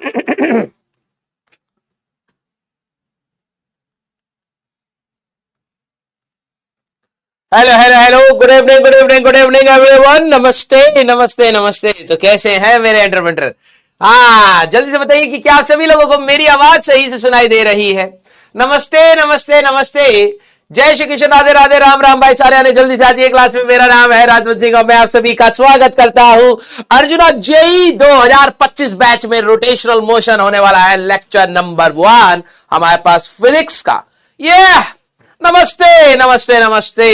Hello hello hello, good evening good evening good evening everyone. नमस्ते नमस्ते नमस्ते। तो कैसे हैं मेरे एंटरप्रेन्योर? हाँ, जल्दी से बताइए कि क्या आप सभी लोगों को मेरी आवाज सही से सुनाई दे रही है? नमस्ते नमस्ते नमस्ते। जय श्री कृष्ण, राधे राधे, राम राम भाई सारे आने जल्दी से आइए क्लास में। मेरा नाम है राजवंत सिंह और मैं आप सभी का स्वागत करता हूं अर्जुना जेई 2025 बैच में। रोटेशनल मोशन होने वाला है लेक्चर नंबर 1 हमारे पास फिजिक्स का। ये नमस्ते नमस्ते नमस्ते।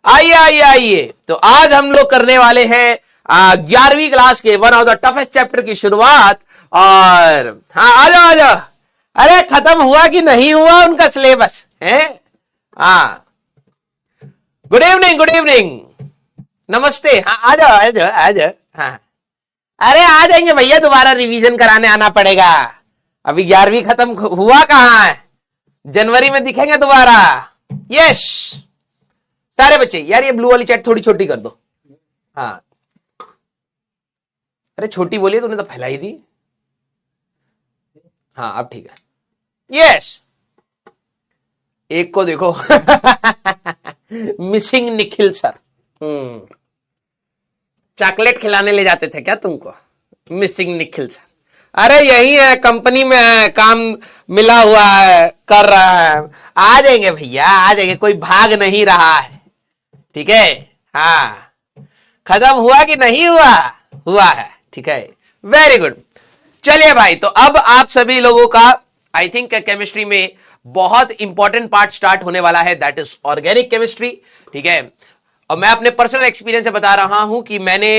आइए आइए आइए। तो आज हम लोग करने वाले हैं 11वीं क्लास के one of the toughest chapter की शुरुआत। और हाँ, आ जाओ आ जाओ। अरे खत्म हुआ कि नहीं हुआ उनका सिलेबस है? हाँ, गुड इवनिंग गुड इवनिंग, नमस्ते। हाँ, आ जाओ आ जाओ आ जाओ। हाँ, अरे आ जाएंगे भैया, दोबारा रिवीजन कराने आना पड़ेगा। अभी 11वीं खत्म हुआ कहाँ है? जनवरी में दिखेंगे दोबारा। यस सारे बच्चे। यार ये ब्लू वाली चैट थोड़ी छोटी कर दो। हाँ, अरे छोटी बोलिए, तूने तो फैलाई दी। हाँ अब ठीक है। यस, एक को देखो। Missing Nikhil sir. चॉकलेट खिलाने ले जाते थे क्या तुमको? Missing Nikhil sir. अरे यही है, कंपनी में है, काम मिला हुआ है, कर रहा है। आ जाएंगे भैया, आ जाएंगे, कोई भाग नहीं रहा है। ठीक है। हाँ, खत्म हुआ कि नहीं हुआ? हुआ है, ठीक है। Very good. चलिए भाई, तो अब आप सभी लोगों का आई थिंक केमिस्ट्री में बहुत इंपॉर्टेंट पार्ट स्टार्ट होने वाला है, दैट इज ऑर्गेनिक केमिस्ट्री। ठीक है। और मैं अपने पर्सनल एक्सपीरियंस से बता रहा हूं कि मैंने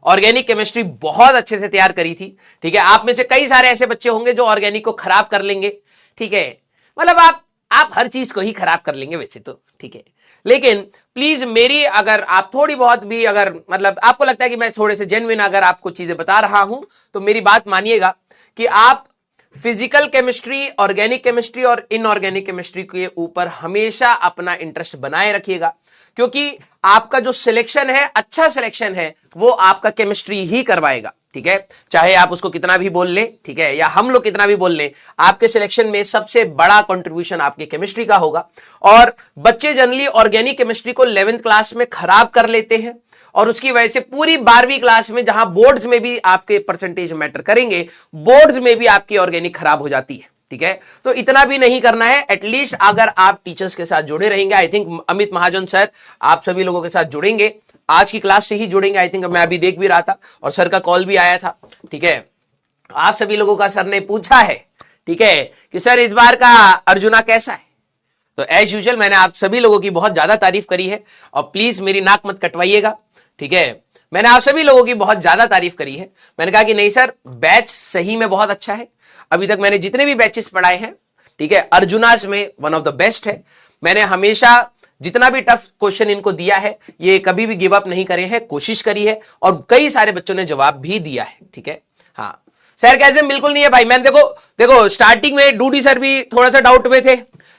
ऑर्गेनिक केमिस्ट्री बहुत अच्छे से तैयार करी थी। ठीक है। आप में से कई सारे ऐसे बच्चे होंगे जो ऑर्गेनिक को खराब कर लेंगे। ठीक है, मतलब आप हर चीज को ही खराब कर लेंगे वैसे तो। ठीक है, लेकिन प्लीज मेरी, अगर आप थोड़ी बहुत भी, अगर मतलब आपको लगता है कि मैं थोड़े से जेन्युइन अगर आपको चीजें बता रहा हूं, तो मेरी बात मानिएगा कि आप फिजिकल केमिस्ट्री, ऑर्गेनिक केमिस्ट्री और इनऑर्गेनिक केमिस्ट्री के ऊपर हमेशा अपना इंटरेस्ट बनाए रखिएगा, क्योंकि आपका जो सिलेक्शन है, अच्छा सिलेक्शन है, वो आपका केमिस्ट्री ही करवाएगा। ठीक है, चाहे आप उसको कितना भी बोल लें, ठीक है, या हम लोग कितना भी बोल लें, आपके सिलेक्शन में सबसे बड़ा कंट्रीब्यूशन आपके केमिस्ट्री का होगा। और बच्चे जनरली ऑर्गेनिक केमिस्ट्री को 11th क्लास में खराब कर लेते हैं, और उसकी वजह से पूरी 12वीं क्लास में, जहां बोर्ड्स में भी आपके परसेंटेज मैटर करेंगे, बोर्ड्स में भी आपकी ऑर्गेनिक खराब हो जाती है। ठीक है, तो इतना भी नहीं करना है। एटलीस्ट अगर आप टीचर्स के साथ जुड़े रहेंगे, I think Amit Mahajan sir आप सभी लोगों के साथ जुड़ेंगे, आज की क्लास से ही जुड़ेंगे। आई थिंक मैं अभी देख भी रहा था और सर का कॉल भी आया था। ठीक है, आप सभी लोगों का सर ने पूछा है, ठीक है, कि सर इस बार का अर्जुना कैसा है? तो एज यूजुअल मैंने आप सभी लोगों की बहुत ज्यादा तारीफ करी है, और प्लीज मेरी नाक मत कटवाइएगा। ठीक है, मैंने आप सभी लोगों की बहुत ज्यादा तारीफ करी है। मैंने कहा कि नहीं सर, बैच सही में बहुत अच्छा है। अभी तक मैंने जितने भी बैचेस पढ़ाए हैं, ठीक है, अर्जुनास में वन ऑफ द बेस्ट है। मैंने हमेशा जितना भी टफ क्वेश्चन इनको दिया है, ये कभी भी गिव अप नहीं करे हैं, कोशिश करी है, और कई सारे बच्चों ने जवाब भी दिया है। ठीक है। हाँ सर, कैसे? बिल्कुल नहीं है भाई। मैंने देखो स्टार्टिंग में डूडी सर भी थोड़ा सा डाउट में थे,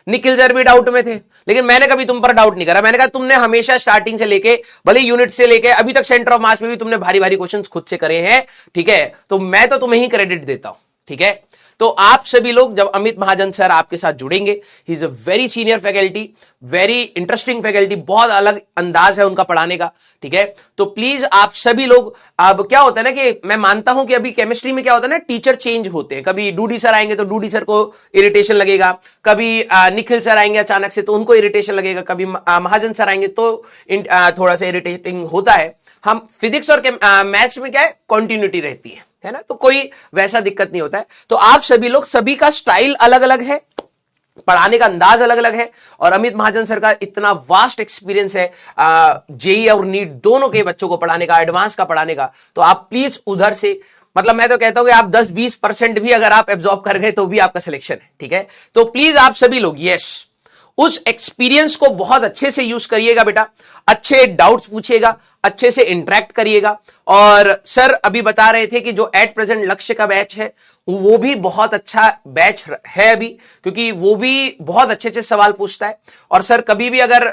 निखिल सर भी डाउट में थे, लेकिन मैंने कभी तुम पर डाउट नहीं करा। मैंने कहा तुमने हमेशा स्टार्टिंग से लेके, भले यूनिट से लेके अभी तक सेंटर ऑफ मास में भी तुमने भारी भारी क्वेश्चंस खुद से करे हैं। ठीक है, तो मैं तो तुम्हें ही क्रेडिट देता हूं। ठीक है, तो आप सभी लोग जब अमित महाजन सर आपके साथ जुड़ेंगे, he is a very senior faculty, very interesting faculty, बहुत अलग अंदाज है उनका पढ़ाने का। ठीक है, तो प्लीज आप सभी लोग, अब क्या होता है ना कि मैं मानता हूं कि अभी केमिस्ट्री में क्या होता है ना, टीचर चेंज होते हैं। कभी डूडी सर आएंगे तो डूडी सर को इरिटेशन लगेगा, कभी निखिल सर आएंगे अचानक से तो उनको इरिटेशन लगेगा, कभी महाजन सर आएंगे तो थोड़ा सा इरिटेटिंग होता है। हम फिजिक्स और मैथ्स में क्या है, कॉन्टिन्यूटी रहती है ना, तो कोई वैसा दिक्कत नहीं होता है। तो आप सभी लोग, सभी का स्टाइल अलग अलग है, पढ़ाने का अंदाज अलग अलग है, और अमित महाजन सर का इतना वास्ट एक्सपीरियंस है जेई और नीट दोनों के बच्चों को पढ़ाने का, एडवांस का पढ़ाने का। तो आप प्लीज उधर से, मतलब मैं तो कहता हूं कि आप 10-20% भी अगर आप एब्जॉर्ब कर गए तो भी आपका सिलेक्शन है। ठीक है, तो प्लीज आप सभी लोग यस, उस एक्सपीरियंस को बहुत अच्छे से यूज करिएगा बेटा, अच्छे डाउट्स पूछिएगा, अच्छे से इंटरेक्ट करिएगा। और सर अभी बता रहे थे कि जो एट प्रेजेंट लक्ष्य का बैच है, वो भी बहुत अच्छा बैच है अभी, क्योंकि वो भी बहुत अच्छे अच्छे सवाल पूछता है। और सर कभी भी अगर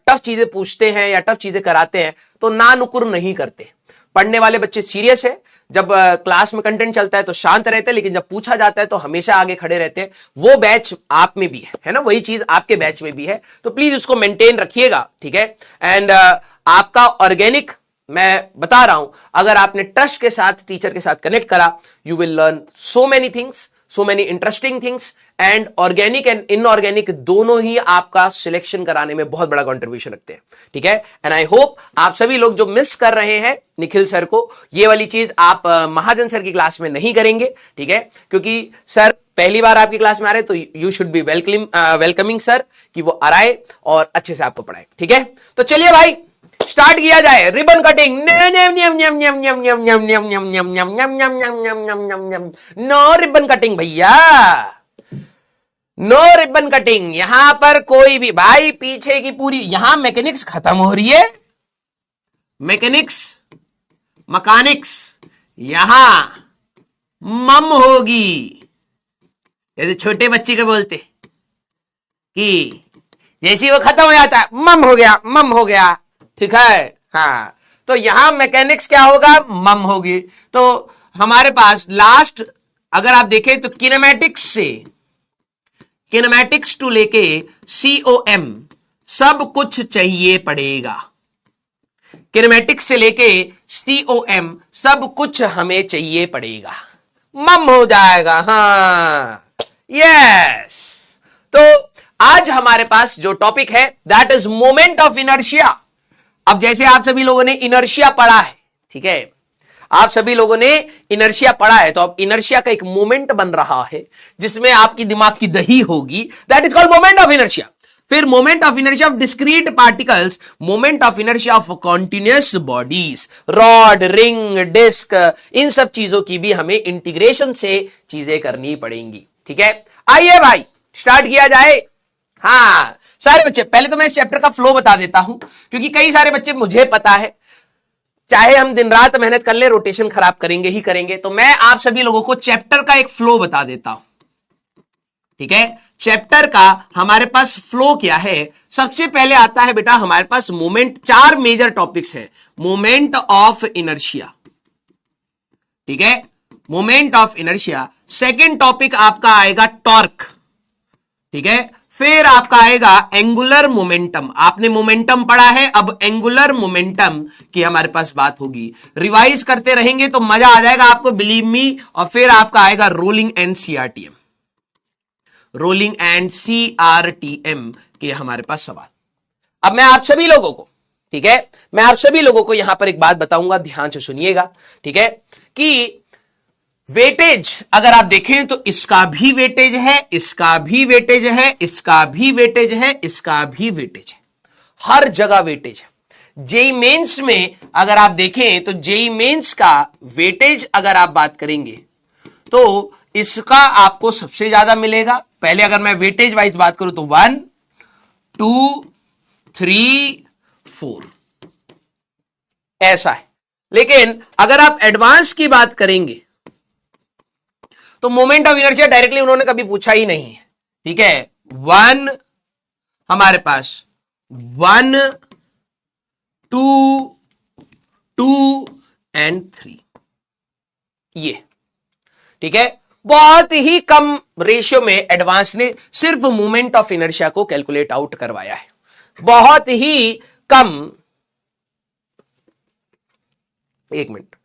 टफ चीजें पूछते हैं या टफ चीजें कराते हैं तो ना नुकुर नहीं करते। पढ़ने वाले बच्चे सीरियस है, जब क्लास में कंटेंट चलता है तो शांत रहते हैं, लेकिन जब पूछा जाता है तो हमेशा आगे खड़े रहते हैं। वो बैच आप में भी है ना, वही चीज आपके बैच में भी है, तो प्लीज उसको मेंटेन रखिएगा, ठीक है। एंड आपका ऑर्गेनिक, मैं बता रहा हूं, अगर आपने ट्रस्ट के साथ टीचर के साथ कनेक्ट करा, you will learn so many things, so many interesting things, and organic and inorganic दोनों ही आपका सिलेक्शन कराने में बहुत बड़ा कंट्रीब्यूशन रखते हैं, ठीक है। एंड आई होप आप सभी लोग जो मिस कर रहे हैं निखिल सर को, ये वाली चीज आप महाजन सर की क्लास में नहीं करेंगे, ठीक है, क्योंकि सर पहली बार आपकी क्लास में आ रहे, तो you should be welcoming sir कि वो आए और अच्छे से आपको पढ़ाए, ठीक है। तो चलिए भाई स्टार्ट किया जाए। Ribbon cutting, no ribbon cutting भैया, नो रिबन कटिंग। यहां पर कोई भी भाई पीछे की पूरी, यहां मैकेनिक्स खत्म हो रही है, मैकेनिक्स मैकेनिक्स यहां मम होगी, जैसे छोटे बच्चे को बोलते कि जैसे वो खत्म हो जाता है, मम हो गया, मम हो गया, ठीक है। हाँ, तो यहां मैकेनिक्स क्या होगा, मम होगी। तो हमारे पास लास्ट अगर आप देखें तो किनेमैटिक्स टू लेके COM सब कुछ चाहिए पड़ेगा, किनेमैटिक्स से लेके COM सब कुछ हमें चाहिए पड़ेगा, मम हो जाएगा। हाँ यस, तो आज हमारे पास जो टॉपिक है that is moment of inertia. अब जैसे आप सभी लोगों ने इनर्शिया पढ़ा है, ठीक है, आप सभी लोगों ने इनर्शिया पढ़ा है, तो अब इनर्शिया का एक मोमेंट बन रहा है जिसमें आपकी दिमाग की दही होगी, that is called moment of inertia. फिर moment of inertia of discrete particles, moment of inertia of continuous bodies, rod, ring, disc, इन सब चीजों की भी हमें इंटीग्रेशन से चीजें करनी पड़ेंगी, ठीक है। आइए भाई स्टार्ट किया जाए। हाँ सारे बच्चे, पहले तो मैं इस चैप्टर का फ्लो बता देता हूं, क्योंकि कई सारे बच्चे, मुझे पता है चाहे हम दिन रात मेहनत कर ले, रोटेशन खराब करेंगे ही करेंगे, तो मैं आप सभी लोगों को चैप्टर का एक फ्लो बता देता हूं, ठीक है। चैप्टर का हमारे पास फ्लो क्या है, सबसे पहले आता है बेटा हमारे पास मोमेंट, 4 मेजर टॉपिक्स है, मोमेंट ऑफ इनर्शिया, ठीक है, moment of inertia. Second topic आपका आएगा टॉर्क, ठीक है। फिर आपका आएगा एंगुलर मोमेंटम, आपने मोमेंटम पढ़ा है, अब एंगुलर मोमेंटम की हमारे पास बात होगी, रिवाइज करते रहेंगे तो मजा आ जाएगा आपको, बिलीव मी। और फिर आपका आएगा rolling and CRTM, rolling and CRTM के हमारे पास सवाल। अब मैं आप सभी लोगों को, ठीक है, मैं आप सभी लोगों को यहां पर एक बात बताऊंगा, ध्यान से सुनिएगा, ठीक है, कि वेटेज अगर आप देखें तो इसका भी वेटेज है, इसका भी वेटेज है, इसका भी वेटेज है, इसका भी वेटेज है, हर जगह वेटेज है। जेई मेंस में अगर आप देखें तो जेई मेंस का वेटेज अगर आप बात करेंगे तो इसका आपको सबसे ज्यादा मिलेगा। पहले अगर मैं वेटेज वाइज बात करूं तो 1 2 3 4 ऐसा है, लेकिन अगर आप एडवांस की बात करेंगे तो मोमेंट ऑफ इनर्शिया डायरेक्टली उन्होंने कभी पूछा ही नहीं है, ठीक है। 1 हमारे पास 1 2 2 एंड 3, ये ठीक है। बहुत ही कम रेशियो में एडवांस ने सिर्फ मोमेंट ऑफ इनर्शिया को कैलकुलेट आउट करवाया है, बहुत ही कम। एक मिनट,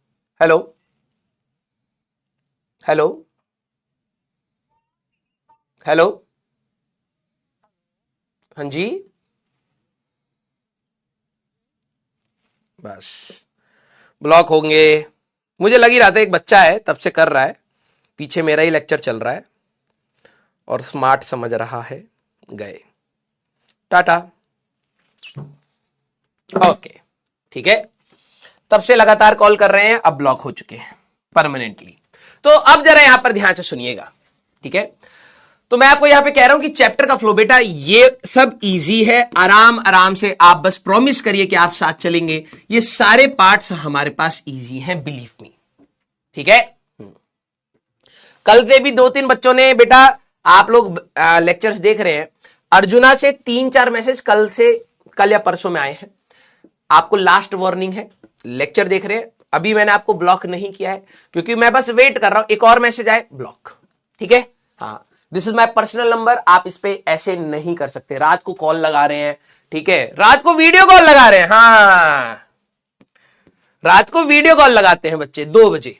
हेलो हेलो हेलो, हाँ जी, बस ब्लॉक होंगे, मुझे लग ही रहा था, एक बच्चा है तब से कर रहा है, पीछे मेरा ही लेक्चर चल रहा है और स्मार्ट समझ रहा है, गए, टाटा, ओके, ठीक है। तब से लगातार कॉल कर रहे हैं, अब ब्लॉक हो चुके हैं परमानेंटली। तो अब जरा यहां पर ध्यान से सुनिएगा, ठीक है। तो मैं आपको यहां पे कह रहा हूं कि चैप्टर का फ्लो बेटा ये सब इजी है, आराम आराम से आप बस प्रॉमिस करिए कि आप साथ चलेंगे, ये सारे पार्ट्स हमारे पास इजी हैं, बिलीव मी, ठीक है। कल से भी 2-3 बच्चों ने, बेटा आप लोग लेक्चर्स देख रहे हैं, अर्जुना से 3-4 मैसेज कल या परसों में आए हैं, आपको लास्ट वार्निंग है, लेक्चर देख रहे हैं, अभी मैंने आपको ब्लॉक नहीं किया है क्योंकि मैं बस वेट कर रहा हूं एक और मैसेज आए, ब्लॉक। ठीक है, हाँ, this is my personal number, आप इस पे ऐसे नहीं कर सकते। रात को कॉल लगा रहे हैं, ठीक है, रात को वीडियो कॉल लगा रहे हैं, हाँ, रात को वीडियो कॉल लगाते हैं बच्चे 2 बजे,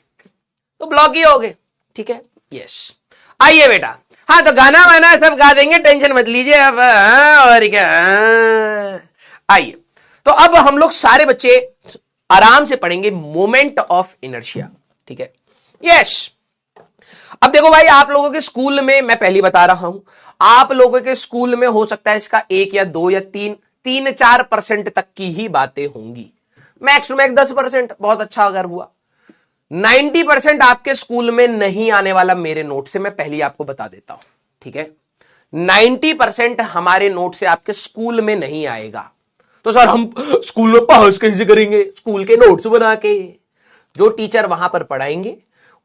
तो ब्लॉक ही हो गए। ठीक है, यस। आइए बेटा, हाँ, तो गाना वाना सब गा देंगे, टेंशन मत लीजिए अब। और क्या, आइए, तो अब हम लोग सारे बच्चे आराम से पढ़ेंगे मोमेंट ऑफ इनर्शिया। ठीक है, यस। अब देखो भाई, आप लोगों के स्कूल में, मैं पहले बता रहा हूं, आप लोगों के स्कूल में हो सकता है इसका 1 या 2 या 3-4% तक की ही बातें होंगी, मैक्स टू मैक्स 10%, बहुत अच्छा अगर हुआ। 90% आपके स्कूल में नहीं आने वाला मेरे नोट से, मैं पहले आपको बता देता हूं। ठीक है, 90% हमारे नोट से आपके स्कूल में नहीं आएगा। तो सर हम स्कूल में पास कैसे करेंगे? स्कूल के नोट्स बना के। जो टीचर वहां पर पढ़ाएंगे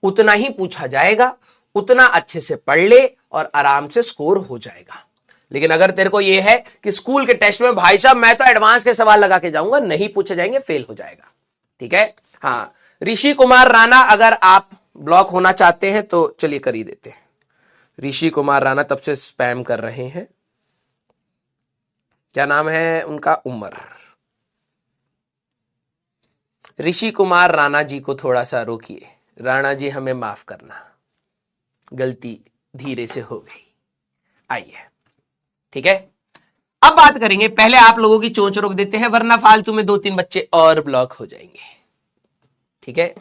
उतना ही पूछा जाएगा, उतना अच्छे से पढ़ ले और आराम से स्कोर हो जाएगा। लेकिन अगर तेरे को यह है कि स्कूल के टेस्ट में भाई साहब मैं तो एडवांस के सवाल लगा के जाऊंगा, नहीं पूछे जाएंगे, फेल हो जाएगा। ठीक है, हाँ, ऋषि कुमार राणा, अगर आप ब्लॉक होना चाहते हैं तो चलिए कर ही देते हैं। ऋषि कुमार राणा तब से स्पैम कर रहे हैं, क्या नाम है उनका? उमर। ऋषि कुमार राणा जी को थोड़ा सा रोकिए, राणा जी हमें माफ करना, गलती धीरे से हो गई। आइए, ठीक है, अब बात करेंगे, पहले आप लोगों की चोंच रोक देते हैं वरना फालतू में 2-3 बच्चे और ब्लॉक हो जाएंगे। ठीक है,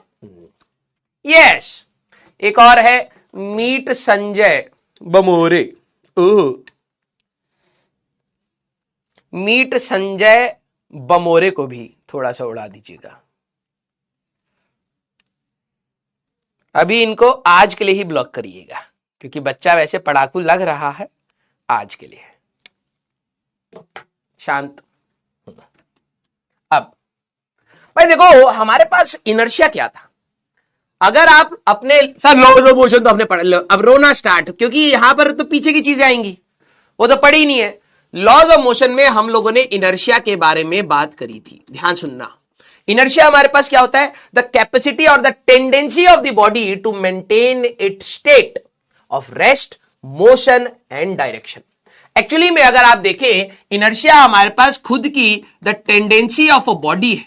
यस। एक और है, मीट संजय बमोरे। ओह, मीट संजय बमोरे को भी थोड़ा सा उड़ा दीजिएगा। अभी इनको आज के लिए ही ब्लॉक करिएगा क्योंकि बच्चा वैसे पढ़ाकू लग रहा है, आज के लिए शांत। अब भाई देखो, हमारे पास इनर्शिया क्या था? अगर आप अपने सर लॉज ऑफ मोशन तो आपने पढ़ लो, अब रोना स्टार्ट, क्योंकि यहां पर तो पीछे की चीजें आएंगी, वो तो पढ़ी नहीं है। लॉज ऑफ मोशन में हम लोगों ने इनर्शिया के बारे में बात करी थी, ध्यान सुनना। इनर्शिया हमारे पास क्या होता है? द कैपेसिटी और the tendency of the body to maintain it state of rest, motion and direction. Actually में अगर आप देखें, इनर्शिया हमारे पास खुद की the tendency of a body है,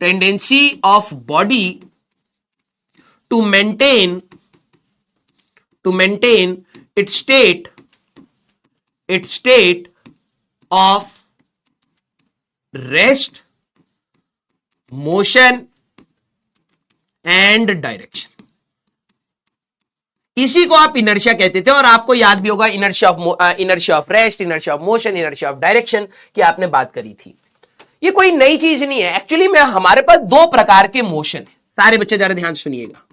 tendency of body to maintain its state of rest, motion and direction। इसी को आप इनर्शिया कहते थे और आपको याद भी होगा inertia of rest, inertia of motion, inertia of direction की आपने बात करी थी। ये कोई नई चीज नहीं है। एक्चुअली में हमारे पास 2 प्रकार के मोशन है, सारे बच्चे जरा ध्यान सुनिएगा।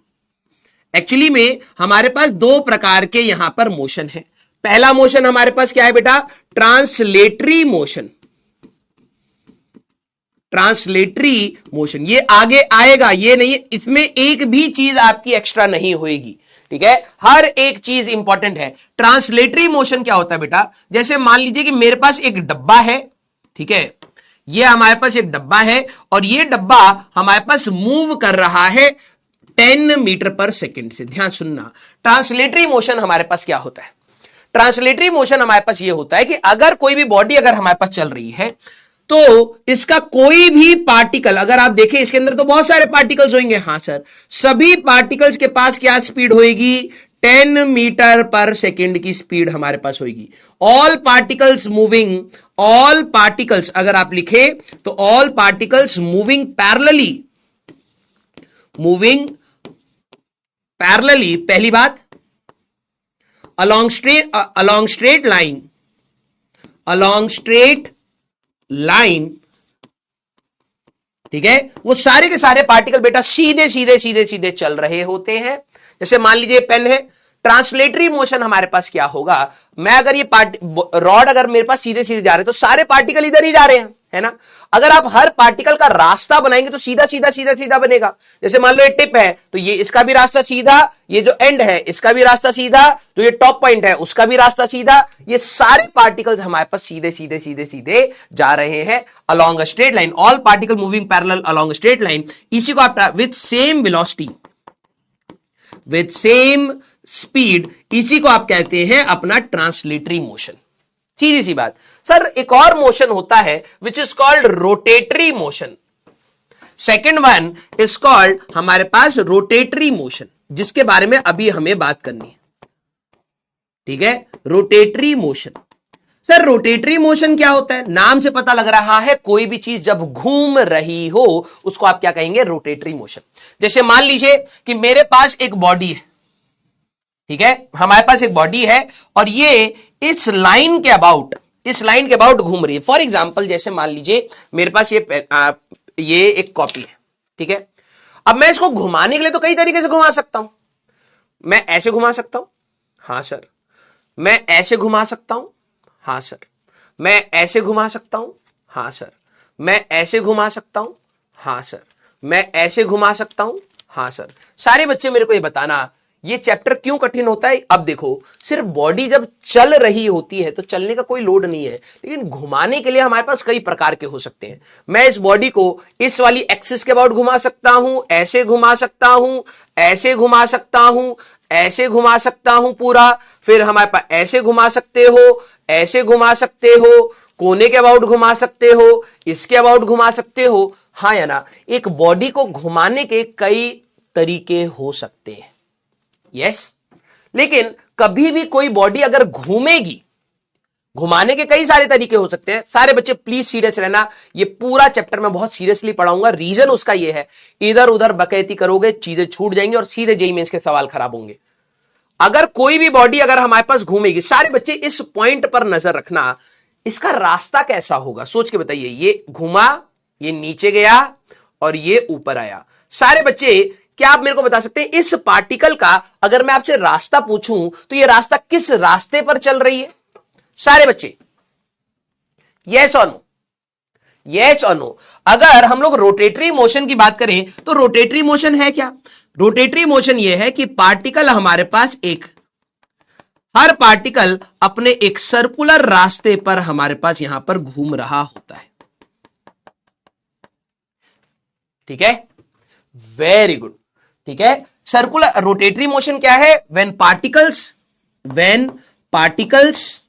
एक्चुअली में हमारे पास 2 प्रकार के यहां पर मोशन है। पहला मोशन हमारे पास क्या है बेटा? Translatory motion. ट्रांसलेटरी मोशन ये आगे आएगा, ये नहीं, इसमें एक भी चीज आपकी एक्स्ट्रा नहीं होगी। ठीक है, हर एक चीज इंपॉर्टेंट है। ट्रांसलेटरी मोशन क्या होता है बेटा? जैसे मान लीजिए कि मेरे पास एक डब्बा है, ठीक है, ये हमारे पास एक डब्बा है और ये डब्बा हमारे पास मूव कर रहा है 10 मीटर पर सेकेंड से। ध्यान सुनना, ट्रांसलेटरी मोशन हमारे पास क्या होता है? ट्रांसलेटरी मोशन हमारे पास ये होता है कि अगर कोई भी बॉडी अगर हमारे पास चल रही है तो इसका कोई भी पार्टिकल, अगर आप देखें इसके अंदर तो बहुत सारे पार्टिकल्स होंगे, हां सर, सभी पार्टिकल्स के पास क्या स्पीड होगी? 10 मीटर पर सेकेंड की स्पीड हमारे पास होगी। All particles moving, all particles अगर आप लिखे तो ऑल पार्टिकल्स मूविंग पैरेलली, पहली बात, along straight line, ठीक है, वो सारे के सारे पार्टिकल बेटा सीधे सीधे चल रहे होते हैं। जैसे मान लीजिए पेन है, ट्रांसलेटरी मोशन हमारे पास क्या होगा? मैं अगर ये रॉड अगर मेरे पास सीधे सीधे जा रहे हैं तो सारे पार्टिकल इधर ही जा रहे हैं, है ना। अगर आप हर पार्टिकल का रास्ता बनाएंगे तो सीधा सीधा सीधा सीधा बनेगा। जैसे मान लो ये टिप है तो ये इसका भी रास्ता सीधा, ये जो एंड है इसका भी रास्ता सीधा, जो ये टॉप पॉइंट है उसका भी रास्ता सीधा, ये सारे पार्टिकल्स हमारे पास सीधे सीधे सीधे सीधे जा रहे हैं along a straight line, all particle moving parallel along a straight line। इसी को आप with same velocity, with same speed, इसी को आप कहते हैं अपना ट्रांसलेटरी मोशन। सीधी सी बात। सर एक और मोशन होता है which is called rotatory motion. Second one is called हमारे पास रोटेटरी मोशन, जिसके बारे में अभी हमें बात करनी है, ठीक है। Rotatory motion. Sir rotatory motion क्या होता है? नाम से पता लग रहा है कोई भी चीज जब घूम रही हो उसको आप क्या कहेंगे? Rotatory motion. जैसे मान लीजिए कि मेरे पास एक बॉडी है, ठीक है, हमारे पास एक बॉडी है और ये इस लाइन के अबाउट घूम रही है। फॉर एग्जाम्पल जैसे मान लीजिए मेरे पास ये एक कॉपी है, ठीक है। अब मैं इसको घुमाने के लिए तो कई तरीके से घुमा सकता हूं। मैं ऐसे घुमा सकता हूं, हाँ सर। मैं ऐसे घुमा सकता हूं, हाँ सर। मैं ऐसे घुमा सकता हूं, हाँ सर। मैं ऐसे घुमा सकता हूं, हाँ सर। मैं ऐसे घुमा सकता हूं, हाँ सर। सारे बच्चे मेरे को ये बताना ये चैप्टर क्यों कठिन होता है। अब देखो सिर्फ बॉडी जब चल रही होती है तो चलने का कोई लोड नहीं है, लेकिन घुमाने के लिए हमारे पास कई प्रकार के हो सकते हैं। मैं इस बॉडी को इस वाली एक्सिस के अबाउट घुमा सकता हूं, ऐसे घुमा सकता हूं, ऐसे घुमा सकता हूं, ऐसे घुमा सकता हूं पूरा। फिर हमारे पास ऐसे घुमा सकते हो, ऐसे घुमा सकते हो, कोने के अबाउट घुमा सकते हो, इसके अबाउट घुमा सकते हो, हाँ या ना। एक बॉडी को घुमाने के कई तरीके हो सकते हैं, यस। लेकिन कभी भी कोई बॉडी अगर घूमेगी, घुमाने के कई सारे तरीके हो सकते हैं। सारे बच्चे प्लीज सीरियस रहना, ये पूरा चैप्टर मैं बहुत सीरियसली पढ़ाऊंगा। रीजन उसका ये है, इधर उधर बकैती करोगे चीजें छूट जाएंगी और सीधे जेईई मेंस के सवाल खराब होंगे। अगर कोई भी बॉडी अगर हमारे पास घूमेगी, सारे बच्चे इस पॉइंट पर नजर रखना, इसका रास्ता कैसा होगा सोच के बताइए। ये घुमा, ये नीचे गया और ये ऊपर आया। सारे बच्चे क्या आप मेरे को बता सकते हैं इस पार्टिकल का अगर मैं आपसे रास्ता पूछूं तो ये रास्ता किस रास्ते पर चल रही है? सारे बच्चे यस और नो, यस और नो। अगर हम लोग रोटेटरी मोशन की बात करें तो रोटेटरी मोशन है क्या? रोटेटरी मोशन ये है कि पार्टिकल हमारे पास हर पार्टिकल अपने एक सर्कुलर रास्ते पर हमारे पास यहां पर घूम रहा होता है, ठीक है। वेरी गुड, ठीक है। सर्कुलर रोटेटरी मोशन क्या है? When particles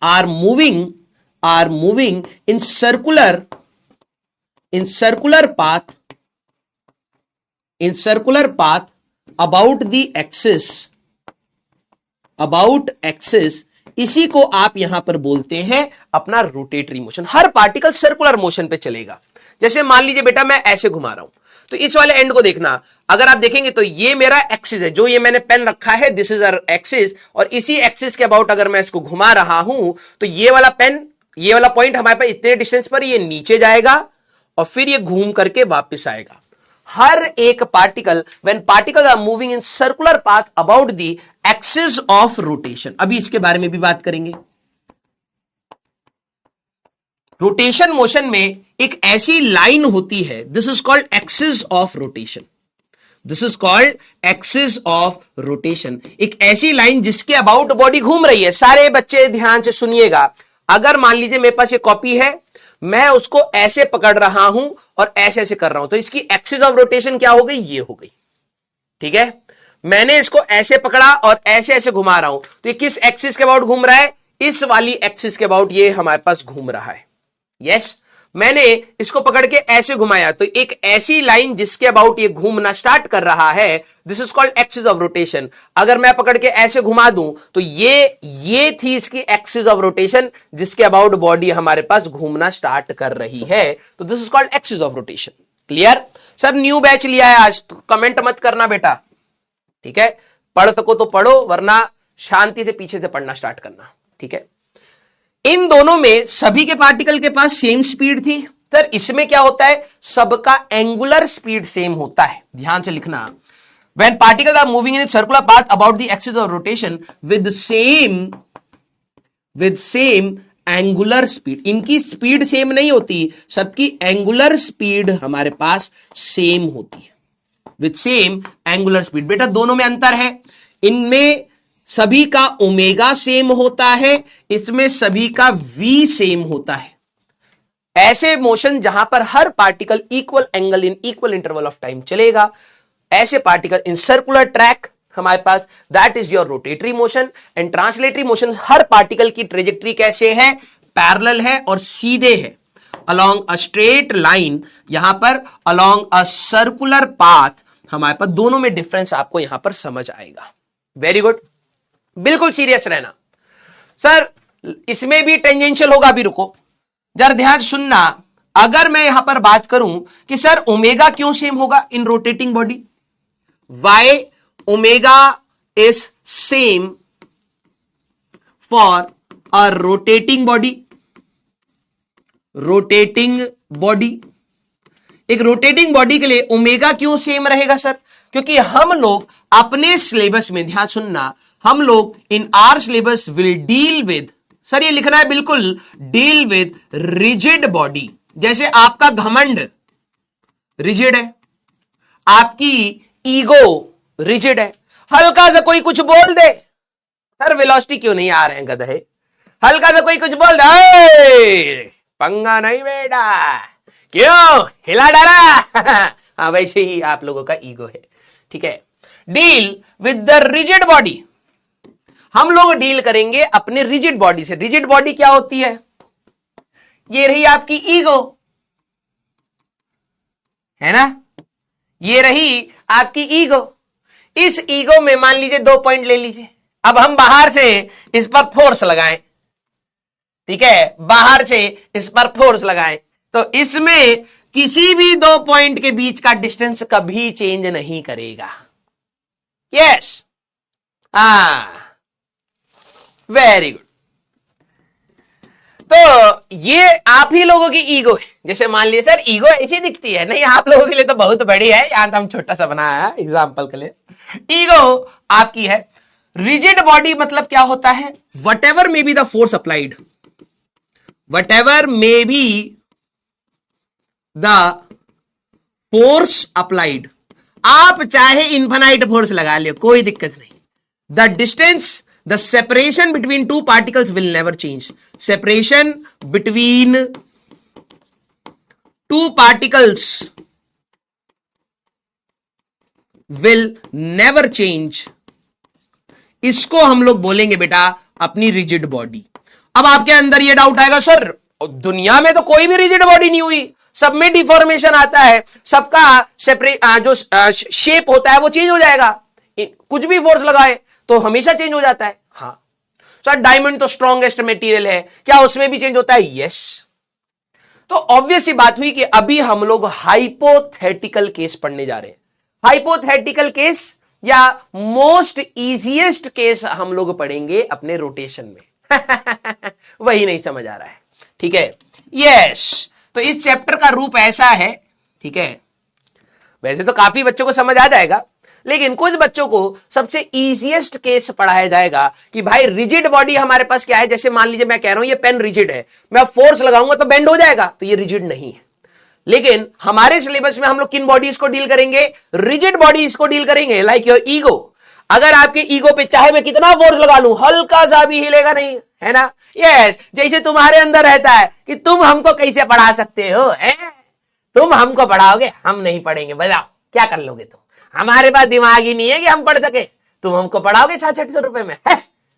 are moving in circular path about axis, इसी को आप यहां पर बोलते हैं अपना रोटेटरी मोशन। हर पार्टिकल सर्कुलर मोशन पे चलेगा। जैसे मान लीजिए बेटा मैं ऐसे घुमा रहा हूं तो इस वाले एंड को देखना, अगर आप देखेंगे तो ये मेरा एक्सिस है, जो ये मैंने पेन रखा है दिस इज आवर एक्सिस, और इसी एक्सिस के अबाउट अगर मैं इसको घुमा रहा हूं तो ये वाला पेन, ये वाला पॉइंट हमारे पास इतने डिस्टेंस पर ये नीचे जाएगा और फिर ये घूम करके वापस आएगा। हर एक particle, when particle are moving in circular path about the axis of rotation, अभी इसके बारे में भी बात करेंगे। रोटेशन मोशन में एक ऐसी लाइन होती है, this is called axis of rotation, this is called axis of rotation. एक ऐसी लाइन जिसके अबाउट बॉडी घूम रही है। सारे बच्चे ध्यान से सुनिएगा। अगर मान लीजिए मेरे पास ये कॉपी है, मैं उसको ऐसे पकड़ रहा हूं और ऐसे ऐसे कर रहा हूं, तो इसकी एक्सिस ऑफ रोटेशन क्या हो गई? ये हो गई, ठीक है। मैंने इसको ऐसे पकड़ा और ऐसे ऐसे घुमा रहा हूं, तो ये किस एक्सिस के अबाउट घूम रहा है? इस वाली एक्सिस के अबाउट ये हमारे पास घूम रहा है, यस। मैंने इसको पकड़ के ऐसे घुमाया तो एक ऐसी लाइन जिसके अबाउट ये घूमना स्टार्ट कर रहा है, this is called axis of rotation. अगर मैं पकड़ के ऐसे घुमा दूं तो ये थी इसकी एक्सिस ऑफ रोटेशन जिसके अबाउट बॉडी हमारे पास घूमना स्टार्ट कर रही है, तो this is called axis of rotation. Clear? Sir new batch लिया है आज, तो कमेंट मत करना बेटा, ठीक है। पढ़ सको तो पढ़ो, वरना शांति से पीछे से पढ़ना स्टार्ट करना, ठीक है। इन दोनों में सभी के पार्टिकल के पास सेम स्पीड थी। सर इसमें क्या होता है? सबका एंगुलर स्पीड सेम होता है, ध्यान से लिखना। When particles are moving in circular path about the axis of rotation with same angular speed, इनकी स्पीड सेम नहीं होती, सबकी एंगुलर स्पीड हमारे पास सेम होती है, विथ सेम एंगुलर स्पीड। बेटा दोनों में अंतर है, इनमें सभी का ओमेगा सेम होता है, इसमें सभी का वी सेम होता है। ऐसे मोशन जहां पर हर particle equal angle in equal interval of time चलेगा, ऐसे पार्टिकल इन सर्कुलर ट्रैक हमारे पास, that is your rotatory motion. And translatory motion, हर पार्टिकल की ट्रेजेक्टरी कैसे है, पैरेलल है और सीधे है, अलोंग अ स्ट्रेट लाइन, यहां पर अलोंग अ सर्कुलर पाथ। हमारे पास दोनों में डिफरेंस आपको यहां पर समझ आएगा। वेरी गुड, बिल्कुल सीरियस रहना। सर इसमें भी टेंजेंशियल होगा, अभी रुको जरा ध्यान सुनना। अगर मैं यहां पर बात करूं कि सर ओमेगा क्यों सेम होगा in rotating body, why omega is same for a rotating body. Rotating body, एक रोटेटिंग बॉडी के लिए ओमेगा क्यों सेम रहेगा सर, क्योंकि हम लोग अपने सिलेबस में, ध्यान सुनना, हम लोग इन our syllabus will deal with, sir ये लिखना है बिल्कुल, डील विद रिजिड बॉडी। जैसे आपका घमंड रिजिड है, आपकी ईगो रिजिड है, हल्का सा कोई कुछ बोल दे, सर वेलोसिटी क्यों नहीं आ रहे हैं गधे, हल्का सा कोई कुछ बोल दे, पंगा नहीं बेटा, क्यों हिला डाला हाँ वैसे ही आप लोगों का ईगो है, ठीक है। Deal with the rigid body, हम लोग डील करेंगे अपने रिजिड बॉडी से। रिजिड बॉडी क्या होती है, ये रही आपकी ईगो, है ना, ये रही आपकी ईगो। इस ईगो में मान लीजिए 2 पॉइंट ले लीजिए, अब हम बाहर से इस पर फोर्स लगाएं, ठीक है, बाहर से इस पर फोर्स लगाएं, तो इसमें किसी भी 2 पॉइंट के बीच का डिस्टेंस कभी चेंज नहीं करेगा। Yes, very good. तो ये आप ही लोगों की ईगो है। जैसे मान लीजिए सर ईगो ऐसी दिखती है, नहीं आप लोगों के लिए तो बहुत बड़ी है, यहां तो हम छोटा सा बनाया है एग्जांपल के लिए। ईगो आपकी है। रिजिड बॉडी मतलब क्या होता है, what ever may be the force applied, what ever may be the force applied, आप चाहे इन्फिनाइट फोर्स लगा लियो, कोई दिक्कत नहीं। The distance, the separation between two particles will never change. Separation between two particles will never change. इसको हम लोग बोलेंगे बेटा अपनी रिजिड बॉडी। अब आपके अंदर ये डाउट आएगा, सर दुनिया में तो कोई भी रिजिड बॉडी नहीं हुई, सब में डिफॉर्मेशन आता है, सबका जो शेप होता है वो चेंज हो जाएगा, कुछ भी फोर्स लगाए तो हमेशा चेंज हो जाता है। हाँ सर डायमंड तो स्ट्रॉन्गेस्ट मटेरियल है, क्या उसमें भी चेंज होता है? यस। तो ऑब्वियस सी बात हुई कि अभी हम लोग हाइपोथेटिकल केस पढ़ने जा रहे हैं। हाइपोथेटिकल केस या मोस्ट इजीएस्ट केस हम लोग पढ़ेंगे अपने रोटेशन में वही नहीं समझ आ रहा है, ठीक है। यस, तो इस चैप्टर का रूप ऐसा है, ठीक है। वैसे तो काफी बच्चों को समझ आ जाएगा, लेकिन कुछ बच्चों को सबसे इजीएस्ट केस पढ़ाया जाएगा कि भाई रिजिड बॉडी हमारे पास क्या है। जैसे मान लीजिए मैं कह रहा हूं ये पेन रिजिड है, मैं फोर्स लगाऊंगा तो बेंड हो जाएगा, तो ये रिजिड नहीं है। लेकिन हमारे सिलेबस में हम लोग किन बॉडीज को डील करेंगे? रिजिड बॉडीज को डील करेंगे, लाइक योर ईगो। अगर आपके ईगो पे चाहे मैं कितना फोर्स लगा लूं, हल्का सा भी हिलेगा नहीं, है ना। यस, जैसे तुम्हारे अंदर रहता है कि तुम हमको कैसे पढ़ा सकते हो, तुम हमको पढ़ाओगे, हम नहीं पढ़ेंगे, बताओ क्या कर लोगे तुम? हमारे पास दिमाग ही नहीं है कि हम पढ़ सके, तुम हमको पढ़ाओगे 600-600 रुपए में, है?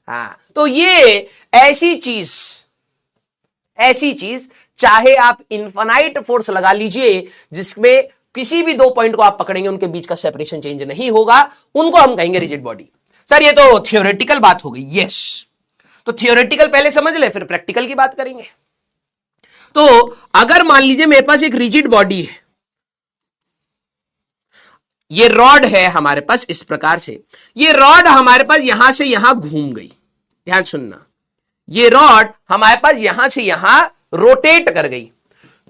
हाँ, तो ये ऐसी चीज चाहे आप इनफाइनाइट फोर्स लगा लीजिए जिसमें किसी भी 2 पॉइंट को आप पकड़ेंगे उनके बीच का सेपरेशन चेंज नहीं होगा, उनको हम कहेंगे रिजिड बॉडी। सर ये तो थियोरेटिकल बात हो गई। यस, तो थियोरेटिकल पहले समझ ले, फिर प्रैक्टिकल की बात करेंगे। तो अगर मान लीजिए मेरे पास एक रिजिड बॉडी है, ये रॉड है हमारे पास इस प्रकार से, ये रॉड हमारे पास यहां से यहां घूम गई, ध्यान सुनना, ये रॉड हमारे पास यहां से यहां रोटेट कर गई।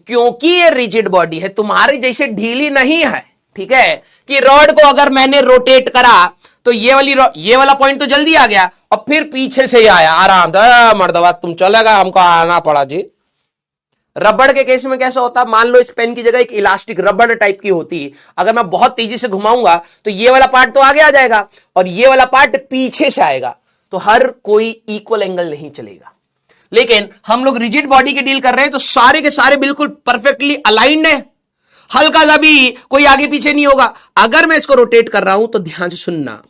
क्योंकि ये रिजिड बॉडी है, तुम्हारे जैसे ढीली नहीं है, ठीक है, कि रॉड को अगर मैंने रोटेट करा तो ये वाला पॉइंट तो जल्दी आ गया, और फिर पीछे से ही आया आराम से, मर्दवा तुम चलेगा, हमको आना पड़ा जी। रबड़ के केस में कैसा होता, मान लो इस पेन की जगह एक इलास्टिक रबड़ टाइप की होती है, अगर मैं बहुत तेजी से घुमाऊंगा तो ये वाला पार्ट तो आगे आ जाएगा और ये वाला पार्ट पीछे से आएगा, तो हर कोई इक्वल एंगल नहीं चलेगा। लेकिन हम लोग रिजिड बॉडी की डील कर रहे हैं तो सारे के सारे बिल्कुल परफेक्टली अलाइंड है, हल्का सा भी कोई आगे पीछे नहीं होगा। अगर मैं इसको रोटेट कर रहा हूं तो ध्यान से सुनना,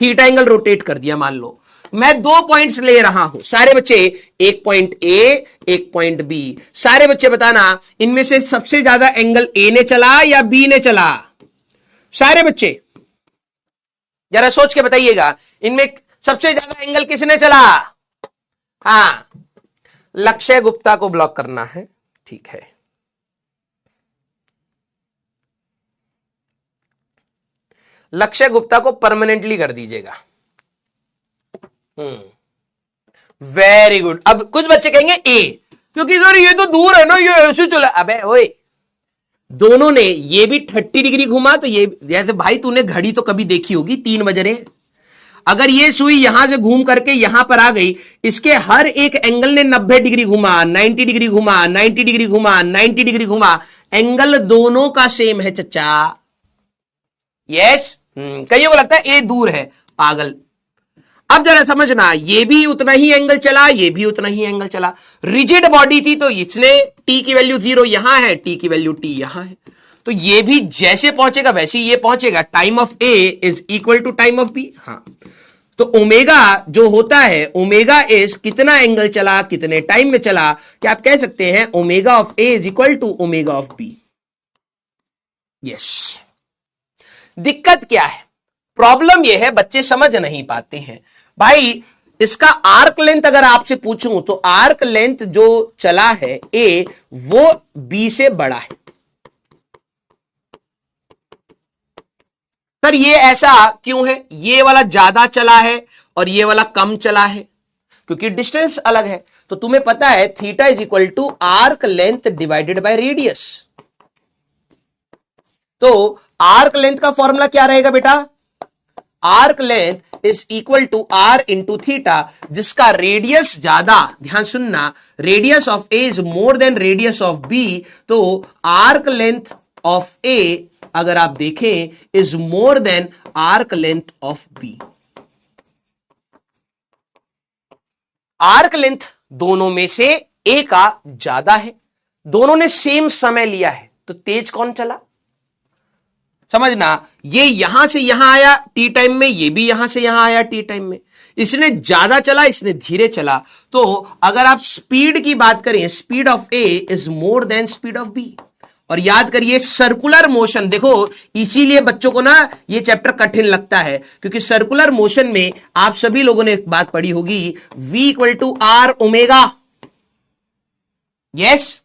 थीटा एंगल रोटेट कर दिया, मान लो मैं 2 पॉइंट्स ले रहा हूं, सारे बच्चे एक पॉइंट ए एक पॉइंट बी, सारे बच्चे बताना इनमें से सबसे ज्यादा एंगल ए ने चला या बी ने चला, सारे बच्चे जरा सोच के बताइएगा, इनमें सबसे ज्यादा एंगल किसने चला? हाँ, लक्ष्य गुप्ता को ब्लॉक करना है, ठीक है। लक्ष्य गुप्ता को परमानेंटली कर दीजिएगा। Very good. अब कुछ बच्चे कहेंगे ए, क्योंकि सर ये तो दूर है ना, ये ऐसे चला। अबे ओए, दोनों ने ये भी 30 डिग्री घुमा, तो ये जैसे भाई तूने घड़ी तो कभी देखी होगी, 3 बज रहे, अगर ये सुई यहां से घूम करके यहां पर आ गई, इसके हर एक एंगल ने 90 डिग्री घुमा, 90 डिग्री घुमा, 90 डिग्री घुमा, 90 डिग्री घुमा, एंगल दोनों का सेम है चच्चा। यस, कईयों को लगता है ए दूर है, पागल। अब जरा समझना, ये भी उतना ही एंगल चला, ये भी उतना ही एंगल चला। रिजिड बॉडी थी तो इसने टी की वैल्यू 0 यहां है, टी की वैल्यू टी यहां है, तो ये भी जैसे पहुंचेगा वैसे ही ये पहुंचेगा। Time of A is equal to time of B. हाँ, तो ओमेगा जो होता है, ओमेगा इज कितना एंगल चला, कितने टाइम में चला, क्या आप कह सकते हैं omega of A is equal to omega of B. Yes. दिक्कत क्या है, प्रॉब्लम यह है बच्चे समझ नहीं पाते हैं भाई। इसका आर्क लेंथ अगर आपसे पूछूं तो आर्क लेंथ जो चला है ए, वो बी से बड़ा है। सर ये ऐसा क्यों है, ये वाला ज्यादा चला है और ये वाला कम चला है, क्योंकि डिस्टेंस अलग है। तो तुम्हें पता है theta is equal to arc length divided by radius. तो आर्क लेंथ का फॉर्मूला क्या रहेगा बेटा? Arc length is equal to r into theta, जिसका रेडियस ज्यादा, ध्यान सुनना, radius of A is more than radius of B, तो आर्क लेंथ ऑफ ए अगर आप देखें is more than arc length of B. Arc length दोनों में से ए का ज्यादा है, दोनों ने सेम समय लिया है, तो तेज कौन चला? समझना, ये यहां से यहां आया टी टाइम में, ये भी यहां से यहां आया टी टाइम में, इसने ज्यादा चला, इसने धीरे चला। तो अगर आप स्पीड की बात करें, speed of A is more than speed of B. और याद करिए सर्कुलर मोशन, देखो इसीलिए बच्चों को ना ये चैप्टर कठिन लगता है, क्योंकि सर्कुलर मोशन में आप सभी लोगों ने एक बात पढ़ी होगी, v equal to r omega. Yes,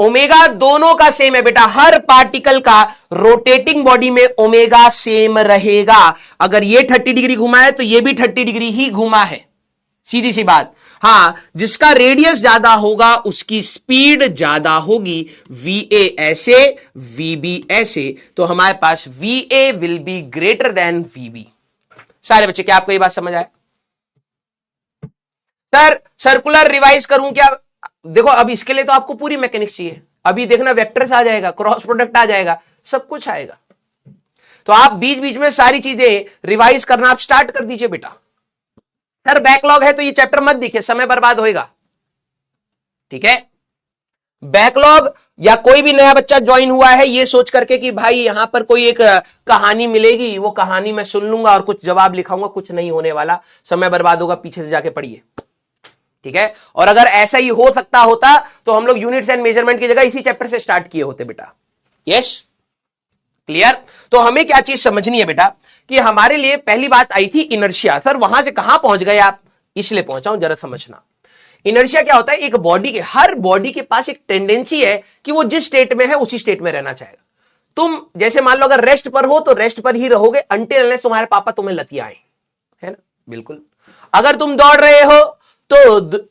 omega दोनों का सेम है बेटा, हर पार्टिकल का रोटेटिंग बॉडी में ओमेगा सेम रहेगा। अगर ये 30 डिग्री घुमा है तो ये भी 30 डिग्री ही घुमा है, सीधी सी बात। हां, जिसका रेडियस ज्यादा होगा उसकी स्पीड ज्यादा होगी, va ऐसे, vb ऐसे, तो हमारे पास va will be greater than vb। सारे बच्चे क्या आपको ये बात समझ आए? सर सर्कुलर रिवाइज करूं क्या? देखो अब इसके लिए तो आपको पूरी मैकेनिक्स चाहिए, अभी देखना वेक्टर्स आ जाएगा, क्रॉस प्रोडक्ट आ जाएगा, सब कुछ आएगा, तो आप बीच बीच में सारी चीजें रिवाइज करना आप स्टार्ट कर दीजिए बेटा। सर बैकलॉग है तो ये चैप्टर मत देखिए, समय बर्बाद होएगा, ठीक है। बैकलॉग या कोई भी नया बच्चा ज्वाइन हुआ है ये सोच करके कि भाई यहां पर कोई एक कहानी मिलेगी, वो कहानी मैं सुन लूंगा और कुछ जवाब लिखाऊंगा, कुछ नहीं होने वाला, समय बर्बाद होगा, पीछे से जाके पढ़िए, ठीक है। और अगर ऐसा ही हो सकता होता तो हम लोग यूनिट्स एंड मेजरमेंट की जगह इसी चैप्टर से स्टार्ट किए होते बेटा। Yes, clear. तो हमें क्या चीज समझनी है बेटा कि हमारे लिए पहली बात आई थी इनर्शिया। सर वहां से कहां पहुंच गए आप? इसलिए पहुंचाऊं, जरा समझना। इनर्शिया क्या होता है? एक बॉडी के, हर बॉडी के पास एक टेंडेंसी है कि वो जिस स्टेट में है उसी स्टेट में रहना चाहेगा। तुम जैसे मान लो अगर रेस्ट पर हो तो रेस्ट पर ही रहोगे अनटिल अनलेस तुम्हारे पापा तुम्हें लतिया आए, है ना? बिल्कुल। अगर तुम दौड़ रहे हो तो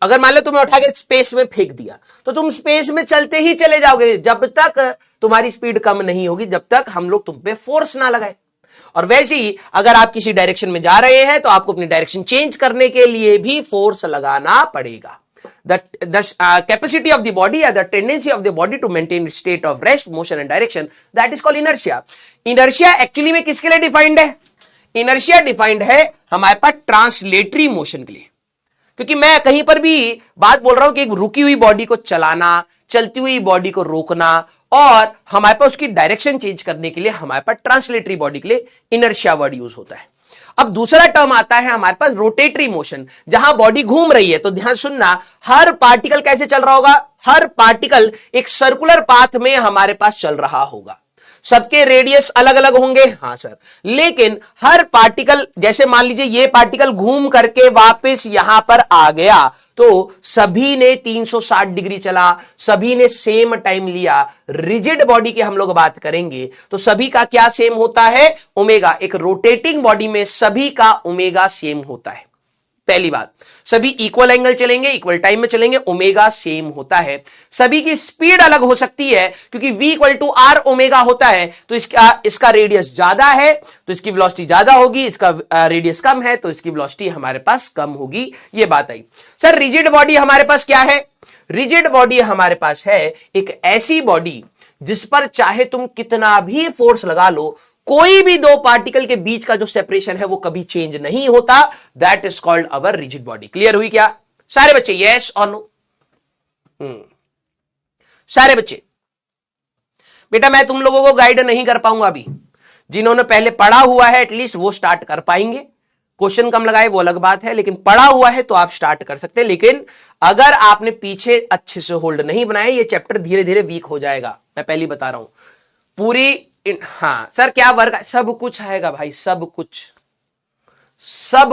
अगर मान लो तुम्हें उठा के स्पेस में फेंक दिया तो तुम स्पेस में चलते ही चले जाओगे जब तक तुम्हारी स्पीड कम नहीं होगी, जब तक हम लोग तुम पे फोर्स ना लगाए। और वैसे ही अगर आप किसी डायरेक्शन में जा रहे हैं तो आपको अपनी डायरेक्शन चेंज करने के लिए भी फोर्स लगाना पड़ेगा. The capacity of the body or the tendency of the body to maintain state of rest, motion and direction, that is called inertia. Inertia actually में किसके लिए डिफाइंड है? इनर्शिया डिफाइंड है हमारे पास ट्रांसलेटरी मोशन के लिए. क्योंकि मैं कहीं पर भी बात बोल रहा हूं कि एक रुकी हुई बॉडी को चलाना, चलती हुई बॉडी को रोकना और हमारे पास उसकी डायरेक्शन चेंज करने के लिए हमारे पास ट्रांसलेटरी बॉडी के लिए इनर्शिया वर्ड यूज होता है. अब दूसरा टर्म आता है हमारे पास रोटेटरी मोशन, जहां बॉडी घूम रही है. तो ध्यान सुनना, हर पार्टिकल कैसे चल रहा होगा? हर पार्टिकल एक सर्कुलर पाथ में हमारे पास चल रहा होगा. सबके रेडियस अलग अलग होंगे, हां सर, लेकिन हर पार्टिकल, जैसे मान लीजिए ये पार्टिकल घूम करके वापस यहां पर आ गया तो सभी ने 360 डिग्री चला, सभी ने सेम टाइम लिया. रिजिड बॉडी की हम लोग बात करेंगे तो सभी का क्या सेम होता है? ओमेगा. एक रोटेटिंग बॉडी में सभी का ओमेगा सेम होता है. पहली बात, सभी इक्वल एंगल चलेंगे, इक्वल टाइम में चलेंगे, ओमेगा सेम होता है. सभी की स्पीड अलग हो सकती है क्योंकि v equal to r omega होता है. तो इसका रेडियस ज्यादा है तो इसकी वेलोसिटी ज्यादा होगी, इसका रेडियस कम है तो इसकी वेलोसिटी हमारे पास कम होगी. ये बात आई. सर रिजिड बॉडी हमारे पास क्या है? रिजिड बॉडी हमारे पास है एक ऐसी बॉडी जिस पर चाहे तुम कितना भी फोर्स लगा लो, कोई भी दो पार्टिकल के बीच का जो सेपरेशन है वो कभी चेंज नहीं होता. That is called our rigid body. Clear हुई क्या सारे बच्चे? यस और नो? सारे बच्चे. बेटा मैं तुम लोगों को गाइड नहीं कर पाऊंगा अभी. जिन्होंने पहले पढ़ा हुआ है एटलीस्ट वो स्टार्ट कर पाएंगे. क्वेश्चन कम लगाए वो अलग बात है, लेकिन पढ़ा हुआ है तो आप स्टार्ट कर सकते हैं. लेकिन अगर आपने पीछे अच्छे से होल्ड नहीं बनाया, ये चैप्टर धीरे धीरे वीक हो जाएगा. मैं पहले बता रहा हूं पूरी. हाँ सर क्या वर्क? सब कुछ आएगा भाई, सब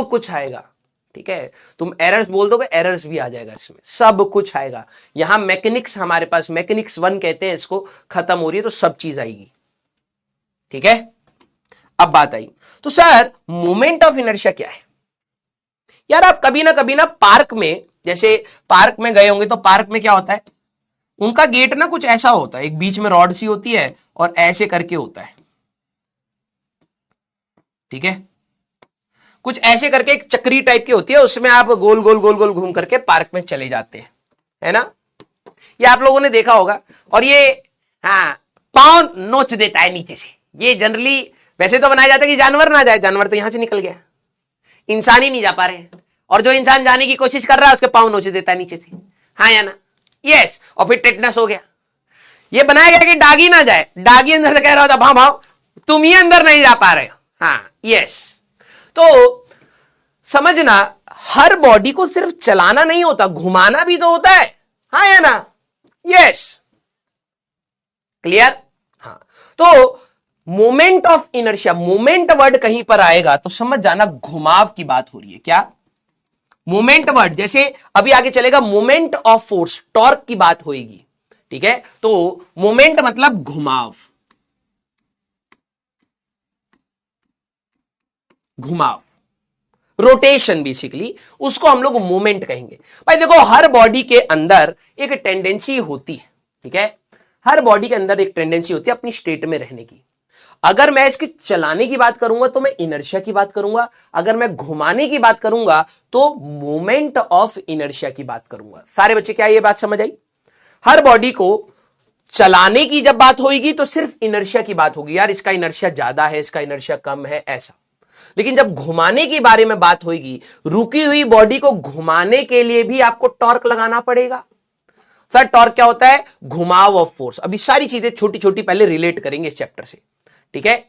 कुछ आएगा. ठीक है, तुम एरर्स बोल दोगे, एरर्स भी आ जाएगा इसमें, सब कुछ आएगा. यहां मैकेनिक्स हमारे पास मैकेनिक्स 1 कहते हैं इसको, खत्म हो रही है तो सब चीज आएगी. ठीक है, अब बात आई तो सर मोमेंट ऑफ इनर्शिया क्या है? यार आप कभी ना पार्क में, जैसे पार्क में गए होंगे तो पार्क में क्या होता है, उनका गेट ना कुछ ऐसा होता है, एक बीच में रॉड सी होती है और ऐसे करके होता है. ठीक है, कुछ ऐसे करके एक चक्री टाइप की होती है, उसमें आप गोल गोल गोल गोल घूम करके पार्क में चले जाते हैं, है ना? ये आप लोगों ने देखा होगा. और ये हाँ पांव नोच देता है नीचे से. ये जनरली वैसे तो बनाया जाता है कि जानवर ना जाए, जानवर तो यहां से निकल गया, इंसान ही नहीं जा पा रहे हैं. और जो इंसान जाने की कोशिश कर रहा है उसके पांव नोच देता है नीचे से, हाँ या ना? यस. और फिर टेटनस हो गया. ये बनाया गया कि डागी ना जाए. डागी अंदर से कह रहा होता भाव भाव तुम ही अंदर नहीं जा पा रहे हो. हाँ यस. तो समझना, हर बॉडी को सिर्फ चलाना नहीं होता, घुमाना भी तो होता है, हाँ या ना? यस. क्लियर? हाँ. तो moment of inertia, moment word कहीं पर आएगा तो समझ जाना घुमाव की बात हो रही है. क्या मोमेंट वर्ड? जैसे अभी आगे चलेगा मोमेंट ऑफ फोर्स, टॉर्क की बात होगी. ठीक है, तो मोमेंट मतलब घुमाव, रोटेशन बेसिकली, उसको हम लोग मोमेंट कहेंगे. भाई देखो हर बॉडी के अंदर एक टेंडेंसी होती है. ठीक है, हर बॉडी के अंदर एक टेंडेंसी होती है अपनी स्टेट में रहने की. अगर मैं इसके चलाने की बात करूंगा तो मैं इनर्शिया की बात करूंगा, अगर मैं घुमाने की बात करूंगा तो मोमेंट ऑफ इनर्शिया की बात करूंगा. सारे बच्चे क्या ये बात समझ आई? हर बॉडी को चलाने की जब बात होगी तो सिर्फ इनर्शिया की बात होगी, यार इसका इनर्शिया ज्यादा है, इसका इनर्शिया कम है, ऐसा. लेकिन जब घुमाने के बारे में बात होगी, रुकी हुई बॉडी को घुमाने के लिए भी आपको टॉर्क लगाना पड़ेगा. सर टॉर्क क्या होता है? घुमाव ऑफ फोर्स. अभी सारी चीजें छोटी छोटी पहले रिलेट करेंगे इस चैप्टर से. ठीक है,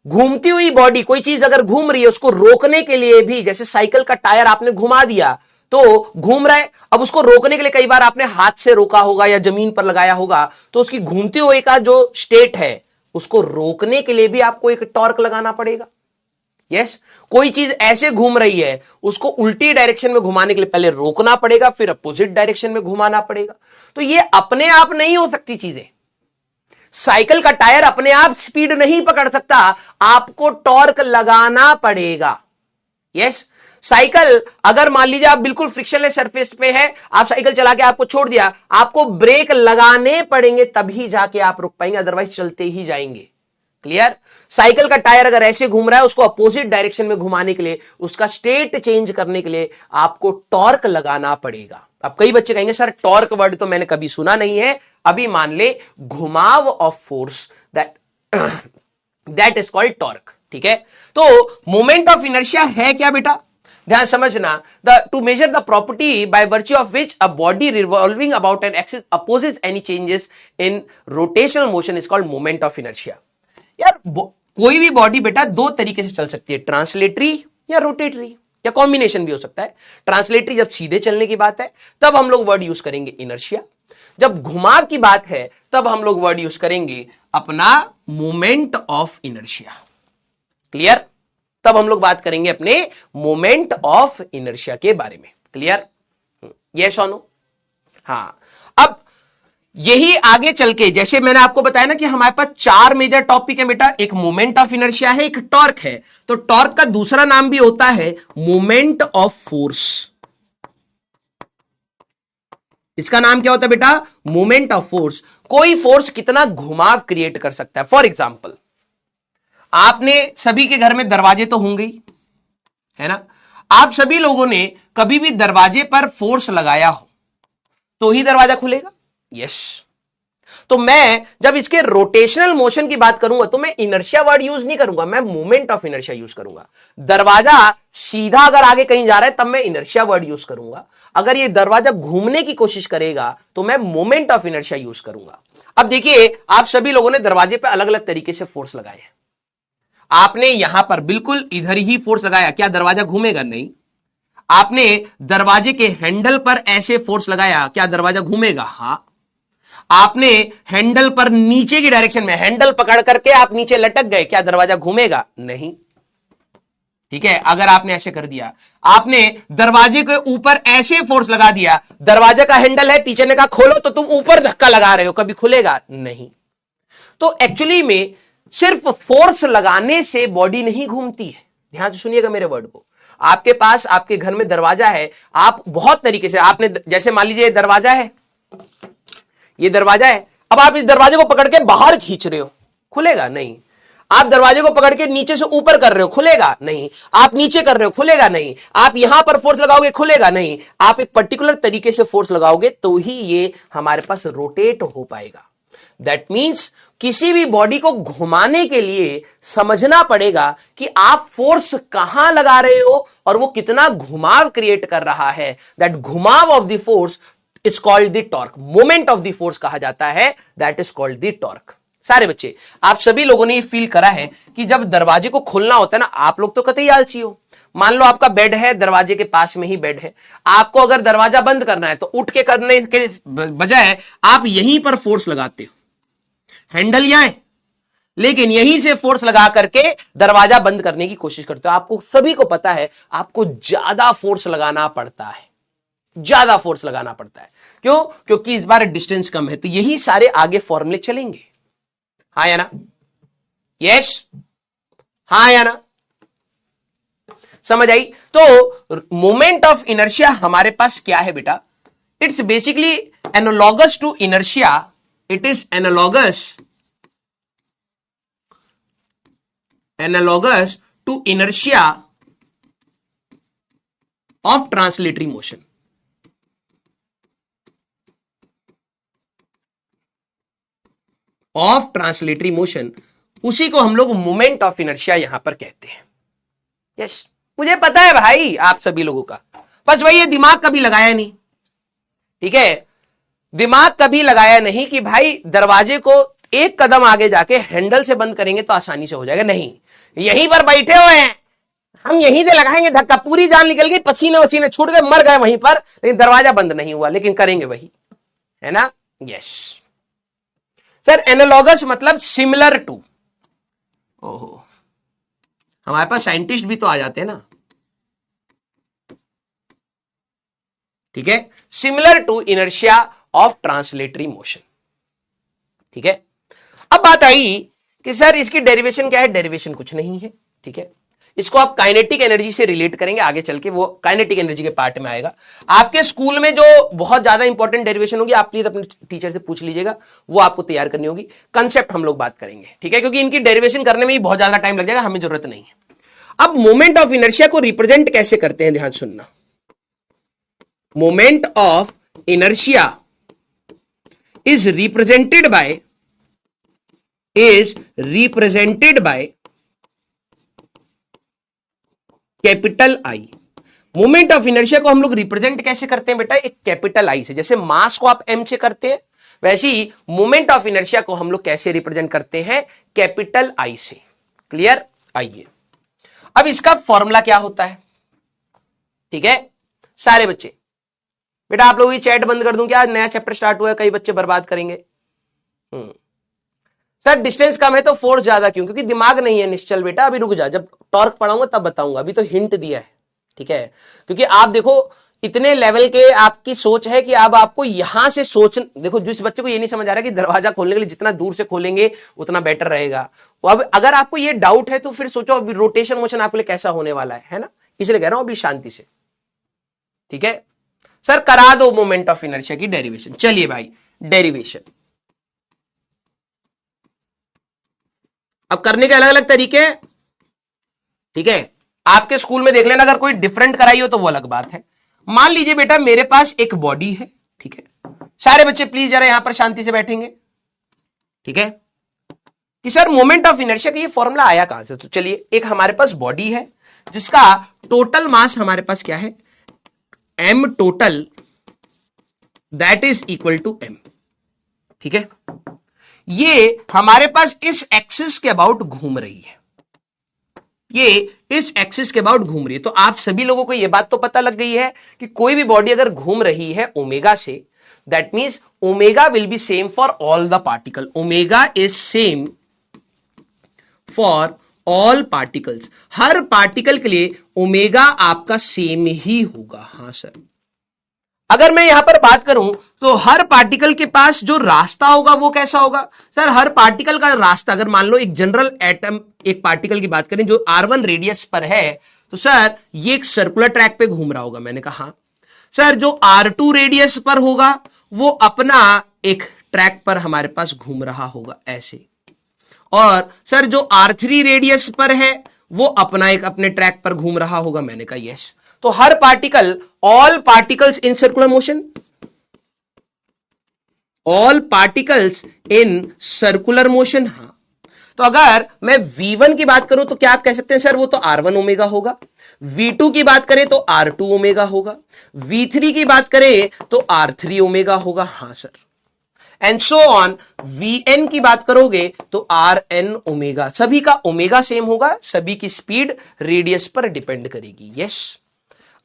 घूमती हुई बॉडी, कोई चीज अगर घूम रही है उसको रोकने के लिए भी, जैसे साइकिल का टायर आपने घुमा दिया तो घूम रहा है, अब उसको रोकने के लिए कई बार आपने हाथ से रोका होगा या जमीन पर लगाया होगा, तो उसकी घूमते हुए का जो स्टेट है उसको रोकने के लिए भी आपको एक टॉर्क लगाना पड़ेगा. यस. कोई चीज ऐसे घूम रही है उसको उल्टी डायरेक्शन में घुमाने के लिए पहले रोकना पड़ेगा, फिर अपोजिट डायरेक्शन में घुमाना पड़ेगा. तो ये अपने आप नहीं हो सकती चीजें. साइकिल का टायर अपने आप स्पीड नहीं पकड़ सकता, आपको टॉर्क लगाना पड़ेगा. यस. साइकिल अगर मान लीजिए आप बिल्कुल फ्रिक्शनलेस सरफेस पे है, आप साइकिल चला के आपको छोड़ दिया, आपको ब्रेक लगाने पड़ेंगे तभी जाके आप रुक पाएंगे, अदरवाइज चलते ही जाएंगे. क्लियर? साइकिल का टायर अगर ऐसे घूम रहा है, उसको अपोजिट डायरेक्शन में घुमाने के लिए, उसका स्टेट चेंज करने के लिए आपको टॉर्क लगाना पड़ेगा। अब कई बच्चे कहेंगे सर टॉर्क वर्ड तो मैंने कभी सुना नहीं है। अभी मान ले घुमाव of force, that is called torque. ठीक है, तो मोमेंट ऑफ इनर्शिया है क्या बेटा? ध्यान समझना, to measure the property by virtue of which a body revolving about an axis opposes any changes in rotational motion is called moment of inertia. यार कोई भी बॉडी बेटा दो तरीके से चल सकती है, ट्रांसलेटरी या रोटेटरी, या कॉम्बिनेशन भी हो सकता है। ट्रांसलेटरी जब सीधे चलने की बात है तब हम लोग वर्ड यूज करेंगे इनर्शिया, जब घुमाव की बात है तब हम लोग वर्ड यूज करेंगे अपना मोमेंट ऑफ इनर्शिया। क्लियर? तब हम लोग बात करेंगे अपने मोमेंट ऑफ इनर्शिया के बारे में। क्लियर? यस और नो? हाँ, अब यही आगे चल के जैसे मैंने आपको बताया ना कि हमारे पास चार मेजर टॉपिक है बेटा, एक मोमेंट ऑफ इनर्शिया है, एक टॉर्क है, तो टॉर्क का दूसरा नाम भी होता है मोमेंट ऑफ फोर्स। इसका नाम क्या होता है बेटा? Moment of force. कोई फोर्स कितना घुमाव क्रिएट कर सकता है। फॉर एग्जाम्पल, आपने सभी के घर में दरवाजे तो होंगे ही, है ना? आप सभी लोगों ने कभी भी दरवाजे पर फोर्स लगाया हो तो ही दरवाजा खुलेगा। यस, तो मैं जब इसके रोटेशनल मोशन की बात करूंगा तो मैं इनर्शिया वर्ड यूज नहीं करूंगा, मैं मोमेंट ऑफ इनर्शिया यूज करूंगा। दरवाजा सीधा अगर आगे कहीं जा रहा है तब मैं इनर्शिया वर्ड यूज करूंगा, अगर ये दरवाजा घूमने की कोशिश करेगा तो मैं मोमेंट ऑफ इनर्शिया यूज करूंगा। अब देखिए, आप सभी लोगों ने दरवाजे पर अलग अलग तरीके से फोर्स लगाए हैं। आपने यहां पर बिल्कुल इधर ही फोर्स लगाया, क्या दरवाजा घूमेगा? नहीं। आपने दरवाजे के हैंडल पर ऐसे फोर्स लगाया, क्या दरवाजा घूमेगा? हां। आपने हैंडल पर नीचे की डायरेक्शन में हैंडल पकड़ करके आप नीचे लटक गए, क्या दरवाजा घूमेगा? नहीं। ठीक है, अगर आपने ऐसे कर दिया, आपने दरवाजे के ऊपर ऐसे फोर्स लगा दिया, दरवाजे का हैंडल है, टीचर ने कहा खोलो, तो तुम ऊपर धक्का लगा रहे हो, कभी खुलेगा? नहीं। तो एक्चुअली में सिर्फ फोर्स लगाने से बॉडी नहीं घूमती है। ध्यान से सुनिएगा मेरे वर्ड को। आपके पास आपके घर में दरवाजा है, आप बहुत तरीके से, आपने जैसे मान लीजिए दरवाजा है, ये दरवाजा है, अब आप इस दरवाजे को पकड़ के बाहर खींच रहे हो, खुलेगा? नहीं। आप दरवाजे को पकड़ के नीचे से ऊपर कर रहे हो, खुलेगा? नहीं। आप नीचे कर रहे हो, खुलेगा? नहीं। आप यहां पर फोर्स लगाओगे, खुलेगा? नहीं। आप एक पर्टिकुलर तरीके से फोर्स लगाओगे तो ही ये हमारे पास रोटेट हो पाएगा। दैट मीन्स किसी भी बॉडी को घुमाने के लिए समझना पड़ेगा कि आप फोर्स कहां लगा रहे हो और वो कितना घुमाव क्रिएट कर रहा है। दैट घुमाव of the force is called the torque. Moment of the force कहा जाता है, that is called the torque. सारे बच्चे, आप सभी लोगों ने ये फील करा है कि जब दरवाजे को खोलना होता है ना, आप लोग तो कतई आलसी हो। मान लो आपका बेड है, दरवाजे के पास में ही बेड है, आपको अगर दरवाजा बंद करना है तो उठ के करने के बजाय आप यहीं पर फोर्स लगाते हो, हैंडल यहां है, लेकिन यहीं से फोर्स लगा करके दरवाजा बंद करने की कोशिश करते हो। आपको सभी को पता है आपको ज्यादा फोर्स लगाना पड़ता है, ज्यादा फोर्स लगाना पड़ता है। क्यों? क्योंकि इस बार डिस्टेंस कम है। तो यही सारे आगे फॉर्मूले चलेंगे। हाँ या ना? यस, हाँ या ना? समझ आई? तो मोमेंट ऑफ इनर्शिया हमारे पास क्या है बेटा? It's basically analogous to inertia. It is analogous to inertia of translatory motion. Of translatory motion, उसी को हम लोग मोमेंट ऑफ इनर्शिया यहां पर कहते हैं। यस, मुझे पता है भाई आप सभी लोगों का, बस वही ये दिमाग कभी लगाया नहीं। ठीक है, दिमाग कभी लगाया नहीं कि भाई दरवाजे को एक कदम आगे जाके हैंडल से बंद करेंगे तो आसानी से हो जाएगा। नहीं, यहीं पर बैठे हुए हैं, हम यहीं से लगाएंगे धक्का, पूरी जान निकल गई, पसीने वसीने छूट गए, मर गए वहीं पर, लेकिन दरवाजा बंद नहीं हुआ, लेकिन करेंगे वही, है ना? यस सर, एनालॉगस मतलब सिमिलर टू। ओहो, हमारे पास साइंटिस्ट भी तो आ जाते हैं ना। ठीक है, similar to inertia of translatory motion. ठीक है, अब बात आई कि सर इसकी डेरिवेशन क्या है? डेरिवेशन कुछ नहीं है। ठीक है, इसको आप काइनेटिक एनर्जी से रिलेट करेंगे आगे चल के, वो काइनेटिक एनर्जी के पार्ट में आएगा। आपके स्कूल में जो बहुत ज्यादा इंपॉर्टेंट डेरिवेशन होगी, आप प्लीज अपने टीचर से पूछ लीजिएगा, वो आपको तैयार करनी होगी। कंसेप्ट हम लोग बात करेंगे, ठीक है, क्योंकि इनकी डेरिवेशन करने में ही बहुत ज्यादा टाइम लग जाएगा, हमें जरूरत नहीं है। अब मोमेंट ऑफ इनर्शिया को रिप्रेजेंट कैसे करते हैं, ध्यान सुनना। Moment of inertia is represented by capital I. Moment of inertia को हम लोग रिप्रेजेंट कैसे करते हैं बेटा, एक कैपिटल आई से। जैसे मास को आप एम से करते हैं, वैसे ही मोमेंट ऑफ इनर्शिया को हम लोग कैसे रिप्रेजेंट करते हैं, कैपिटल आई से। क्लियर? आइए, अब इसका फॉर्मूला क्या होता है, ठीक है सारे बच्चे। बेटा आप लोगों की चैट बंद कर दूं क्या, नया चैप्टर स्टार्ट हुआ है, कई बच्चे बर्बाद करेंगे। सर डिस्टेंस कम है तो फोर्स ज्यादा क्यों, क्योंकि दिमाग नहीं है निश्चल बेटा, अभी रुक जा, जब टॉर्क पढ़ाऊंगा तब बताऊंगा, अभी तो हिंट दिया है, ठीक है। क्योंकि आप देखो इतने लेवल के आपकी सोच है कि अब आपको यहां से सोच, देखो जिस बच्चे को ये नहीं समझ आ रहा कि दरवाजा खोलने के लिए जितना दूर से खोलेंगे उतना बेटर रहेगा, अब अगर आपको ये डाउट है तो फिर सोचो अभी रोटेशन मोशन आपके लिए कैसा होने वाला है ना, इसलिए कह रहा हूं अभी शांति से, ठीक है। सर करा दो मोमेंट ऑफ इनर्शिया की डेरिवेशन। चलिए भाई डेरिवेशन, अब करने के अलग अलग तरीके हैं, ठीक है। आपके स्कूल में देख लेना, अगर कोई डिफरेंट कराई हो तो वो अलग बात है। मान लीजिए बेटा मेरे पास एक बॉडी है, ठीक है, सारे बच्चे प्लीज जरा यहां पर शांति से बैठेंगे, ठीक है, कि सर मोमेंट ऑफ इनर्शिया का ये फॉर्मूला आया कहां से। तो चलिए एक हमारे पास बॉडी है जिसका टोटल मास हमारे पास क्या है, m total, that is equal to m, ठीक है। ये हमारे पास इस एक्सिस के अबाउट घूम रही है, ये इस एक्सिस के अबाउट घूम रही है। तो आप सभी लोगों को यह बात तो पता लग गई है कि कोई भी बॉडी अगर घूम रही है ओमेगा से, that means omega will be same for all the particle, omega is same for all particles, her particle के लिए ओमेगा आपका सेम ही होगा। हां सर, अगर मैं यहां पर बात करूं तो हर पार्टिकल के पास जो रास्ता होगा वो कैसा होगा। सर हर पार्टिकल का रास्ता, अगर मान लो एक जनरल एटम एक पार्टिकल की बात करें जो r1 रेडियस पर है, तो सर ये एक सर्कुलर ट्रैक पे घूम रहा होगा। मैंने कहा सर जो r2 रेडियस पर होगा वो अपना एक ट्रैक पर हमारे पास घूम रहा होगा ऐसे, और सर जो r3 रेडियस पर है वो अपना एक अपने ट्रैक पर घूम रहा होगा। मैंने कहा यस। तो हर particle, all particles in circular motion, all particles in circular motion. हां, तो अगर मैं V1 की बात करूं तो क्या आप कह सकते हैं सर वो तो R1 ओमेगा होगा, V2 की बात करें तो R2 ओमेगा होगा, V3 की बात करें तो R3 ओमेगा होगा। हां sir, and so on. Vn की बात करोगे तो Rn ओमेगा, सभी का ओमेगा सेम होगा, सभी की स्पीड रेडियस पर डिपेंड करेगी। यस।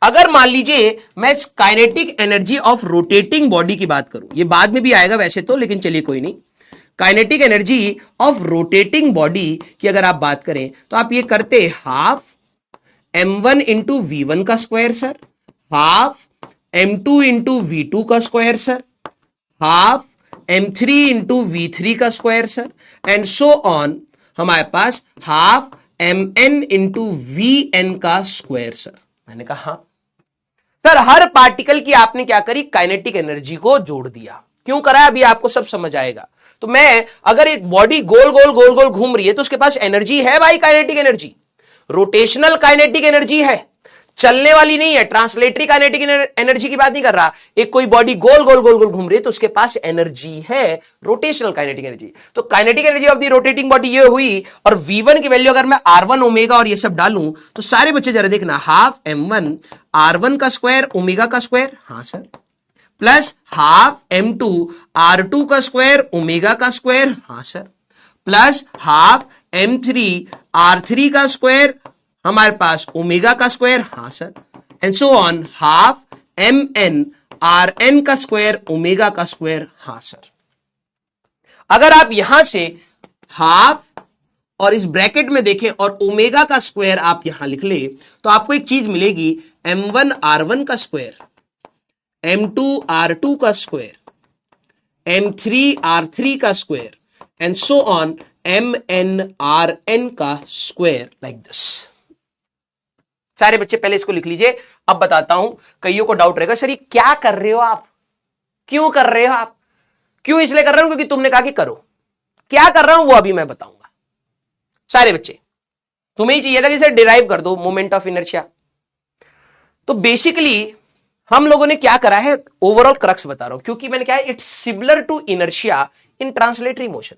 अगर मान लीजिए मैं kinetic energy of rotating body की बात करूं, ये बाद में भी आएगा वैसे तो, लेकिन चलिए कोई नहीं। Kinetic energy of rotating body की अगर आप बात करें तो आप ये करते हाफ m1 इंटू V1 का square sir, half m2 into V2 का square sir, half m3 into V3 का square sir, and so on. हमारे पास हाफ mn इंटू Vn का स्क्वायर सर। मैंने कहा हाँ सर, हर पार्टिकल की आपने क्या करी, काइनेटिक एनर्जी को जोड़ दिया। क्यों करा अभी आपको सब समझ आएगा। तो मैं अगर एक बॉडी गोल गोल गोल गोल घूम रही है तो उसके पास एनर्जी है भाई, kinetic energy, rotational kinetic energy है, चलने वाली नहीं है। ट्रांसलेटरी काइनेटिक एनर्जी की बात नहीं कर रहा। एक कोई बॉडी गोल गोल गोल गोल घूम रही है तो उसके पास एनर्जी है, रोटेशनल काइनेटिक एनर्जी। तो kinetic energy of the rotating body ये हुई, और V1 की वैल्यू अगर मैं R1 ओमेगा और ये सब डालूं तो सारे बच्चे जरा देखना, हाफ m1 R1 का स्क्वायर ओमेगा का स्क्वायर, हां sir, plus half m2 R2 का स्क्वायर ओमेगा का स्क्वायर, हां sir, plus half m3 R3 का स्क्वायर हमारे पास ओमेगा का स्क्वायर, हां sir, and so on, half mn Rn का स्क्वायर ओमेगा का स्क्वायर, हां सर। अगर आप यहां से हाफ और इस ब्रैकेट में देखें और ओमेगा का स्क्वायर आप यहां लिख ले तो आपको एक चीज मिलेगी, m1 R1 का स्क्वायर, m2 R2 का स्क्वायर, m3 R3 का square, and so on mn Rn का स्क्वायर, लाइक दिस। सारे बच्चे पहले इसको लिख लीजिए। अब बताता हूं, कईयों को डाउट रहेगा सर ये क्या कर रहे हो आप, क्यों कर रहे हो आप? क्यों इसलिए कर रहा हूं क्योंकि तुमने कहा कि करो। क्या कर रहा हूं वो अभी मैं बताऊंगा। सारे बच्चे तुम्हें ही चाहिए था कि सर डिराइव कर दो मोमेंट ऑफ इनर्शिया। तो बेसिकली हम लोगों ने क्या करा है, ओवरऑल क्रक्स बता रहा हूं, क्योंकि मैंने क्या है, it's similar to inertia in translatory motion.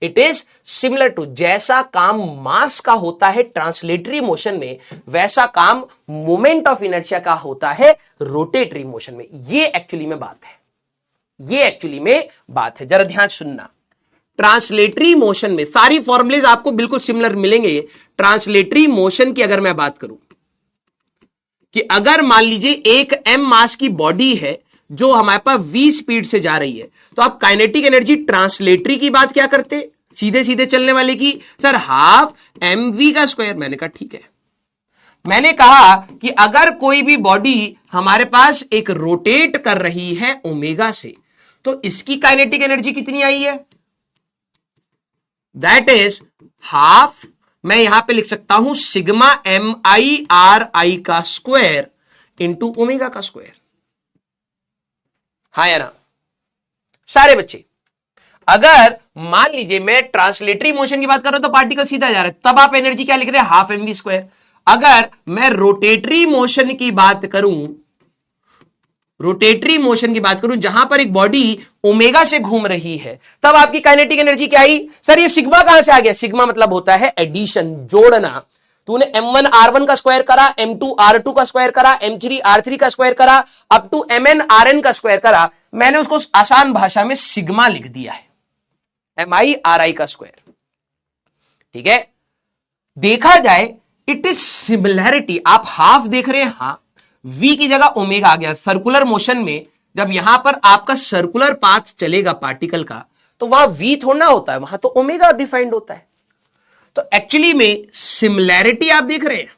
It is similar to, जैसा काम मास का होता है ट्रांसलेटरी मोशन में, वैसा काम मोमेंट ऑफ इनर्शिया का होता है रोटेटरी मोशन में। ये एक्चुअली में बात है, ये एक्चुअली में बात है। जरा ध्यान सुनना, ट्रांसलेटरी मोशन में सारी फॉर्मुलेज आपको बिल्कुल सिमिलर मिलेंगे। ट्रांसलेटरी मोशन की अगर मैं बात करूं कि अगर मान लीजिए एक m मास की बॉडी है जो हमारे पास v स्पीड से जा रही है, तो आप काइनेटिक एनर्जी ट्रांसलेटरी की बात क्या करते, सीधे सीधे चलने वाले की, सर हाफ mv का स्क्वायर। मैंने कहा ठीक है। मैंने कहा कि अगर कोई भी बॉडी हमारे पास एक रोटेट कर रही है ओमेगा से, तो इसकी काइनेटिक एनर्जी कितनी आई है, दैट इज हाफ, मैं यहां पे लिख सकता हूं sigma m i r i का स्क्वायर इंटू ओमेगा का स्क्वायर। हाँ या ना सारे बच्चे? अगर मान लीजिए मैं ट्रांसलेटरी मोशन की बात कर रहा हूं तो पार्टिकल सीधा जा रहा है, तब आप एनर्जी क्या लिख रहे हैं, हाफ एम वी स्क्वायर। अगर मैं रोटेटरी मोशन की बात करूं, रोटेटरी मोशन की बात करूं जहां पर एक बॉडी ओमेगा से घूम रही है, तब आपकी काइनेटिक एनर्जी क्या आई, सर ये सिग्मा कहां से आ गया, सिग्मा मतलब होता है एडिशन, जोड़ना। तूने m1 r1 का स्क्वायर करा, m2 r2 का स्क्वायर करा, m3 r3 का स्क्वायर करा, अप टू mn rn का स्क्वायर करा, मैंने उसको आसान भाषा में सिग्मा लिख दिया है, mi ri का स्क्वायर। ठीक है, देखा जाए इट इज सिमिलैरिटी। आप हाफ देख रहे हैं, हां, v की जगह ओमेगा आ गया। सर्कुलर मोशन में जब यहां पर आपका सर्कुलर पाथ चलेगा पार्टिकल का, तो वहां v थोड़ा होता है, वहां तो ओमेगा डिफाइंड होता है। तो एक्चुअली में सिमिलैरिटी आप देख रहे हैं,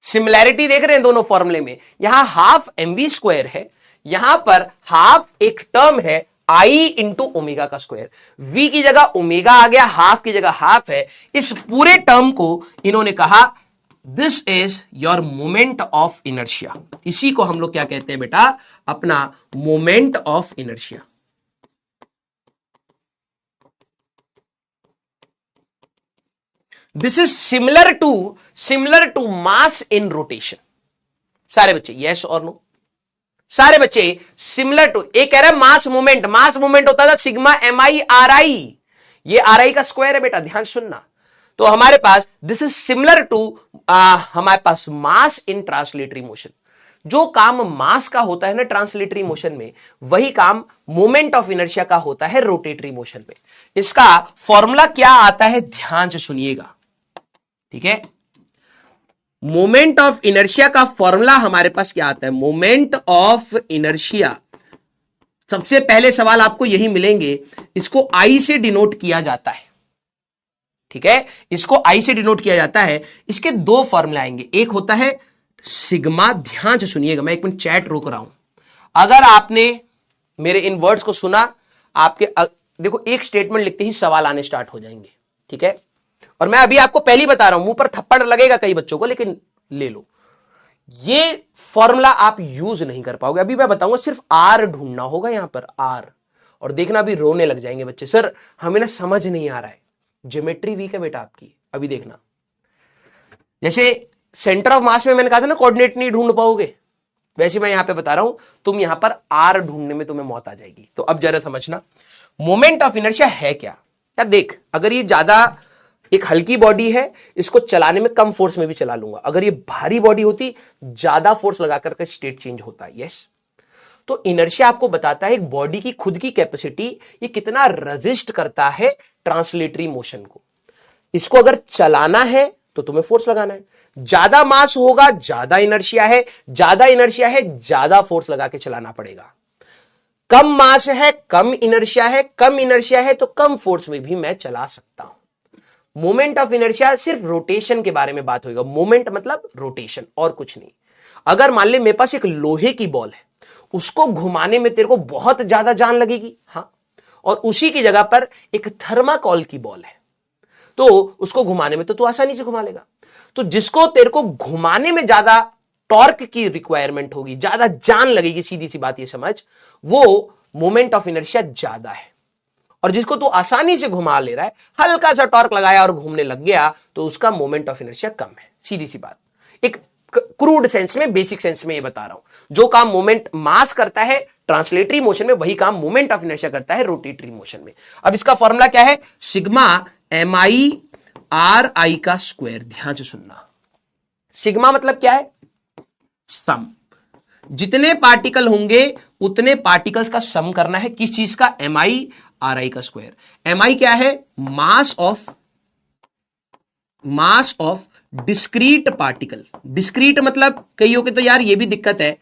सिमिलैरिटी देख रहे हैं दोनों फॉर्मूले में। यहां हाफ एम वी स्क्वायर है, यहां पर हाफ एक टर्म है आई इंटू ओमेगा का स्क्वायर। वी की जगह ओमेगा आ गया, हाफ की जगह हाफ है। इस पूरे टर्म को इन्होंने कहा this is your moment of inertia. इसी को हम लोग क्या कहते हैं बेटा, अपना moment of inertia. This is similar to mass in rotation. सारे बच्चे यस और नो? सारे बच्चे सिमिलर टू, एक कह रहा है मास मूवमेंट होता था sigma m i r i, ये आर आई का स्क्वायर है बेटा, ध्यान सुनना। तो हमारे पास दिस इज सिमिलर टू, हमारे पास मास इन ट्रांसलेटरी मोशन। जो काम मास का होता है ना ट्रांसलेटरी मोशन में, वही काम मोमेंट ऑफ इनर्शिया का होता है रोटेटरी मोशन में। इसका फॉर्मूला क्या आता है, ध्यान से सुनिएगा। ठीक है, मोमेंट ऑफ इनर्शिया का फॉर्मूला हमारे पास क्या आता है, मोमेंट ऑफ इनर्शिया, सबसे पहले सवाल आपको यही मिलेंगे, इसको आई से डिनोट किया जाता है। ठीक है, इसको आई से डिनोट किया जाता है। इसके दो फॉर्मूला आएंगे, एक होता है सिग्मा, ध्यान से सुनिएगा, मैं एक मिनट चैट रोक रहा हूं। अगर आपने मेरे इन वर्ड्स को सुना, आपके देखो एक स्टेटमेंट लिखते ही सवाल आने स्टार्ट हो जाएंगे। ठीक है, और मैं अभी आपको पहले ही बता रहा हूं, मुंह पर थप्पड़ लगेगा कई बच्चों को, लेकिन ले लो, ये फॉर्मूला आप यूज नहीं कर पाओगे। अभी मैं बताऊंगा, सिर्फ आर ढूंढना होगा यहां पर, आर, और देखना अभी रोने लग जाएंगे बच्चे, सर हमें ना समझ नहीं आ रहा है, ज्योमेट्री वीक है बेटा आपकी। अभी देखना, जैसे सेंटर ऑफ मास में मैंने कहा था ना कोऑर्डिनेट नहीं ढूंढ पाओगे, वैसे मैं यहां पे बता रहा हूं, तुम यहां पर आर ढूंढने में तुम्हें मौत आ जाएगी। तो अब जरा समझना मोमेंट ऑफ इनर्शिया है क्या। यार देख, अगर ये ज्यादा एक हल्की बॉडी है, इसको चलाने में कम फोर्स में भी चला लूंगा। अगर ये भारी बॉडी होती, ज्यादा फोर्स लगाकर के स्टेट चेंज होता है। यस, तो इनर्शिया आपको बताता है एक बॉडी की खुद की कैपेसिटी, ये कितना रेजिस्ट करता है ट्रांसलेटरी मोशन को। इसको अगर चलाना है तो तुम्हें फोर्स लगाना है, ज्यादा मास होगा ज्यादा इनर्शिया है, ज्यादा इनर्शिया है ज्यादा फोर्स लगा के चलाना पड़ेगा। कम मास है कम इनर्शिया है, कम इनर्शिया है तो कम फोर्स में भी मैं चला सकता हूं। मोमेंट ऑफ इनर्शिया सिर्फ रोटेशन के बारे में बात होगा। मोमेंट मतलब रोटेशन और कुछ नहीं। अगर मान ले मेरे पास एक लोहे की बॉल है, उसको घुमाने में तेरे को बहुत ज्यादा जान लगेगी, हाँ, और उसी की जगह पर एक थर्माकोल की बॉल है, तो उसको घुमाने में तो तू आसानी से घुमा लेगा। तो जिसको तेरे को घुमाने में ज्यादा टॉर्क की रिक्वायरमेंट होगी, ज्यादा जान लगेगी, सीधी सी बात ये समझ, वो मोमेंट ऑफ इनर्शिया ज्यादा है। और जिसको तू आसानी से घुमा ले रहा है, हल्का सा टॉर्क लगाया और घूमने लग गया, तो उसका मोमेंट ऑफ इनर्शिया कम है। सीधी सी बात, एक क्रूड सेंस में, बेसिक सेंस में ये बता रहा हूं। जो काम मोमेंट मास करता है ट्रांसलेटरी मोशन में, वही काम मोमेंट ऑफ इनर्शिया करता है रोटेटरी मोशन में। अब इसका फॉर्मूला क्या है? सिग्मा mi आर आई का स्क्वायर। ध्यान से सुनना, सिग्मा मतलब क्या है? सम। जितने पार्टिकल होंगे उतने पार्टिकल्स का सम करना है। किस चीज का? mi आर आई का स्क्वायर। mi क्या है? Mass of discrete particle. Discrete मतलब कईयों के तो यार ये भी दिक्कत है,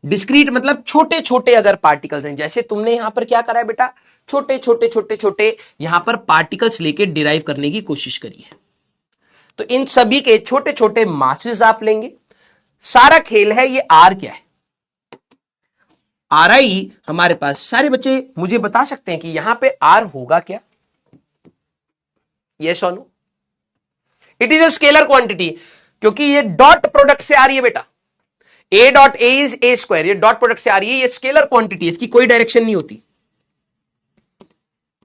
डिस्क्रीट मतलब छोटे छोटे अगर पार्टिकल्स हैं, जैसे तुमने यहां पर क्या करा है बेटा, छोटे छोटे छोटे छोटे यहां पर पार्टिकल्स लेके डिराइव करने की कोशिश करी है। तो इन सभी के छोटे छोटे मासेस आप लेंगे। सारा खेल है ये आर क्या है? आर आई हमारे पास, सारे बच्चे मुझे बता सकते हैं कि यहां पे आर होगा क्या? यस और no? It is a scalar quantity, क्योंकि ये डॉट प्रोडक्ट से आ रही है बेटा। A dot A is A square, ये डॉट प्रोडक्ट से आ रही है, ये स्केलर क्वांटिटी, इसकी कोई डायरेक्शन नहीं होती।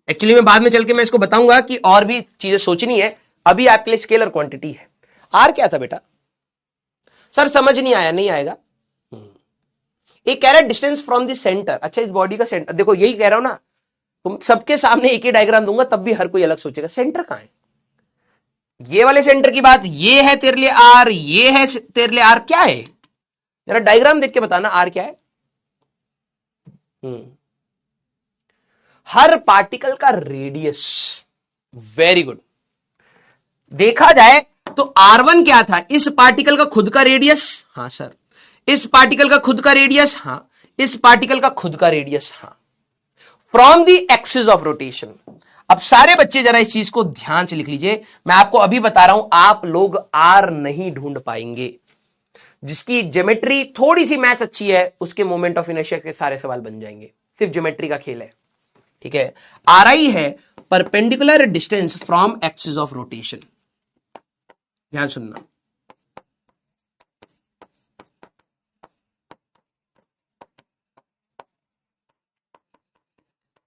एक्चुअली मैं बाद में चल के मैं इसको बताऊंगा कि और भी चीजें सोचनी है, अभी आपके लिए स्केलर क्वांटिटी है। आर क्या था बेटा? सर समझ नहीं आया। नहीं आएगा। एक कह रहा है डिस्टेंस फ्रॉम द सेंटर। अच्छा, इस बॉडी का सेंटर, देखो यही कह रहा हूं ना, तुम सबके सामने एक ही डायग्राम दूंगा तब भी हर कोई अलग सोचेगा। सेंटर कहां है? ये वाले सेंटर की बात, ये है तेरे लिए आर, ये है तेरे लिए आर। क्या है जरा डायग्राम देख के बताना, आर क्या है? हर पार्टिकल का रेडियस। Very good. देखा जाए तो R1 क्या था? इस पार्टिकल का खुद का रेडियस। हां सर। इस पार्टिकल का खुद का रेडियस। हां। इस पार्टिकल का खुद का रेडियस। हां। From the axis of rotation. अब सारे बच्चे जरा इस चीज को ध्यान से लिख लीजिए, मैं आपको अभी बता रहा हूं, आप लोग आर नहीं ढूंढ पाएंगे। जिसकी ज्योमेट्री थोड़ी सी मैच अच्छी है उसके मोमेंट ऑफ इनर्शिया के सारे सवाल बन जाएंगे। सिर्फ ज्योमेट्री का खेल है, ठीक है। आर आई है perpendicular distance from axis of rotation. ध्यान सुनना,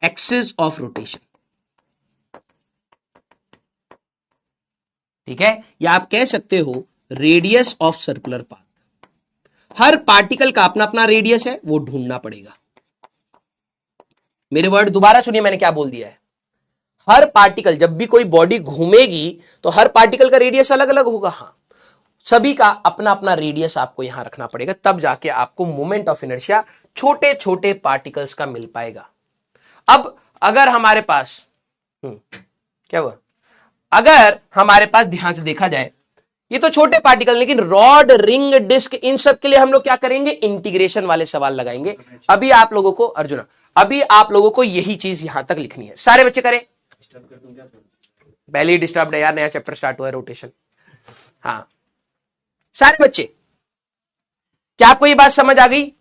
एक्सिस ऑफ रोटेशन, ठीक है। या आप कह सकते हो radius of circular path. Her particle का अपना अपना रेडियस है, वो ढूंढना पड़ेगा। मेरे वर्ड दोबारा सुनिए, मैंने क्या बोल दिया है। हर पार्टिकल, जब भी कोई बॉडी घूमेगी तो हर पार्टिकल का रेडियस अलग अलग होगा। हां, सभी का अपना अपना रेडियस आपको यहां रखना पड़ेगा, तब जाके आपको मोमेंट ऑफ इनर्शिया छोटे छोटे पार्टिकल्स का मिल पाएगा। अब अगर हमारे पास क्या हुआ, अगर हमारे पास ध्यान से देखा जाए, ये तो छोटे पार्टिकल, लेकिन रॉड, रिंग, डिस्क, इन सब के लिए हम लोग क्या करेंगे? इंटीग्रेशन वाले सवाल लगाएंगे। अभी आप लोगों को, अर्जुना, अभी आप लोगों को यही चीज यहां तक लिखनी है। सारे बच्चे करें। पहले ही डिस्टर्ब है यार, नया चैप्टर स्टार्ट हुआ है, रोटेशन। हाँ सारे बच्चे, क्या आपको ये बात समझ आ गई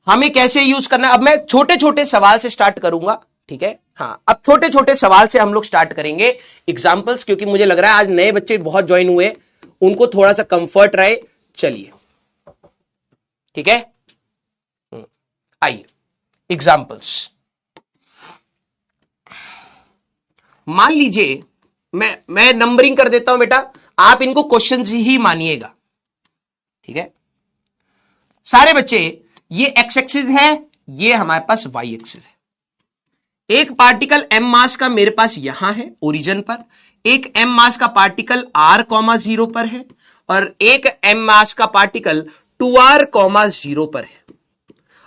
हमें कैसे यूज करना है? अब मैं छोटे छोटे सवाल से स्टार्ट करूंगा, ठीक है। हाँ, अब छोटे छोटे सवाल से हम लोग स्टार्ट करेंगे एग्जाम्पल्स, क्योंकि मुझे लग रहा है आज नए बच्चे बहुत ज्वाइन हुए, उनको थोड़ा सा कंफर्ट रहे। चलिए, ठीक है, आइए एग्जाम्पल्स। मान लीजिए मैं नंबरिंग कर देता हूं बेटा, आप इनको क्वेश्चंस ही मानिएगा, ठीक है। सारे बच्चे, ये एक्स एक्सिस है, ये हमारे पास वाई एक्सिस है। एक पार्टिकल m मास का मेरे पास यहां है ओरिजिन पर, एक m मास का पार्टिकल r,0 पर है, और एक m मास का पार्टिकल 2r,0 पर है।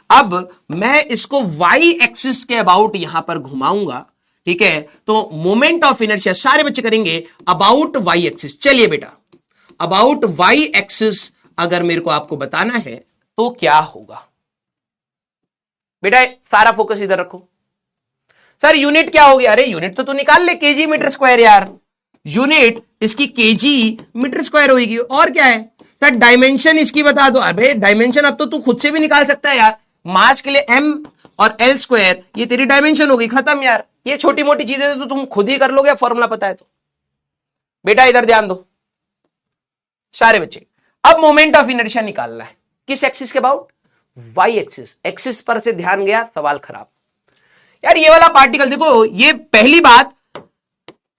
अब मैं इसको y एक्सिस के अबाउट यहां पर घुमाऊंगा, ठीक है। तो मोमेंट ऑफ इनर्शिया सारे बच्चे करेंगे अबाउट y एक्सिस। चलिए बेटा, अबाउट y एक्सिस अगर मेरे को आपको बताना है तो क्या होगा बेटा? सारा फोकस इधर रखो। सर यूनिट क्या हो गया? अरे यूनिट तो तू निकाल ले, केजी मीटर स्क्वायर यार। यूनिट इसकी केजी मीटर स्क्वायर होगी, और क्या है सर? डायमेंशन इसकी बता दो। अरे डायमेंशन अब तो तू खुद से भी निकाल सकता है यार। मास के लिए m, और एल स्क्वायर, ये तेरी डायमेंशन होगी, खत्म यार। ये छोटी मोटी चीजें तो तुम खुद ही कर लोगे, फॉर्मूला पता है तो। बेटा इधर ध्यान दो सारे बच्चे। अब मोमेंट ऑफ इनर्शिया निकालना है, किस एक्सिस के अबाउट? Y axis. एक्सिस पर से ध्यान गया, सवाल खराब यार। ये वाला पार्टिकल देखो, ये पहली बात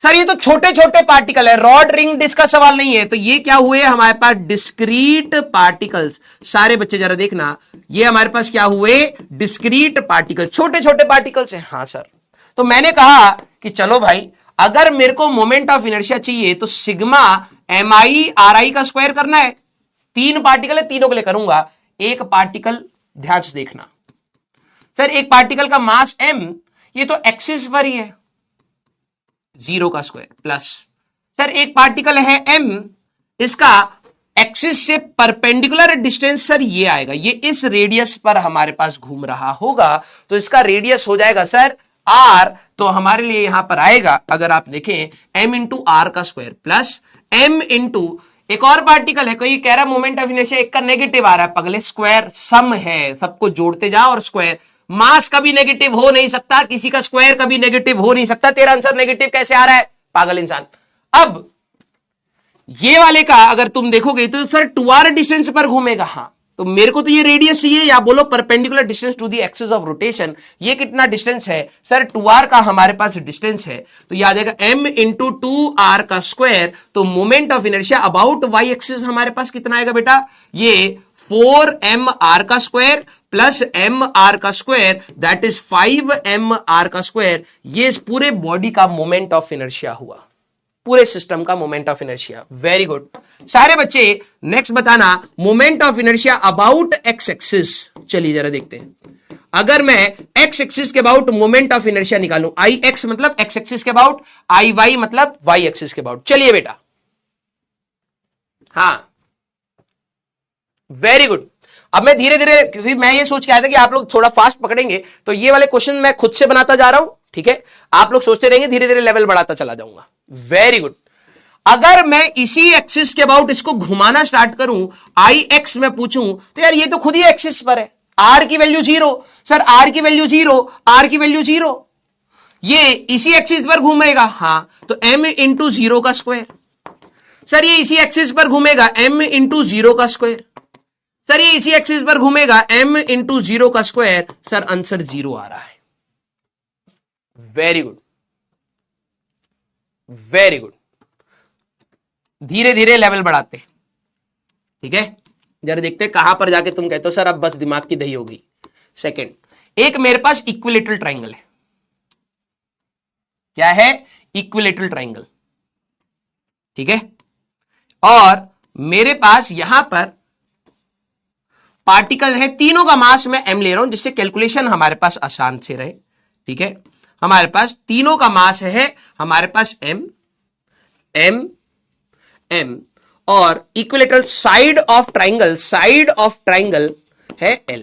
सर, ये तो छोटे छोटे पार्टिकल है, रॉड रिंग डिस्क का सवाल नहीं है। तो ये क्या हुए हमारे पास? Discrete particles. सारे बच्चे जरा देखना, ये हमारे पास क्या हुए? डिस्क्रीट पार्टिकल, छोटे छोटे पार्टिकल्स हैं। हाँ सर, तो मैंने कहा कि चलो भाई, अगर मेरे को मोमेंट ऑफ इनर्शिया चाहिए तो sigma m i r i का स्क्वायर करना है। 3 पार्टिकल है, तीनों के लिए करूंगा। एक पार्टिकल, ध्यान से देखना सर, एक पार्टिकल का मास m, ये तो एक्सिस पर ही है, 0 का स्क्वायर प्लस सर एक पार्टिकल है m, इसका एक्सिस से परपेंडिकुलर डिस्टेंस सर ये आएगा, ये इस रेडियस पर हमारे पास घूम रहा होगा, तो इसका रेडियस हो जाएगा सर r। तो हमारे लिए यहां पर आएगा, अगर आप देखें, m इंटू आर का स्क्वायर प्लस m इंटू एक और पार्टिकल है, कोई कह रहा मोमेंट ऑफ इनर्शिया एक का नेगेटिव आ रहा है, पगले स्क्वायर सम है, सबको जोड़ते जाओ और स्क्वायर। मास कभी नेगेटिव हो नहीं सकता, किसी का स्क्वायर कभी नेगेटिव हो नहीं सकता। तेरा आंसर नेगेटिव कैसे आ रहा है, पागल इंसान। अब ये वाले का अगर तुम देखोगे तो सर 2r डिस्टेंस पर घूमेगा। हाँ, तो मेरे को तो ये रेडियस चाहिए, या बोलो perpendicular distance to the axis of rotation. ये कितना डिस्टेंस है सर? 2r का हमारे पास डिस्टेंस है, तो याद आएगा m इंटू 2r का स्क्वायर। तो moment of inertia about y axis हमारे पास कितना आएगा बेटा? ये 4mr का स्क्वायर प्लस mr का स्क्वायर, दैट इज 5mr का स्क्वायर। ये इस पूरे बॉडी का मोमेंट ऑफ इनर्शिया हुआ, पूरे सिस्टम का moment of inertia. Very good सारे बच्चे। नेक्स्ट बताना, moment of inertia about x axis. चलिए जरा देखते हैं, अगर मैं एक्स एक्सिस के अबाउट मोमेंट ऑफ इनर्शिया निकालूं, आई एक्स मतलब एक्स एक्सिस के अबाउट, आई वाई मतलब वाई एक्सिस के अबाउट। चलिए बेटा, हाँ वेरी गुड। अब मैं धीरे धीरे, क्योंकि मैं ये सोच के आया था कि आप लोग थोड़ा फास्ट पकड़ेंगे, तो ये वाले क्वेश्चन मैं खुद से बनाता जा रहा हूं, ठीक है? आप लोग सोचते रहेंगे, धीरे धीरे लेवल बढ़ाता चला जाऊंगा। Very good. अगर मैं इसी एक्सिस के अबाउट इसको घुमाना स्टार्ट करूं, आई एक्स में पूछूं, तो यार ये तो खुद ही एक्सिस पर है, आर की वैल्यू 0 सर, आर की वैल्यू 0, आर की वैल्यू 0, ये इसी एक्सिस पर घूमेगा। हां, तो m इंटू 0 का स्क्वायर सर, ये इसी एक्सिस पर घूमेगा, m इंटू 0 का स्क्वायर सर, ये इसी एक्सिस पर घूमेगा, m इंटू 0 का स्क्वायर सर, आंसर 0 आ रहा है। Very good very good. धीरे धीरे लेवल बढ़ाते, ठीक है? जरा देखते हैं कहां पर जाके तुम कहते हो सर अब बस दिमाग की दही हो गई। सेकंड, एक मेरे पास इक्विलेटरल ट्राइंगल है। क्या है? इक्विलेटरल ट्राइंगल, ठीक है? और मेरे पास यहां पर पार्टिकल है, तीनों का मास मैं m ले रहा हूं, जिससे कैलकुलेशन हमारे पास आसान से रहे, ठीक है? हमारे पास तीनों का मास है, हमारे पास m m m, और इक्विलेटरल साइड ऑफ ट्राइंगल है l।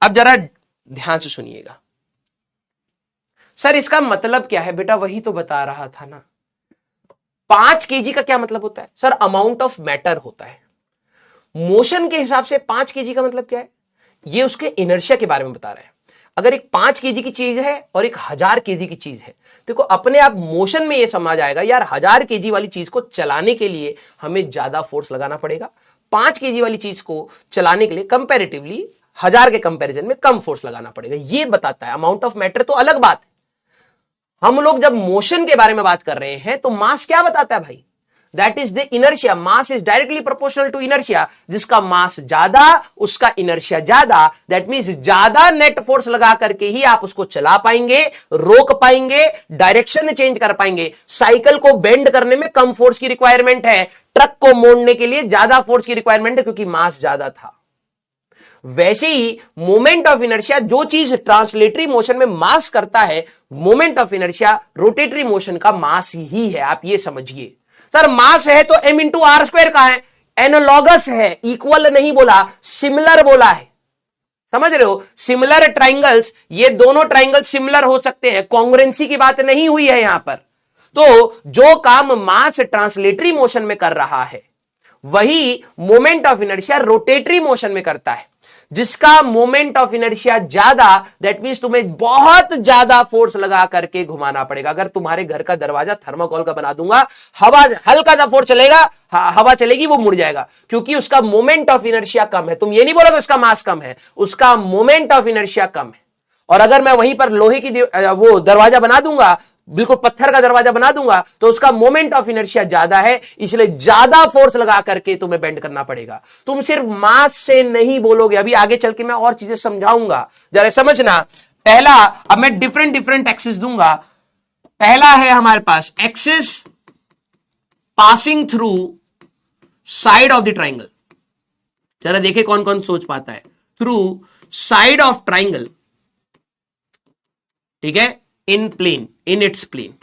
अब जरा ध्यान से सुनिएगा सर, इसका मतलब क्या है बेटा? वही तो बता रहा था ना, 5 kg का क्या मतलब होता है सर? अमाउंट ऑफ मैटर होता है। मोशन के हिसाब से 5 kg का मतलब क्या है? ये उसके इनर्शिया के बारे में बता रहे हैं। अगर एक 5 kg की चीज है और एक 1000 kg की चीज है, देखो अपने आप मोशन में ये समझ आएगा यार, 1000 kg वाली चीज को चलाने के लिए हमें ज्यादा फोर्स लगाना पड़ेगा, 5 kg वाली चीज को चलाने के लिए कंपैरेटिवली 1000 के कंपैरिजन में कम फोर्स लगाना पड़ेगा। ये बताता है। अमाउंट ऑफ मैटर तो अलग बात है। हम लोग जब मोशन के बारे में बात कर रहे हैं तो मास क्या बताता है भाई? That is the inertia. Mass is directly proportional to inertia. जिसका मास ज्यादा उसका इनर्शिया ज्यादा। दैट मींस ज्यादा नेट फोर्स लगा करके ही आप उसको चला पाएंगे, रोक पाएंगे, डायरेक्शन चेंज कर पाएंगे। साइकिल को बेंड करने में कम फोर्स की रिक्वायरमेंट है, ट्रक को मोड़ने के लिए ज्यादा फोर्स की रिक्वायरमेंट है, क्योंकि मास ज्यादा था। वैसे ही मोमेंट ऑफ इनर्शिया, जो चीज ट्रांसलेटरी मोशन में मास करता है, moment of inertia rotatory motion का मास ही है। आप ये समझिए। सर मास है तो m इंटू आर स्क्वायर का है, एनालॉगस है, इक्वल नहीं बोला, सिमिलर बोला है। समझ रहे हो? सिमिलर ट्राइंगल्स, ये दोनों ट्राइंगल सिमिलर हो सकते हैं, कॉन्ग्रुएंसी की बात नहीं हुई है यहां पर। तो जो काम मास ट्रांसलेटरी मोशन में कर रहा है, वही moment of inertia rotatory motion में करता है। जिसका मोमेंट ऑफ इनर्शिया ज्यादा, दैट मींस तुम्हें बहुत ज्यादा फोर्स लगा करके घुमाना पड़ेगा। अगर तुम्हारे घर का दरवाजा थर्माकोल का बना दूंगा, हवा हल्का सा फोर्स चलेगा, हवा चलेगी, वो मुड़ जाएगा, क्योंकि उसका मोमेंट ऑफ इनर्शिया कम है। तुम ये नहीं बोलोगे उसका मास कम है, उसका मोमेंट ऑफ इनर्शिया कम है। और अगर मैं वहीं पर लोहे की वो दरवाजा बना दूंगा, बिल्कुल पत्थर का दरवाजा बना दूंगा, तो उसका मोमेंट ऑफ इनर्शिया ज्यादा है, इसलिए ज्यादा फोर्स लगा करके तुम्हें बेंड करना पड़ेगा। तुम सिर्फ मास से नहीं बोलोगे, अभी आगे चल के मैं और चीजें समझाऊंगा, जरा समझना। पहला, अब मैं डिफरेंट डिफरेंट एक्सिस दूंगा। पहला है हमारे पास axis passing through side of the triangle. जरा देखे कौन कौन सोच पाता है। थ्रू साइड ऑफ ट्राइंगल, ठीक है, इन प्लेन, इन इट्स प्लेन।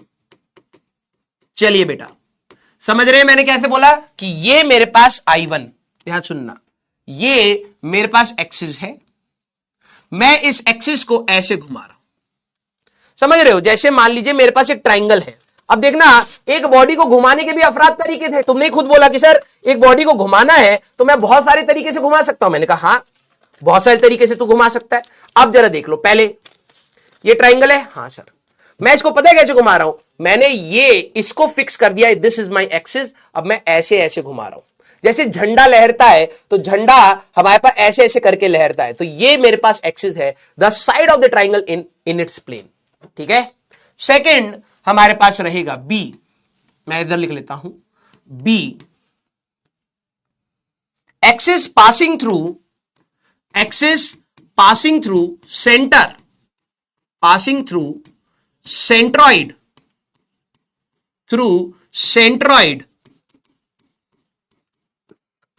चलिए बेटा, समझ रहे हैं मैंने कैसे बोला कि ये मेरे पास I1, ध्यान सुनना, ये मेरे पास एक्सिस है, मैं इस एक्सिस को ऐसे घुमा रहा हूं। समझ रहे हो? जैसे मान लीजिए मेरे पास एक ट्राइंगल है। अब देखना, एक बॉडी को घुमाने के भी अफराद तरीके थे। तुमने खुद बोला कि सर एक बॉडी को घुमाना है तो मैं बहुत सारे तरीके से घुमा सकता हूं। मैंने कहा हां, बहुत सारे तरीके से तू घुमा सकता है। अब जरा देख लो, पहले ये ट्राइंगल है, हां सर, मैं इसको पता है कैसे घुमा रहा हूं, मैंने ये इसको फिक्स कर दिया, दिस इज माई एक्सिस। अब मैं ऐसे ऐसे घुमा रहा हूं, जैसे झंडा लहरता है तो झंडा हमारे पास ऐसे ऐसे करके लहरता है, तो ये मेरे पास एक्सिस है, the side of the triangle in its plane. ठीक है। सेकंड हमारे पास रहेगा बी, मैं इधर लिख लेता हूं, B axis passing through centre, passing through centroid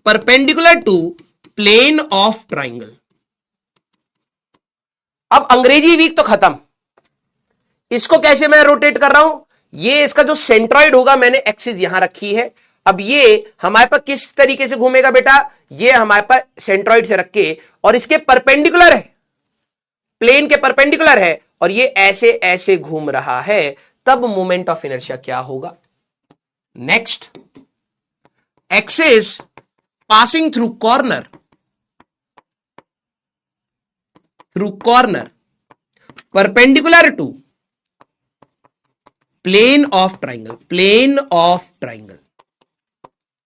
perpendicular to plane of triangle. अब अंग्रेजी वीक तो खत्म, इसको कैसे मैं रोटेट कर रहा हूं, ये इसका जो सेंट्रॉइड होगा, मैंने एक्सिस यहां रखी है। अब ये हमारे पास किस तरीके से घूमेगा बेटा, ये हमारे पास सेंट्रॉइड से रख के, और इसके परपेंडिकुलर है, प्लेन के परपेंडिकुलर है, और ये ऐसे ऐसे घूम रहा है, तब मोमेंट ऑफ इनर्शिया क्या होगा। Next, axis passing through corner perpendicular to plane of triangle.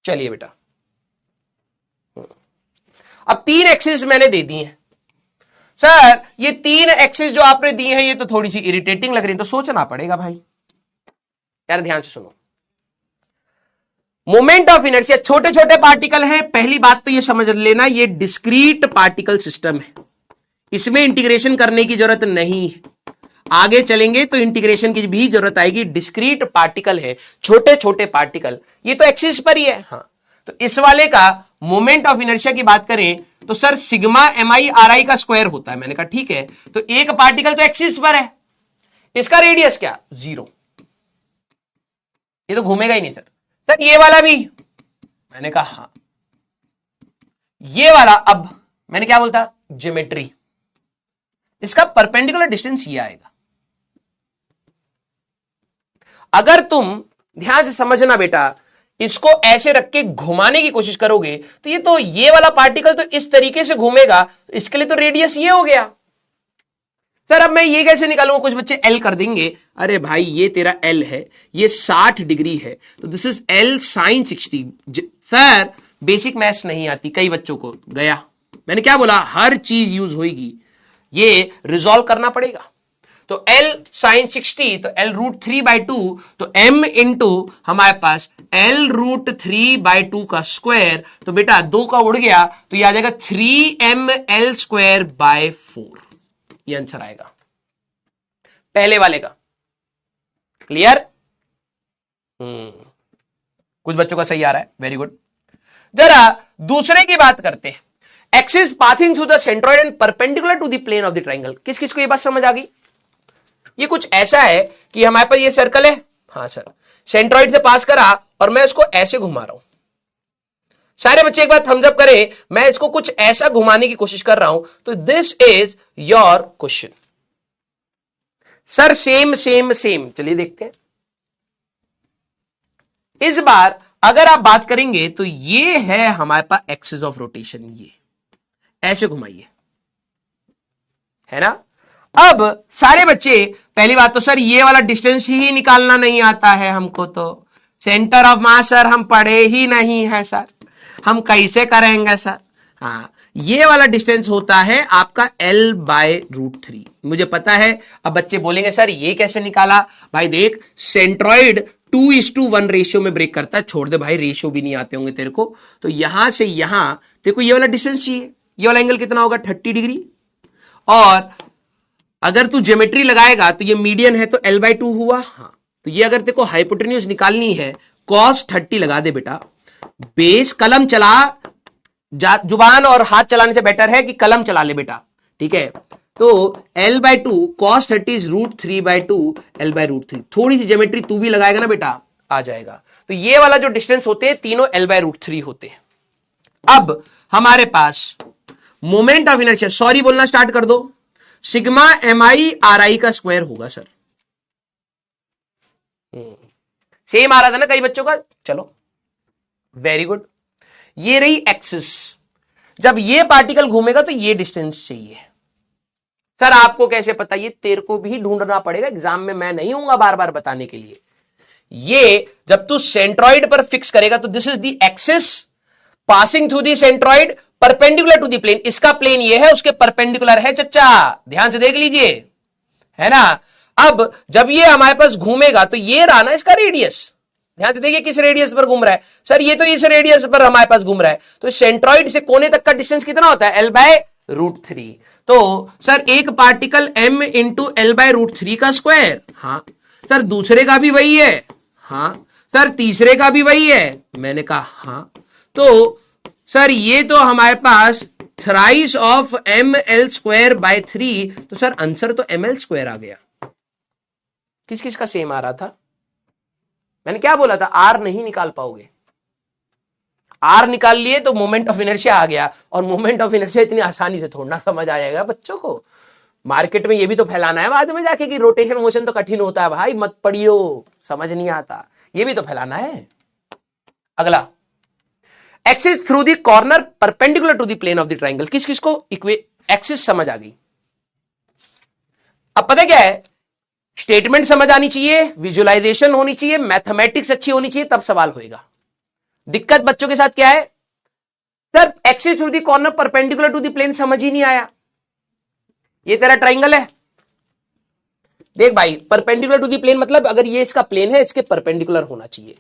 चलिए बेटा, अब तीन एक्सिस मैंने दे दी हैं। सर ये तीन एक्सिस जो आपने दी हैं ये तो थोड़ी सी इरिटेटिंग लग रही है, तो सोचना पड़ेगा भाई। यार ध्यान से सुनो, मोमेंट ऑफ इनर्शिया छोटे छोटे पार्टिकल हैं। पहली बात तो ये समझ लेना, ये डिस्क्रीट पार्टिकल सिस्टम है, इसमें इंटीग्रेशन करने की जरूरत नहीं है। आगे चलेंगे तो इंटीग्रेशन की भी जरूरत आएगी। डिस्क्रीट पार्टिकल है, छोटे छोटे पार्टिकल, ये तो एक्सिस पर ही है। हाँ, तो इस वाले का मोमेंट ऑफ इनर्शिया की बात करें तो सर सिग्मा MI/RI का स्क्वायर होता है। मैंने कहा ठीक है, तो एक पार्टिकल तो एक्सिस पर है, इसका रेडियस क्या, 0, ये तो घूमेगा ही नहीं। सर ये वाला भी, मैंने कहा हाँ, ये वाला, अब मैंने क्या बोलता, ज्योमेट्री, इसका परपेंडिकुलर डिस्टेंस ये आएगा। अगर तुम ध्यान से समझना बेटा, इसको ऐसे रख के घुमाने की कोशिश करोगे तो ये वाला पार्टिकल तो इस तरीके से घूमेगा, इसके लिए तो रेडियस ये हो गया। सर अब मैं ये कैसे निकालूंगा, कुछ बच्चे L कर देंगे, अरे भाई ये तेरा L है, ये 60 डिग्री है, तो this is L sin 60। Sir basic maths नहीं आती कई बच्चों को, गया। मैंने क्या बोला, हर चीज यूज होगी, ये रिजॉल्व करना पड़ेगा। तो L sin 60, तो L √3/2, तो M इंटू हमारे पास L √3/2 का स्क्वायर, तो बेटा 2 का उड़ गया, तो ये आ जाएगा 3mL²/4, ये आंसर आएगा पहले वाले का। क्लियर? कुछ बच्चों का सही आ रहा है, वेरी गुड। जरा दूसरे की बात करते हैं, axis passing through the centroid and perpendicular to the plane of the triangle. किस किस को ये बात समझ आ गई? ये कुछ ऐसा है कि हमारे पास ये सर्कल है, हाँ सर, सेंट्रॉइड से पास करा और मैं उसको ऐसे घुमा रहा हूं। सारे बच्चे एक बार थम्स अप करें, मैं इसको कुछ ऐसा घुमाने की कोशिश कर रहा हूं, तो this is your question. Sir same same same, चलिए देखते हैं। इस बार अगर आप बात करेंगे तो ये है हमारे पास एक्सिस ऑफ रोटेशन, ये ऐसे घुमाइए, है ना। अब सारे बच्चे, पहली बात तो सर ये वाला डिस्टेंस ही निकालना नहीं आता है हमको, तो सेंटर ऑफ मास सर हम पढ़े ही नहीं है सर, हम कैसे करेंगे सर। हाँ, ये वाला डिस्टेंस होता है आपका L/√3, मुझे पता है। अब बच्चे बोलेंगे सर ये कैसे निकाला, भाई देख सेंट्रॉइड 2:1 रेशियो में ब्रेक करता है, छोड़ दे भाई रेशियो भी नहीं आते होंगे तेरे को, तो यहां से यहां देखो ये वाला डिस्टेंस चाहिए, ये वाला एंगल कितना होगा 30 डिग्री, और अगर तू ज्योमेट्री लगाएगा तो ये मीडियन है तो L/2 हुआ। हाँ, तो ये अगर तेरे को हाइपोटेन्यूज निकालनी है cos 30 लगा दे बेटा, बेस कलम चला, जुबान और हाथ चलाने से बेटर है कि कलम चला ले बेटा, ठीक है। तो L/2 cos 30 इज √3/2 L/√3, थोड़ी सी ज्योमेट्री तू भी लगाएगा ना बेटा आ जाएगा। तो ये वाला जो डिस्टेंस होते हैं तीनों L/√3 होते हैं। अब हमारे पास मोमेंट ऑफ इनर्शिया, सॉरी बोलना स्टार्ट कर दो, सिग्मा MI/RI का स्क्वायर होगा सर। सेम आ रहा था ना कई बच्चों का, चलो वेरी गुड। ये रही एक्सिस, जब ये पार्टिकल घूमेगा तो ये डिस्टेंस चाहिए। सर आपको कैसे पता, ये तेरे को भी ढूंढना पड़ेगा एग्जाम में, मैं नहीं हूंगा बार बार बताने के लिए। ये जब तू सेंट्रॉइड पर फिक्स करेगा तो this is the axis passing through the centroid perpendicular to the plane, इसका प्लेन ये है उसके परपेंडिकुलर है चच्चा, ध्यान से देख लीजिए, है ना। अब जब ये हमारे पास घूमेगा तो ये रहा ना इसका रेडियस, ध्यान से देखिए किस रेडियस पर घूम रहा है सर, ये तो इस रेडियस पर हमारे पास घूम रहा है, तो सेंट्रॉइड से कोने तक का डिस्टेंस कितना होता है L/√3। तो सर एक पार्टिकल m इंटू L/√3 का स्क्वायर, हाँ सर दूसरे का भी वही है, हाँ सर तीसरे का भी वही है, मैंने कहा हाँ, तो सर ये तो हमारे पास थ्राइस ऑफ mL²/3, तो सर आंसर तो mL² आ गया। किस किस का सेम आ रहा था, मैंने क्या बोला था, आर नहीं निकाल पाओगे, आर निकाल लिए तो मोमेंट ऑफ इनर्शिया आ गया, और मोमेंट ऑफ इनर्शिया इतनी आसानी से थोड़ा समझ आ जाएगा बच्चों को, मार्केट में ये भी तो फैलाना है बाद में जाके कि रोटेशन मोशन तो कठिन होता है भाई, मत पढ़ियो समझ नहीं आता, ये भी तो फैलाना है। अगला, axis through the corner perpendicular to the plane of the triangle, किस किस को एक्सिस समझ आ गई। अब पता क्या है, स्टेटमेंट समझ आनी चाहिए, विजुअलाइजेशन होनी चाहिए, मैथमेटिक्स अच्छी होनी चाहिए, तब सवाल होएगा। दिक्कत बच्चों के साथ क्या है, sir axis through the corner perpendicular to the plane समझ ही नहीं आया, ये तेरा ट्राइंगल है, देख भाई परपेंडिकुलर टू द प्लेन मतलब अगर ये इसका प्लेन है इसके परपेंडिकुलर होना चाहिए,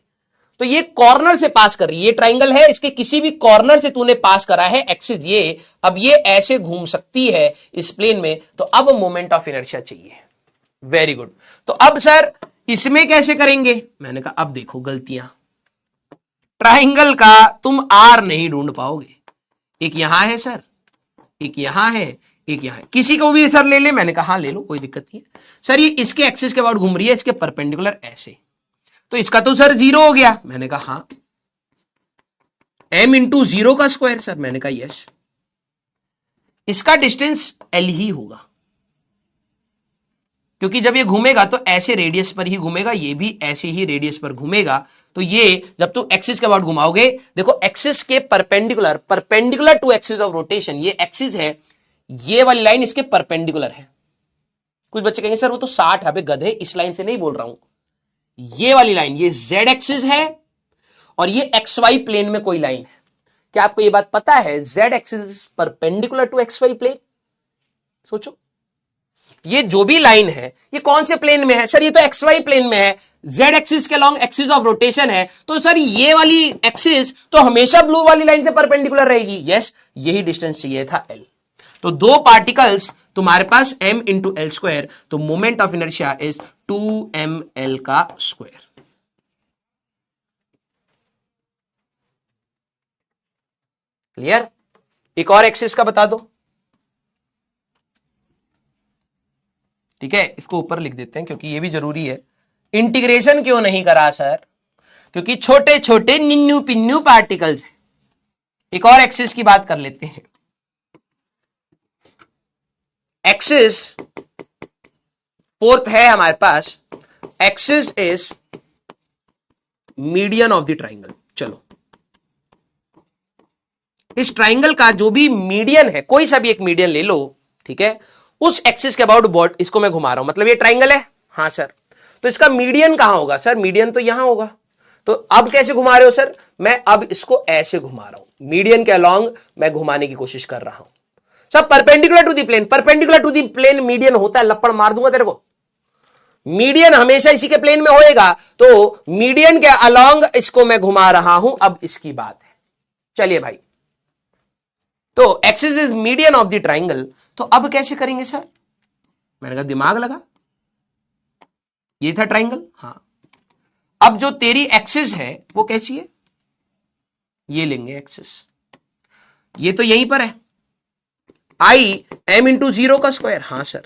तो ये कॉर्नर से पास कर रही है, ये ट्राइंगल है, इसके किसी भी कॉर्नर से तूने पास करा है एक्सिस ये, अब ये ऐसे घूम सकती है इस प्लेन में, तो अब मोमेंट ऑफ इनर्शिया चाहिए। वेरी गुड, तो अब सर इसमें कैसे करेंगे, मैंने कहा अब देखो गलतियां, ट्राइंगल का तुम आर नहीं ढूंढ पाओगे, एक यहां है सर, एक यहां है, एक यहां है, किसी को भी सर ले ले, मैंने कहा हाँ ले लो कोई दिक्कत नहीं है सर, ये इसके एक्सिस के बाद घूम रही है, इसके परपेंडिकुलर ऐसे, तो इसका तो सर 0 हो गया, मैंने कहा हाँ, m इंटू 0 का स्क्वायर सर, मैंने कहा यस, इसका डिस्टेंस L ही होगा, क्योंकि जब ये घूमेगा तो ऐसे रेडियस पर ही घूमेगा, ये भी ऐसे ही रेडियस पर घूमेगा, तो ये जब तू एक्सिस के बाद घुमाओगे, देखो एक्सिस के perpendicular to axis of rotation, ये एक्सिस है, ये वाली लाइन इसके परपेंडिकुलर है। कुछ बच्चे कहेंगे सर वो तो 60 है, गधे इस लाइन से नहीं बोल रहा हूं, ये वाली लाइन ये z एक्सिस है और ये xy प्लेन में कोई लाइन है, क्या आपको ये बात पता है, z axis perpendicular to xy plane, सोचो ये जो भी लाइन है ये कौन से प्लेन में है, सर ये तो xy प्लेन में है, z एक्सिस के लॉन्ग एक्सिस ऑफ रोटेशन है, तो सर ये वाली एक्सिस तो हमेशा ब्लू वाली लाइन से परपेंडिकुलर रहेगी, यस यही डिस्टेंस चाहिए था L, तो दो पार्टिकल्स तुम्हारे पास m इंटू एल स्क्वायर, तो moment of inertia is 2mL का स्क्वायर। क्लियर, एक और एक्सिस का बता दो, ठीक है इसको ऊपर लिख देते हैं क्योंकि ये भी जरूरी है। इंटीग्रेशन क्यों नहीं करा सर, क्योंकि छोटे छोटे निन्नू पिन्नू पार्टिकल्स हैं। एक और एक्सिस की बात कर लेते हैं, एक्सिस फोर्थ है हमारे पास, axis is median of the triangle. चलो इस ट्राइंगल का जो भी मीडियन है, कोई सा भी एक मीडियन ले लो, ठीक है, उस एक्सिस के अबाउट बॉड इसको मैं घुमा रहा हूं, मतलब ये ट्राइंगल है, हाँ सर। तो इसका मीडियन कहां होगा सर? मीडियन तो यहां होगा। तो अब कैसे घुमा रहे हो सर? मैं अब इसको ऐसे घुमा रहा हूं, मीडियन के अलोंग मैं घुमाने की कोशिश कर रहा हूं। सब perpendicular to the plane, perpendicular to the plane median होता है, लपड़ मार दूंगा तेरे को। मीडियन हमेशा इसी के प्लेन में होएगा, तो मीडियन के अलोंग इसको मैं घुमा रहा हूं। अब इसकी बात है, चलिए भाई, तो axis is median of the triangle. तो अब कैसे करेंगे सर? मैंने कहा दिमाग लगा, ये था ट्राइंगल, हाँ। अब जो तेरी एक्सिस है वो कैसी है? ये लेंगे एक्सिस, ये तो यहीं पर है, आई एम इंटू 0 का स्क्वायर, हाँ सर।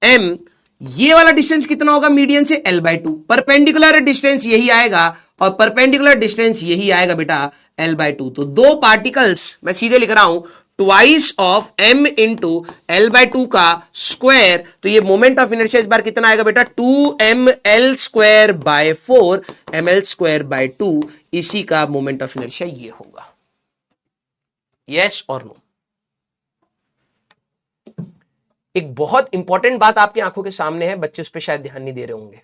एम, ये वाला डिस्टेंस कितना होगा मीडियन से? L/2। परपेंडिकुलर डिस्टेंस यही आएगा और परपेंडिकुलर डिस्टेंस यही आएगा बेटा L/2। तो दो पार्टिकल्स मैं सीधे लिख रहा हूं, twice of m into L/2 का स्क्वायर। तो ये मोमेंट ऑफ इनर्शिया इस बार कितना आएगा बेटा? 2mL²/4 mL²/2। इसी का मोमेंट ऑफ इनर्शिया ये होगा। यस और नो? एक बहुत इंपॉर्टेंट बात आपकी आंखों के सामने है, बच्चे उस पर शायद ध्यान नहीं दे रहे होंगे।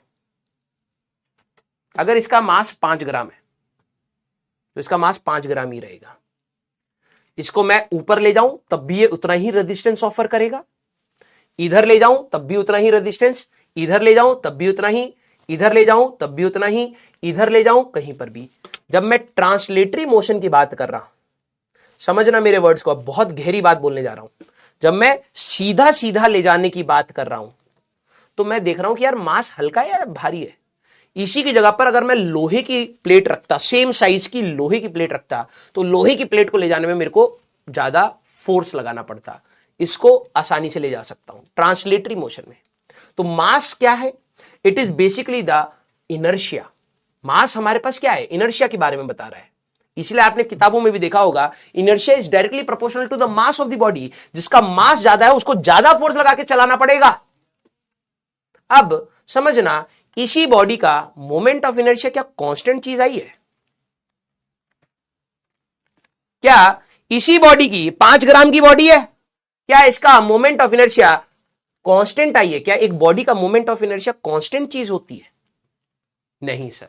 अगर इसका मास 5 ग्राम है तो इसका मास 5 ग्राम ही रहेगा। इसको मैं ऊपर ले जाऊं तब भी ये उतना ही रेजिस्टेंस ऑफर करेगा, इधर ले जाऊं तब भी उतना ही रेजिस्टेंस, इधर ले जाऊं तब भी उतना ही, इधर ले जाऊं तब भी उतना ही, इधर ले जाऊं कहीं पर भी। जब मैं ट्रांसलेटरी मोशन की बात कर रहा हूं, समझना मेरे वर्ड्स को, अब बहुत गहरी बात बोलने जा रहा हूं। जब मैं सीधा सीधा ले जाने की बात कर रहा हूं तो मैं देख रहा हूं कि यार मास हल्का है या भारी है। इसी की जगह पर अगर मैं लोहे की प्लेट रखता, सेम साइज की लोहे की प्लेट रखता, तो लोहे की प्लेट को ले जाने में मेरे को ज्यादा फोर्स लगाना पड़ता। इसको आसानी से ले जा सकता हूं ट्रांसलेटरी मोशन में। तो मास क्या है? It is basically the inertia. Mass हमारे पास क्या है? इनर्शिया के बारे में बता रहा है। इसलिए आपने किताबों में भी देखा होगा, inertia is directly proportional to the mass of the body. जिसका मास ज्यादा है उसको ज्यादा फोर्स लगा के चलाना पड़ेगा। अब समझना, इसी बॉडी का मोमेंट ऑफ इनर्शिया क्या कांस्टेंट चीज आई है? क्या इसी बॉडी की 5 ग्राम की बॉडी है, क्या इसका moment of inertia constant I है? क्या एक बॉडी का मोमेंट ऑफ इनर्शिया कांस्टेंट चीज होती है? नहीं सर।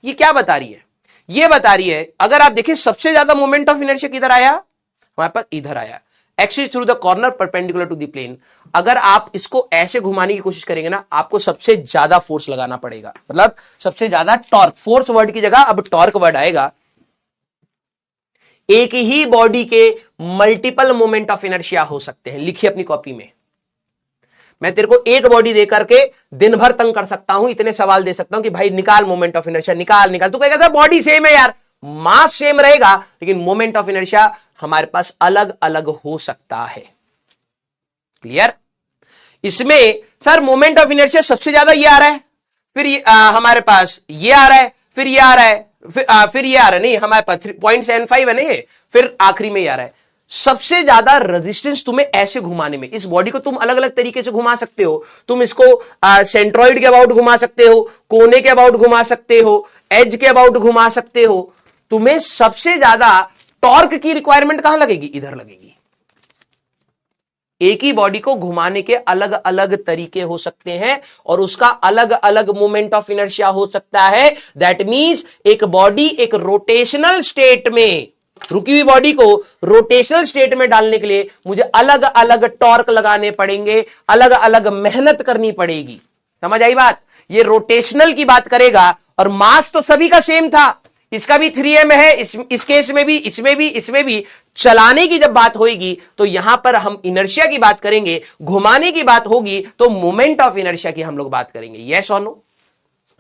ये क्या बता रही है? ये बता रही है, अगर आप देखिए सबसे ज्यादा मोमेंट ऑफ इनर्शिया किधर आया? हमारे पास इधर आया, axis through the corner perpendicular to the plane. अगर आप इसको ऐसे घुमाने की कोशिश करेंगे ना, आपको सबसे ज्यादा फोर्स लगाना पड़ेगा, मतलब सबसे ज्यादा टॉर्क। फोर्स वर्ड की जगह अब टॉर्क वर्ड आएगा। एक ही बॉडी के मल्टीपल मोमेंट ऑफ इनर्शिया हो सकते हैं। लिखिए अपनी कॉपी में, मैं तेरे को एक बॉडी दे करके दिन भर तंग कर सकता हूं, इतने सवाल दे सकता हूं कि भाई निकाल मोमेंट ऑफ इनर्शिया, निकाल निकाल। तू कहेगा बॉडी सेम है यार, मास सेम रहेगा, लेकिन मोमेंट ऑफ इनर्शिया हमारे पास अलग अलग हो सकता है। क्लियर? इसमें सर मोमेंट ऑफ इनर्शिया सबसे ज्यादा ये आ रहा है, फिर हमारे पास ये आ रहा है, फिर ये आ रहा है, फिर ये आ रहा है, नहीं हमारे पास 3.75 है नहीं, फिर आखिरी में ये आ रहा है। सबसे ज्यादा रेजिस्टेंस तुम्हें ऐसे घुमाने में, इस बॉडी को तुम अलग अलग तरीके से घुमा सकते हो। तुम इसको सेंट्रॉइड के अबाउट घुमा सकते हो, कोने के अबाउट घुमा सकते हो, एज के अबाउट घुमा सकते हो। तुम्हें सबसे ज्यादा टॉर्क की रिक्वायरमेंट कहां लगेगी? इधर लगेगी। एक ही बॉडी को घुमाने के अलग अलग तरीके हो सकते हैं और उसका अलग अलग मोमेंट ऑफ इनर्शिया हो सकता है। दैट मींस एक बॉडी एक रोटेशनल स्टेट में, रुकी हुई बॉडी को रोटेशनल स्टेट में डालने के लिए मुझे अलग अलग टॉर्क लगाने पड़ेंगे, अलग अलग मेहनत करनी पड़ेगी। समझ आई बात? ये रोटेशनल की बात करेगा और मास तो सभी का सेम था। इसका भी 3m है, इस केस में भी, इसमें भी, इसमें भी। चलाने की जब बात होगी तो यहां पर हम इनर्शिया की बात करेंगे, घुमाने की बात होगी तो मोमेंट ऑफ इनर्शिया की हम लोग बात करेंगे। यस और नो?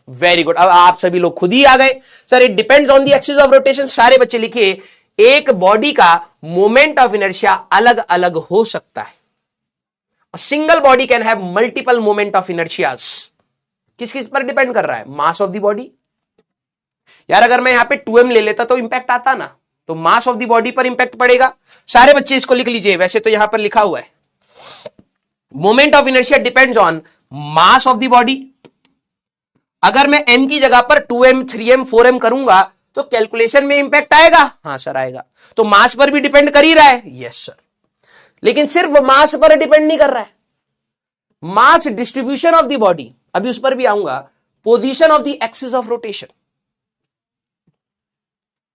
Very good. अब आप सभी लोग खुद ही आ गए। Sir it depends on the axis of rotation. सारे बच्चे लिखिए, एक बॉडी का मोमेंट ऑफ इनर्शिया अलग अलग हो सकता है। Single body can have multiple moment of inertias. किस किस पर डिपेंड कर रहा है? मास ऑफ द बॉडी। यार अगर मैं यहां पे 2m ले लेता तो इंपैक्ट आता ना, तो मास ऑफ द बॉडी पर इंपैक्ट पड़ेगा। सारे बच्चे इसको लिख लीजिए, वैसे तो यहां पर लिखा हुआ है moment of inertia depends on mass of the body. अगर मैं m की जगह पर 2m 3m 4m करूंगा तो कैलकुलेशन में इंपैक्ट आएगा? हाँ सर आएगा। तो मास पर भी डिपेंड कर ही रहा है। Yes sir. लेकिन सिर्फ वो मास पर डिपेंड नहीं कर रहा है, mass distribution of the body, अभी उस पर भी आऊंगा, position of the axis of rotation,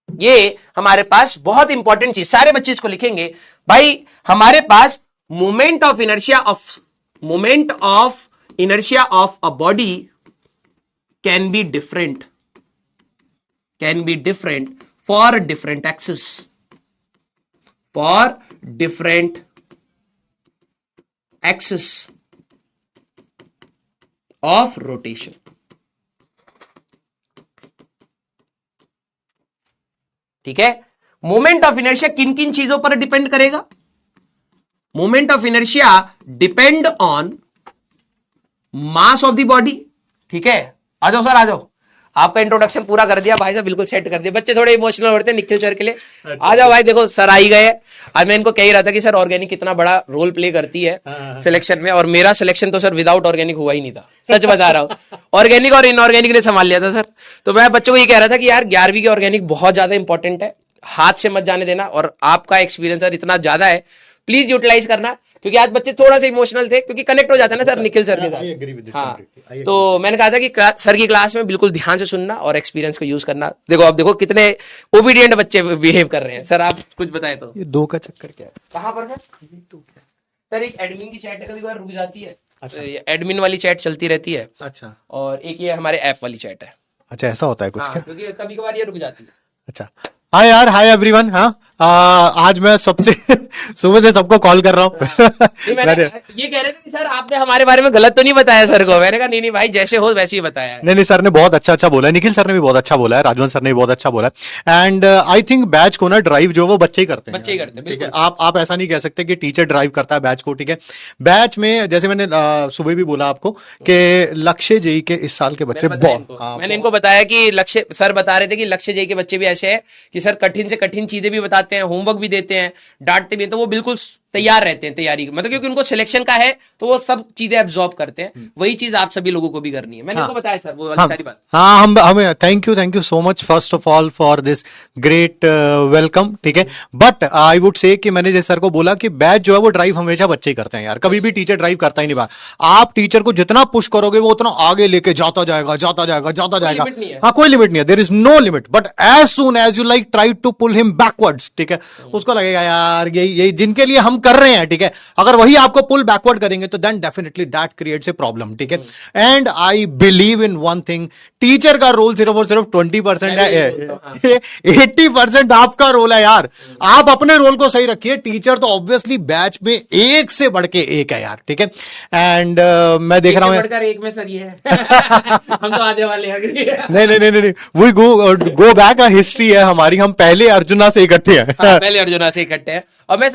ये हमारे पास बहुत इंपॉर्टेंट चीज, सारे बच्चे इसको लिखेंगे भाई। हमारे पास moment of inertia of a body can be different for different axis, for different axis of rotation. ठीक है, मोमेंट ऑफ इनर्शिया किन किन चीजों पर डिपेंड करेगा? Moment of inertia depend on mass of the body. ठीक है, आ जाओ सर, आ जाओ, आपका इंट्रोडक्शन पूरा कर दिया भाई साहब, बिल्कुल सेट कर दिया। बच्चे थोड़े इमोशनल होते हैं निखिल सर के लिए। आ जाओ भाई, देखो सर आ ही गए। आज मैं इनको कह ही रहा था कि सर ऑर्गेनिक कितना बड़ा रोल प्ले करती है सिलेक्शन में, और मेरा सिलेक्शन तो सर विदाउट ऑर्गेनिक हुआ ही नहीं था, सच बता रहा हूं। ऑर्गेनिक और इनऑर्गेनिक ने संभाल लिया था सर। तो मैं बच्चों को ये कह रहा था कि यार 11वीं की ऑर्गेनिक बहुत ज्यादा इंपॉर्टेंट है, हाथ से मत जाने देना, और आपका एक्सपीरियंस सर इतना ज्यादा है, प्लीज यूटिलाइज करना, क्योंकि आज बच्चे थोड़ा सा इमोशनल थे, क्योंकि कनेक्ट हो जाता है ना सर निखिल सर के साथ। हाँ, तो मैंने कहा था कि सर की क्लास में बिल्कुल ध्यान से सुनना और एक्सपीरियंस को यूज करना। देखो अब देखो कितने ओबीडियंट बच्चे बिहेव कर रहे हैं। सर आप कुछ बताएं तो। ये 2 का चक्कर क्या है? कहाँ पर है सर? एक एडमिन की चैट कभी बार रुक जाती है। अच्छा, एडमिन वाली चैट चलती रहती है। अच्छा, और एक ये हमारे ऐप वाली चैट है। अच्छा ऐसा होता है कुछ? क्या? क्योंकि कभी कभार ये रुक जाती है। अच्छा, हाय यार, हाय एवरीवन। हाँ, आज मैं सबसे सुबह से सबको कॉल कर रहा हूँ। ये कह रहे थे कि सर आपने हमारे बारे में गलत तो नहीं बताया सर को? मैंने कहा नहीं भाई, जैसे हो वैसे ही बताया है। नहीं सर ने बहुत अच्छा बोला है, निखिल सर ने भी बहुत अच्छा बोला है, राजवंत सर ने भी बहुत अच्छा बोला है। एंड आई थिंक बैच को ना ड्राइव जो वो बच्चे ही करते हैं। ठीक है, आप ऐसा नहीं कह सकते कि टीचर ड्राइव करता है बैच को। ठीक है, बैच में जैसे मैंने सुबह भी बोला आपको कि लक्ष्य जेई के इस साल के बच्चे मैंने इनको बताया कि लक्ष्य, सर बता रहे थे कि लक्ष्य जेई के बच्चे भी ऐसे है कि सर कठिन से कठिन चीजें भी बताते हैं, होमवर्क भी देते हैं, डांटते भी हैं, तो वो बिल्कुल तैयार रहते हैं तैयारी, मतलब क्योंकि उनको सिलेक्शन का है तो वो सब चीजें एब्जॉर्ब करते हैं। वही चीज आप सभी लोगों को भी करनी है। मैंने उनको बताया सर वो वाली सारी बात। हाँ, हमें thank you so much first of all for this great welcome. ठीक है, बट आई वुड से कि मैंने जैसे सर को बोला कि बैच जो है वो ड्राइव हमेशा बच्चे ही करते हैं यार, कभी भी टीचर ड्राइव करता ही नहीं। बात आप टीचर को जितना पुश करोगे वो उतना आगे लेके जाता जाएगा। हाँ, कोई लिमिट नहीं है, there is no limit, but as soon as you like try to pull him backwards, ठीक है, उसको लगेगा यार यही जिनके लिए हम कर रहे हैं। ठीक है, अगर वही आपको पुल बैकवर्ड करेंगे तो then definitely that creates a problem. ठीक है, and I believe in one thing, teacher का रोल सिर्फ और सिर्फ 20% है, 80% आपका रोल है यार। आप अपने रोल को सही रखिए, टीचर तो ऑब्वियसली बैच में एक से बढ़ के एक है यार। ठीक है, एंड मैं देख रहा हूं एक में सर ये है हम तो आधे वाले नहीं, वी गो बैक, हिस्ट्री है हमारी, हम पहले अर्जुना से इकट्ठे हैं। पहले अर्जुना से इकट्ठे हैं। और मैं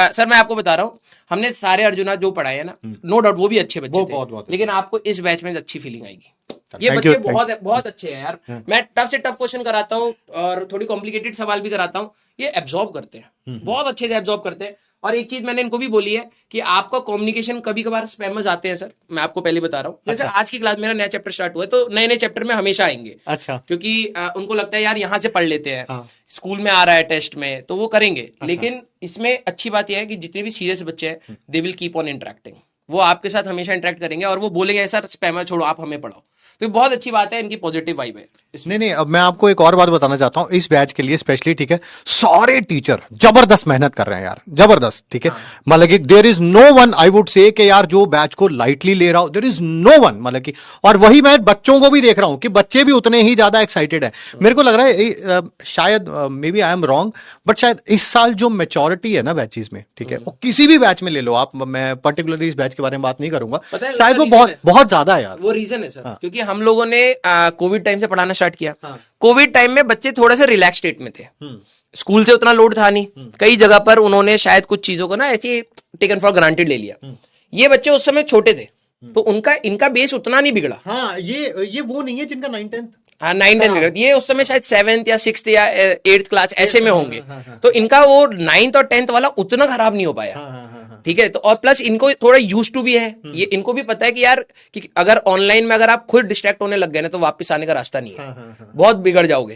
सर मैं आपको बता रहा हूँ, हमने सारे अर्जुना जो पढ़ाए हैं ना, नो डाउट वो भी अच्छे बच्चे थे, बहुत लेकिन आपको इस बैच में अच्छी फीलिंग आएगी। ये बच्चे बहुत अच्छे हैं यार। मैं टफ से टफ क्वेश्चन कराता हूँ और थोड़ी कॉम्प्लिकेटेड सवाल भी कराता हूँ, ये एब्जॉर्ब करते हैं, बहुत अच्छे से एब्जॉर्ब करते हैं। और एक चीज मैंने इनको भी बोली है कि आपका कम्युनिकेशन, कभी कभार स्पैमर्स आते हैं सर, मैं आपको पहले बता रहा हूँ। जैसे आज की क्लास मेरा नया चैप्टर स्टार्ट हुआ है, तो नए चैप्टर में हमेशा आएंगे। अच्छा, क्योंकि उनको लगता है यार यहाँ से पढ़ लेते हैं, स्कूल में आ रहा है टेस्ट में तो वो करेंगे। अच्छा। लेकिन इसमें अच्छी बात यह है कि जितने भी सीरियस बच्चे हैं they will keep on interacting, वो आपके साथ हमेशा इंटरेक्ट करेंगे और वो बोलेंगे सर स्पैमर छोड़ो, आप हमें पढ़ाओ। तो ये बहुत अच्छी बात है, इनकी पॉजिटिव वाइब है। नहीं, अब मैं आपको एक और बात बताना चाहता हूं इस बैच के लिए स्पेशली। ठीक है, सारे टीचर जबरदस्त मेहनत कर रहे हैं यार, जबरदस्त। ठीक है, मतलब कि there is no one, I would say कि यार जो बैच को लाइटली ले रहा हो, देयर इज नो वन, मतलब कि, और वही मैं बच्चों को भी देख रहा हूं कि बच्चे भी उतने ही ज्यादा एक्साइटेड है। मेरे को लग रहा है शायद maybe I am wrong, but शायद इस साल जो मेच्योरिटी है ना बैचेस में, ठीक है, वो किसी भी बैच में ले लो आप, मैं पर्टिकुलरली इस बैच के बारे में बात नहीं करूंगा, शायद वो बहुत ज्यादा है यार। वो रीजन है सर, क्योंकि हम लोगों ने कोविड टाइम से पढ़ाना स्टार्ट किया। कोविड टाइम में बच्चे थोड़े से रिलैक्स स्टेट में थे, स्कूल से उतना लोड था नहीं, कई जगह पर उन्होंने शायद कुछ चीजों को ना ऐसे टेकन फॉर ग्रांटेड ले लिया। ये बच्चे उस समय छोटे थे तो इनका बेस उतना नहीं बिगड़ा। हाँ, ये वो नहीं है जिनका 9th-10th, हाँ 9th-10th बिगड़ा, ये उस समय शायद 7th या 6th या 8th क्लास ऐसे में होंगे। तो इनका वो 9th और 10th वाला उतना खराब नहीं हो पाया। ठीक है, तो और प्लस इनको थोड़ा यूज टू भी है, ये इनको भी पता है कि यार कि अगर ऑनलाइन में अगर आप खुद डिस्ट्रैक्ट होने लग गए ना तो वापस आने का रास्ता नहीं है, बहुत बिगड़ जाओगे।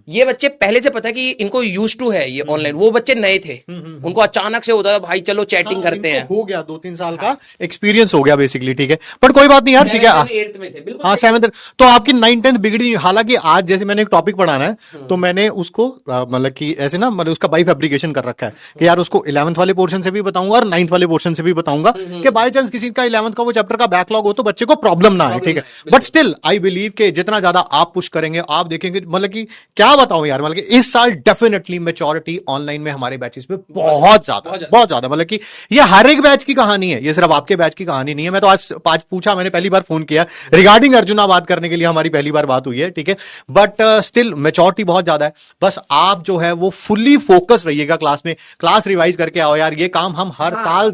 ये बच्चे पहले से पता है कि इनको यूज टू है ये ऑनलाइन, वो बच्चे नए थे, उनको अचानक से होता है भाई चलो चैटिंग करते हैं। हो गया 2-3 साल का एक्सपीरियंस हो गया बेसिकली, ठीक है, बट कोई बात नहीं यार, ठीक है। 8th में थे बिल्कुल। हाँ 7th, तो आपकी 9th-10th बिगड़ी। हालांकि आज जैसे मैंने एक टॉपिक पढ़ाना है तो मैंने उसको मतलब कि ऐसे ना, मतलब उसका बाई फैब्रिकेशन कर रखा है कि यार उसको 11th वाले पोर्शन से भी बताऊंगा और 9th वाले पोर्शन से भी बताऊंगा कि बाय चांस किसी का 11th का वो चैप्टर का बैकलॉग हो तो बच्चे को प्रॉब्लम ना है, ठीक है। बट स्टिल आई बिलीव कि जितना ज्यादा आप पुश करेंगे, आप देखेंगे, मतलब कि क्या बताऊं यार, मतलब कि इस साल डेफिनेटली मैच्योरिटी ऑनलाइन में हमारे बैचेस में बहुत ज्यादा, मतलब कि ये हर एक बैच की कहानी है, ये सिर्फ आपके बैच की कहानी नहीं है। मैं तो आज पूछा, मैंने पहली बार फोन किया रिगार्डिंग अर्जुना बात करने के लिए, हमारी पहली बार बात हुई है, ठीक है, बट स्टिल मैच्योरिटी बहुत ज्यादा है। बस आप जो है वो फुल्ली फोकस रहिएगा क्लास में, क्लास रिवाइज करके आओ यार। ये काम हम हर साल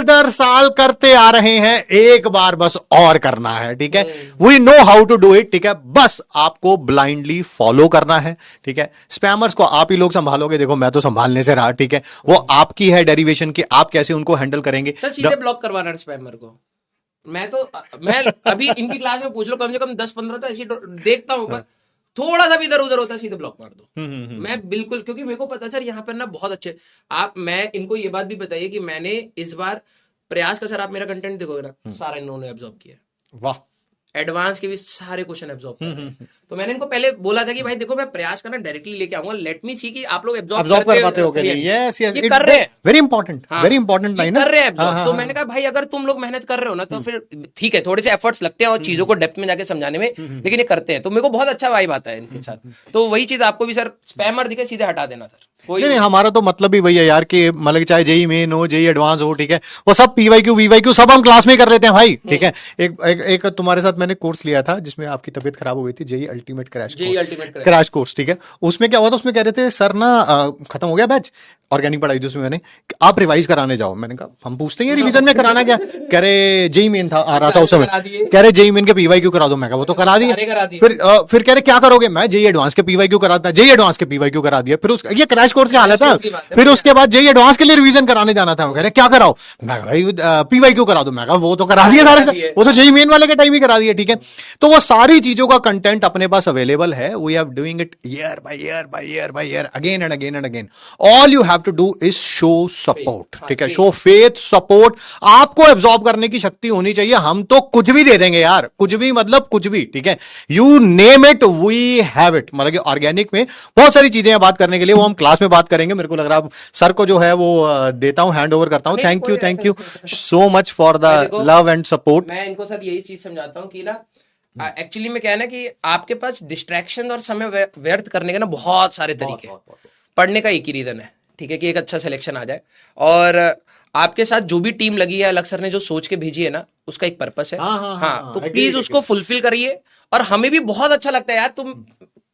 दर साल करते आ रहे हैं, एक बार बस और करना है, ठीक है। We know how to do it, ठीक है, बस आपको ब्लाइंडली फॉलो करना है, ठीक है। स्पैमर्स को आप ही लोग संभालोगे, देखो मैं तो संभालने से रहा, ठीक है, वो आपकी है डेरिवेशन की, आप कैसे उनको हैंडल करेंगे। सर सीधे ब्लॉक करवाना है स्पैमर को। मैं अभी इनकी क्लास में पूछ लो, कम से कम 10-15 तो ऐसी देखता हूँ, थोड़ा सा भी इधर उधर होता है सीधे ब्लॉक मार दो। मैं बिल्कुल, क्योंकि मेरे को पता सर यहाँ पर ना बहुत अच्छे मैं इनको ये बात भी बताइए कि मैंने इस बार प्रयास का, सर आप मेरा कंटेंट देखोगे ना, सारा इन्होंने एब्जॉर्ब किया। वाह। एडवांस के भी सारे क्वेश्चन एब्जॉर्ब कर रहे हैं। तो मैंने इनको पहले बोला था कि भाई देखो मैं प्रयास करना डायरेक्टली लेके आऊंगा, लेट मी सी कि आप लोग एब्जॉर्ब कर पाते हो कि नहीं। यस यस, ये कर रहे हैं, वेरी इंपॉर्टेंट लाइन कर रहे हैं एब्जॉर्ब। तो मैंने कहा भाई अगर तुम लोग मेहनत कर रहे हो ना तो फिर ठीक है, थोड़े से एफर्ट्स लगते हैं और चीजों को डेप्थ में जाके समझाने में, लेकिन ये करते हैं तो मेरे को बहुत अच्छा वाइब आता है इनके साथ। तो वही चीज आपको भी सर, स्पैमर दिखे सीधे हटा देना सर। नहीं, हमारा तो मतलब भी वही है यार कि मतलब चाहे जेई मेन हो, जेई एडवांस हो, ठीक है, वो सब पीवाईक्यू वीवाईक्यू सब हम क्लास में ही कर लेते हैं भाई, ठीक है। एक तुम्हारे साथ मैंने कोर्स लिया था जिसमें आपकी तबीयत खराब हो गई थी, जेई अल्टीमेट क्रैश कोर्स, ठीक है। उसमें क्या हुआ था, उसमें कह रहे थे सर ना खत्म हो गया बैच ऑर्गेनिक पढ़ाई जो, उसमें मैंने आप रिवाइज कराने जाओ। मैंने कहा हम पूछते हैं रिवीजन में कराना क्या, कह रहे जेई मेन था आ रहा था उस समय, कह रहे जेई मेन के पीवाईक्यू करा दो। मैं कहा वो तो करा दिए। फिर कह रहे क्या करोगे, मैं जेई एडवांस के पीवाईक्यू कराता, जेई एडवांस के पीवाईक्यू करा दिया। फिर ये क्रैश कोर्स की हालत है। फिर उसके बाद जेई एडवांस के लिए रिवीजन कराने जाना था, वो कह रहे क्या कराओ, मैं कहा भाई पीवाईक्यू करा दो। मैं कहा वो तो करा दिया सारे, वो तो जेई मेन वाले के टाइम ही करा दिया, ठीक है। तो वो सारी चीजों का कंटेंट अपने पास अवेलेबल है। We are doing it year by year by year by year, again and again and again. All you have to do is show support, ठीक है, शो फेथ, सपोर्ट। आपको एब्जॉर्ब करने की शक्ति होनी चाहिए। हम तो कुछ भी दे देंगे यार, कुछ भी मतलब कुछ भी, ठीक है, you name it we have it. मतलब कि ऑर्गेनिक में बहुत सारी चीजें बात करने के लिए, वो हम क्लास में बात करेंगे। मेरे को लग रहा है सर को जो है वो देता हूं, हैंड ओवर करता हूं। Thank you so much for the love and support. मैं इनको सर यही चीज समझाता हूं कि ना एक्चुअली में क्या है ना कि आपके पास डिस्ट्रैक्शन और समय व्यर्थ करने के ना बहुत सारे तरीके हैं। पढ़ने का एक ही रीजन है, ठीक है, कि एक अच्छा सिलेक्शन आ जाए। और आपके साथ जो भी टीम लगी है, अलग सर ने जो सोच के भेजी है ना, उसका एक पर्पस है। हाँ, तो प्लीज उसको फुलफिल करिए। और हमें भी बहुत अच्छा लगता है यार, तुम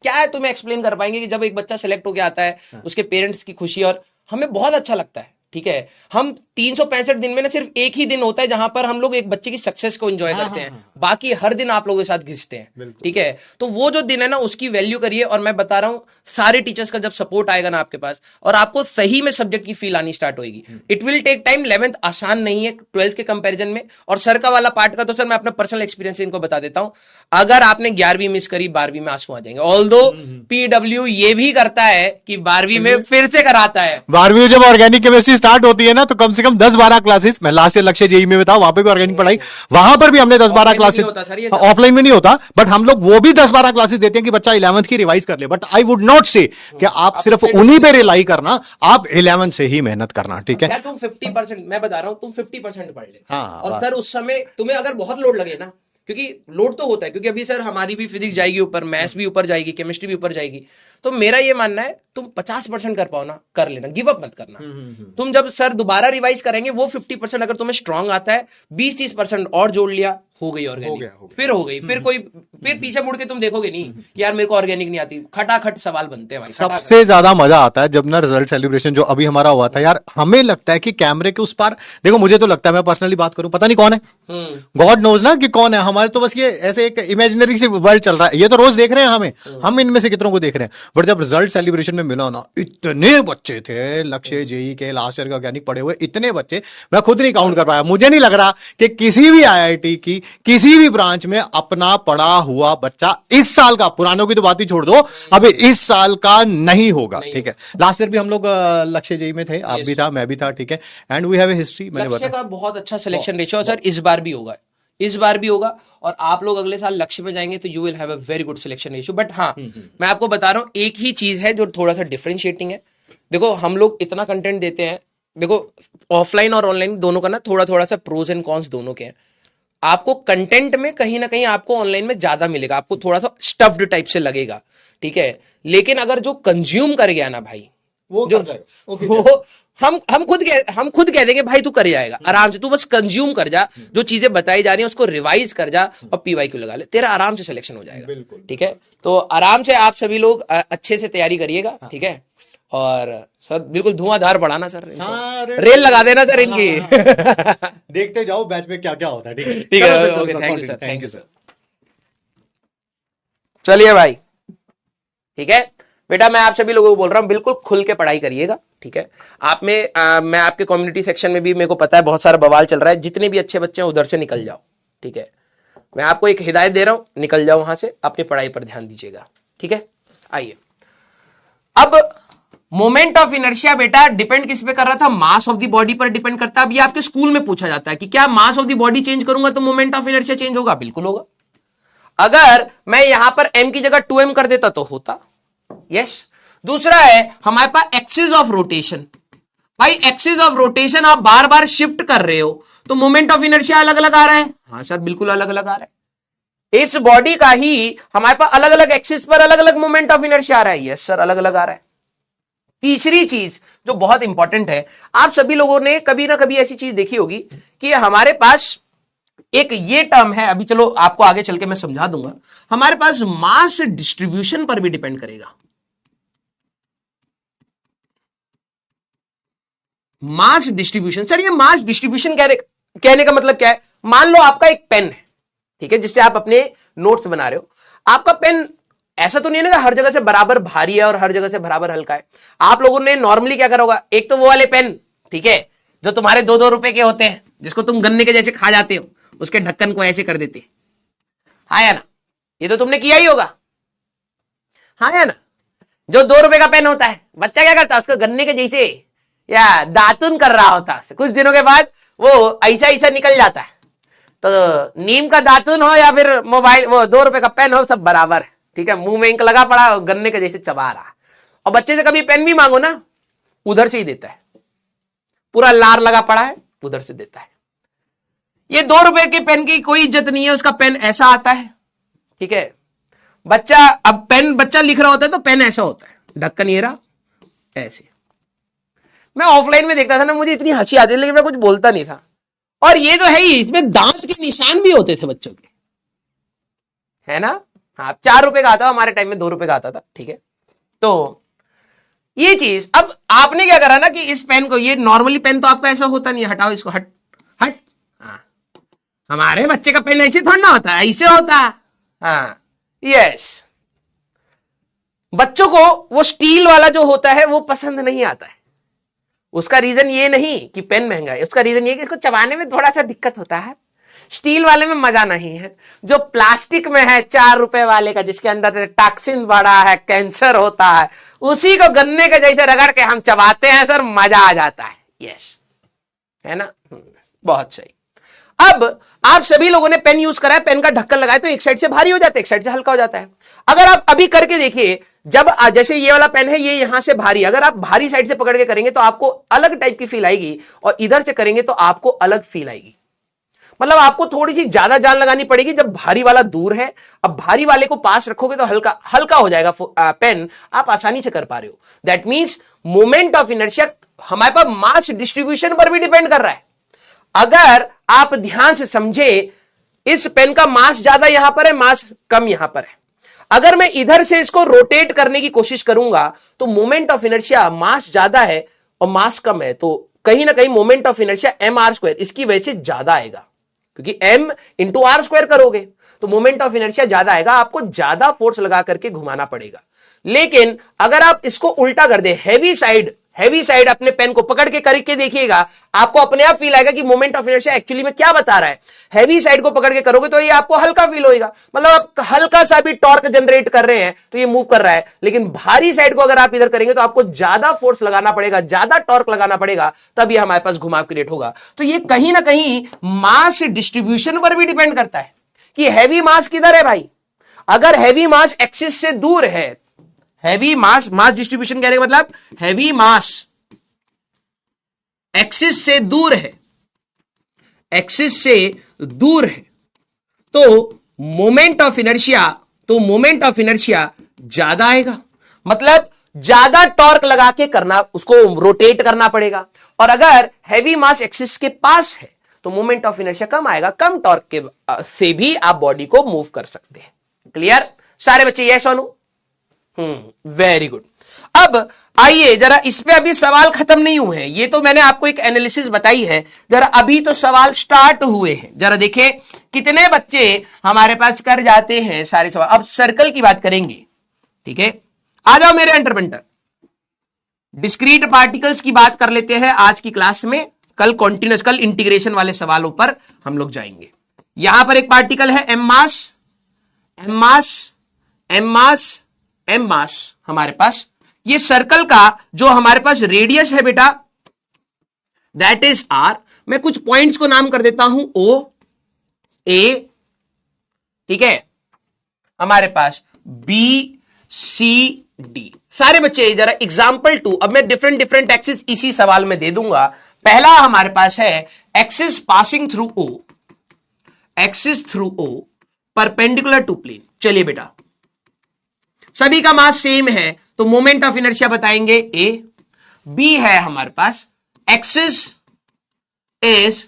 क्या है, तुम्हें एक्सप्लेन कर पाएंगे कि जब एक बच्चा सेलेक्ट होकर आता है, उसके पेरेंट्स की खुशी, और हमें बहुत अच्छा लगता है, ठीक है। हम 365 दिन में ना सिर्फ एक ही दिन होता है जहां पर हम लोग एक बच्चे की सक्सेस को एंजॉय करते हैं, बाकी हर दिन आप लोगों के साथ घिसते हैं, ठीक है। तो वो जो दिन है ना उसकी वैल्यू करिए। और मैं बता रहा हूं, सारे टीचर्स का जब सपोर्ट आएगा ना आपके पास, और आपको सही में सब्जेक्ट की फील आनी स्टार्ट होगी, it will take time. 11th आसान नहीं है 12th के कंपेरिजन में। और सर का वाला पार्ट का तो सर मैं अपना पर्सनल एक्सपीरियंस इनको बता देता हूं, अगर आपने 11वीं मिस करी, 12वीं में आंसू आ जाएंगे। ऑल्दो पीडब्ल्यू ये भी करता है कि 12वीं में फिर से कराता है। 12वीं जब ऑर्गेनिक केमिस्ट्री स्टार्ट होती है ना, तो कम से कम 10-12 क्लासेस, मैं लास्ट ईयर लक्ष्य जेई में था, वहां पे भी ऑर्गेनिक पढ़ाई, वहां पर भी हमने 10-12 क्लासेस, ऑफलाइन में नहीं होता, बट हम लोग वो भी 10-12 क्लासेस देते हैं कि बच्चा 11th की रिवाइज कर ले। बट आई वुड नॉट से कि आप सिर्फ उन्हीं पे रिलाई करना, आप 11th से ही मेहनत करना, ठीक है। तुम 50%, मैं बता रहा हूं, तुम 50% पढ़ ले। और सर उस समय तुम्हें अगर बहुत लोड लगे ना, क्योंकि लोड तो होता है, क्योंकि अभी सर हमारी भी फिजिक्स जाएगी ऊपर, मैथ्स भी ऊपर जाएगी, केमिस्ट्री भी ऊपर जाएगी। तो मेरा ये मानना है तुम 50% कर पाओ ना, कर लेना, गिव अप मत करना। तुम जब सर दोबारा रिवाइज करेंगे, वो 50% अगर तुम्हें स्ट्रांग आता है, 20-30% और जोड़ लिया, हो गई ऑर्गेनिक, फिर हो गई। फिर पीछे मुड़ के तुम देखोगे नहीं कि यार मेरे को ऑर्गेनिक नहीं आती। खटाखट सवाल बनते हैं भाई। सबसे ज्यादा मजा आता है जब ना रिजल्ट सेलिब्रेशन जो अभी हमारा हुआ था यार, हमें लगता है कि कैमरे के उस पार, देखो मुझे तो लगता है, मैं पर्सनली बात करूं, पता नहीं कौन है, गॉड नोज ना कि कौन है। हमारे तो बस ये ऐसे एक इमेजिनरी सी वर्ल्ड चल रहा है, ये तो रोज देख रहे हैं हमें, हम इनमें से कितनों को देख रहे हैं। बट जब रिजल्ट सेलिब्रेशन में मिला ना, इतने बच्चे थे, लक्ष्य जेई के लास्ट ईयर के ऑर्गेनिक पढ़े हुए इतने बच्चे, मैं खुद नहीं काउंट कर पाया। मुझे नहीं लग रहा कि किसी भी आईआईटी की किसी भी ब्रांच में अपना पढ़ा हुआ बच्चा इस साल का, पुरानों की तो बात ही छोड़ दो, अभी इस साल का नहीं होगा, ठीक है। लास्ट ईयर भी हम लोग लक्ष्य जी में थे, आप भी था, मैं भी था, ठीक है। And we have a history, मैंने लक्ष्य बताया का बहुत अच्छा सिलेक्शन रेशियो सर, इस बार भी होगा, इस बार भी होगा। और आप लोग अगले साल लक्ष्य में जाएंगे तो you will have a very good selection ratio. But हाँ, मैं आपको बता रहा हूं, एक ही चीज है जो थोड़ा सा डिफरेंशिएटिंग है। देखो हम लोग इतना कंटेंट देते हैं, देखो ऑफलाइन और ऑनलाइन दोनों का ना थोड़ा थोड़ा सा प्रोज एंड कॉन्स दोनों के हैं। आपको कंटेंट में कहीं ना कहीं आपको ऑनलाइन में ज्यादा मिलेगा, आपको थोड़ा सा स्टफ्ड टाइप से लगेगा, ठीक है। लेकिन अगर जो कंज्यूम कर गया ना भाई, वो जो कर जाएगा, ओके। वो हम खुद कह देंगे भाई तू कर जाएगा आराम से, तू बस कंज्यूम कर जा, जो चीजें बताई जा रही हैं उसको रिवाइज कर जा और PYQ लगा ले, तेरा आराम से सिलेक्शन हो जाएगा, बिल्कुल। ठीक है। तो आराम से आप सभी लोग अच्छे से तैयारी करिएगा, ठीक है। और सर बिल्कुल धुआंधार बढ़ाना सर, हाँ, रेल लगा देना सर इनकी। देखते जाओ बैच में क्या क्या होता है, ठीक है। ठीक है, चलो सर, ओके, चलो, thank you sir, continue, thank you sir. चलिए भाई, ठीक है बेटा, मैं आप सभी लोगों को बोल रहा हूं बिल्कुल खुल के पढ़ाई करिएगा, ठीक है। आप में मैं आपके कम्युनिटी सेक्शन में भी मेरे को पता है बहुत सारा बवाल चल रहा है, जितने भी अच्छे बच्चे हैं उधर से निकल जाओ, ठीक है। मैं आपको एक हिदायत दे रहा हूं, निकल जाओ वहां से, अपनी पढ़ाई पर ध्यान दीजिएगा, ठीक है। आइए, अब मोमेंट ऑफ इनर्शिया बेटा डिपेंड किस पे कर रहा था, मास ऑफ द बॉडी पर डिपेंड करता है। अब ये आपके स्कूल में पूछा जाता है कि क्या मास ऑफ द बॉडी चेंज करूंगा तो मोमेंट ऑफ इनर्शिया चेंज होगा? बिल्कुल होगा। अगर मैं यहां पर m की जगह 2m कर देता तो होता, यस। दूसरा है हमारे पास एक्सिस ऑफ रोटेशन। भाई एक्सिस ऑफ रोटेशन आप बार बार शिफ्ट कर रहे हो तो मोमेंट ऑफ इनर्शिया अलग अलग आ रहा है। हाँ सर बिल्कुल अलग अलग आ रहा है। इस बॉडी का ही हमारे पास अलग अलग एक्सिस पर अलग अलग मोमेंट ऑफ इनर्शिया आ रहा है। यस सर अलग अलग आ रहा है। तीसरी चीज जो बहुत इंपॉर्टेंट है, आप सभी लोगों ने कभी ना कभी ऐसी चीज देखी होगी कि हमारे पास एक ये टर्म है, अभी चलो आपको आगे चल के मैं समझा दूंगा, हमारे पास मास डिस्ट्रीब्यूशन पर भी डिपेंड करेगा। मास डिस्ट्रीब्यूशन, सर ये मास डिस्ट्रीब्यूशन कहने का मतलब क्या है? मान लो आपका एक पेन है, ठीक है, जिससे आप अपने नोट्स बना रहे हो। आपका पेन ऐसा तो नहीं है ना हर जगह से बराबर भारी है और हर जगह से बराबर हल्का है। आप लोगों ने नॉर्मली क्या करा होगा, एक तो वो वाले पेन, ठीक है, जो तुम्हारे 2-2 रुपए के होते हैं, जिसको तुम गन्ने के जैसे खा जाते हो, उसके ढक्कन को ऐसे कर देते, हाँ या ना? ये तो तुमने किया ही होगा, हाँ या ना? जो 2 रुपए का पेन होता है, बच्चा क्या करता है, उसको गन्ने के जैसे या दातुन कर रहा होता है, कुछ दिनों के बाद वो ऐसा ऐसा निकल जाता है। तो नीम का दातुन हो या फिर मोबाइल वो 2 रुपए का पेन हो, सब बराबर है, ठीक है। मुंह में इंक लगा पड़ा, गन्ने के जैसे चबा रहा। और बच्चे से कभी पेन भी मांगो ना, उधर से ही देता है, पूरा लार लगा पड़ा है, उधर से देता है। ये 2 रुपए के पेन की कोई इज्जत नहीं है, उसका पेन ऐसा आता है, ठीक है। बच्चा अब पेन बच्चा लिख रहा होता है तो पेन ऐसा होता है, ढक्कन ये रहा ऐसे। मैं ऑफलाइन में देखता था ना, मुझे इतनी हंसी आती थी, लेकिन मैं कुछ बोलता नहीं था। और ये तो है ही, इसमें दांत के निशान भी होते थे बच्चों के, है ना? हाँ 4 रुपए का आता, हमारे टाइम में 2 रुपए का आता था, ठीक है। तो ये चीज, अब आपने क्या करा ना कि इस पेन को, ये नॉर्मली पेन तो आपका ऐसा होता नहीं है, हटाओ इसको, हट हट। हाँ हमारे बच्चे का पेन ऐसे थोड़ा ना होता है, ऐसे होता है। हाँ यस, बच्चों को वो स्टील वाला जो होता है वो पसंद नहीं आता है। उसका रीजन ये नहीं कि पेन महंगा है, उसका रीजन ये कि इसको चबाने में थोड़ा सा दिक्कत होता है। स्टील वाले में मजा नहीं है। जो प्लास्टिक में है 4 रुपए वाले का, जिसके अंदर टॉक्सिन बड़ा है, कैंसर होता है, उसी को गन्ने के जैसे रगड़ के हम चबाते हैं सर, मजा आ जाता है। यस, है ना? बहुत सही। अब आप सभी लोगों ने पेन यूज करा है, पेन का ढक्कन लगाए तो एक साइड से भारी हो जाता है, एक साइड से हल्का हो जाता है। अगर आप अभी करके देखिए, जब जैसे ये वाला पेन है, ये यहां से भारी, अगर आप भारी साइड से पकड़ के करेंगे तो आपको अलग टाइप की फील आएगी, और इधर से करेंगे तो आपको अलग फील आएगी। मतलब आपको थोड़ी सी ज्यादा जान लगानी पड़ेगी जब भारी वाला दूर है। अब भारी वाले को पास रखोगे तो हल्का हल्का हो जाएगा पेन, आप आसानी से कर पा रहे हो। That means moment of inertia हमारे पास मास डिस्ट्रीब्यूशन पर भी डिपेंड कर रहा है। अगर आप ध्यान से समझे, इस पेन का मास ज्यादा यहां पर है, मास कम यहां पर है। अगर मैं इधर से इसको रोटेट करने की कोशिश करूंगा तो मोमेंट ऑफ इनर्शिया, मास ज्यादा है और मास कम है, तो कहीं ना कहीं मोमेंट ऑफ इनर्शिया mr², इसकी वजह से ज्यादा आएगा, क्योंकि m इंटू r² करोगे तो मोमेंट ऑफ इनर्शिया ज्यादा आएगा, आपको ज्यादा फोर्स लगा करके घुमाना पड़ेगा। लेकिन अगर आप इसको उल्टा कर दे, हैवी साइड हैवी साइड अपने पेन को पकड़ के करके देखिएगा, आपको अपने आप फील आएगा कि मोमेंट ऑफ इनर्शिया एक्चुअली में क्या बता रहा है। हैवी साइड को पकड़ के करोगे तो ये आपको हल्का फील होगा, मतलब आप हल्का सा भी टॉर्क जनरेट कर रहे हैं तो ये मूव कर रहा है। लेकिन भारी साइड को अगर आप इधर करेंगे तो आपको ज्यादा फोर्स लगाना पड़ेगा, ज्यादा टॉर्क लगाना पड़ेगा, तब ये हमारे पास घुमाव क्रिएट होगा। तो ये कहीं ना कहीं मास डिस्ट्रीब्यूशन पर भी डिपेंड करता है कि हैवी मास किधर है भाई। अगर हैवी मास एक्सिस से दूर है, हैवी मास डिस्ट्रीब्यूशन कहने का मतलब हैवी मास एक्सिस से दूर है, एक्सिस से दूर है, तो मोमेंट ऑफ इनर्शिया ज्यादा आएगा, मतलब ज्यादा टॉर्क लगा के करना, उसको रोटेट करना पड़ेगा। और अगर हैवी मास एक्सिस के पास है तो मोमेंट ऑफ इनर्शिया कम आएगा, कम टॉर्क के से भी आप बॉडी को मूव कर सकते हैं। क्लियर सारे बच्चे, यस और नो? Very good. अब आइए जरा, इस पे अभी सवाल खत्म नहीं हुए हैं, ये तो मैंने आपको एक एनालिसिस बताई है, जरा अभी तो सवाल स्टार्ट हुए हैं। जरा देखें कितने बच्चे हमारे पास कर जाते हैं सारे सवाल। अब सर्कल की बात करेंगे, ठीक है? आ जाओ मेरे अंटर पेंटर, डिस्क्रीट पार्टिकल्स की बात कर लेते हैं आज की क्लास में। कल कॉन्टिन्यूस, कल इंटीग्रेशन वाले सवालों पर हम लोग जाएंगे। यहां पर एक पार्टिकल है एम मास हमारे पास। ये सर्कल का जो हमारे पास रेडियस है बेटा, दैट इज आर। मैं कुछ पॉइंट्स को नाम कर देता हूं, ओ ए, ठीक है, हमारे पास बी सी डी। सारे बच्चे जरा एग्जाम्पल 2, अब मैं डिफरेंट एक्सिस इसी सवाल में दे दूंगा। पहला हमारे पास है axis passing through O, axis through O perpendicular to plane. चलिए बेटा, सभी का मास सेम है तो मोमेंट ऑफ इनर्शिया बताएंगे ए। बी है हमारे पास axis is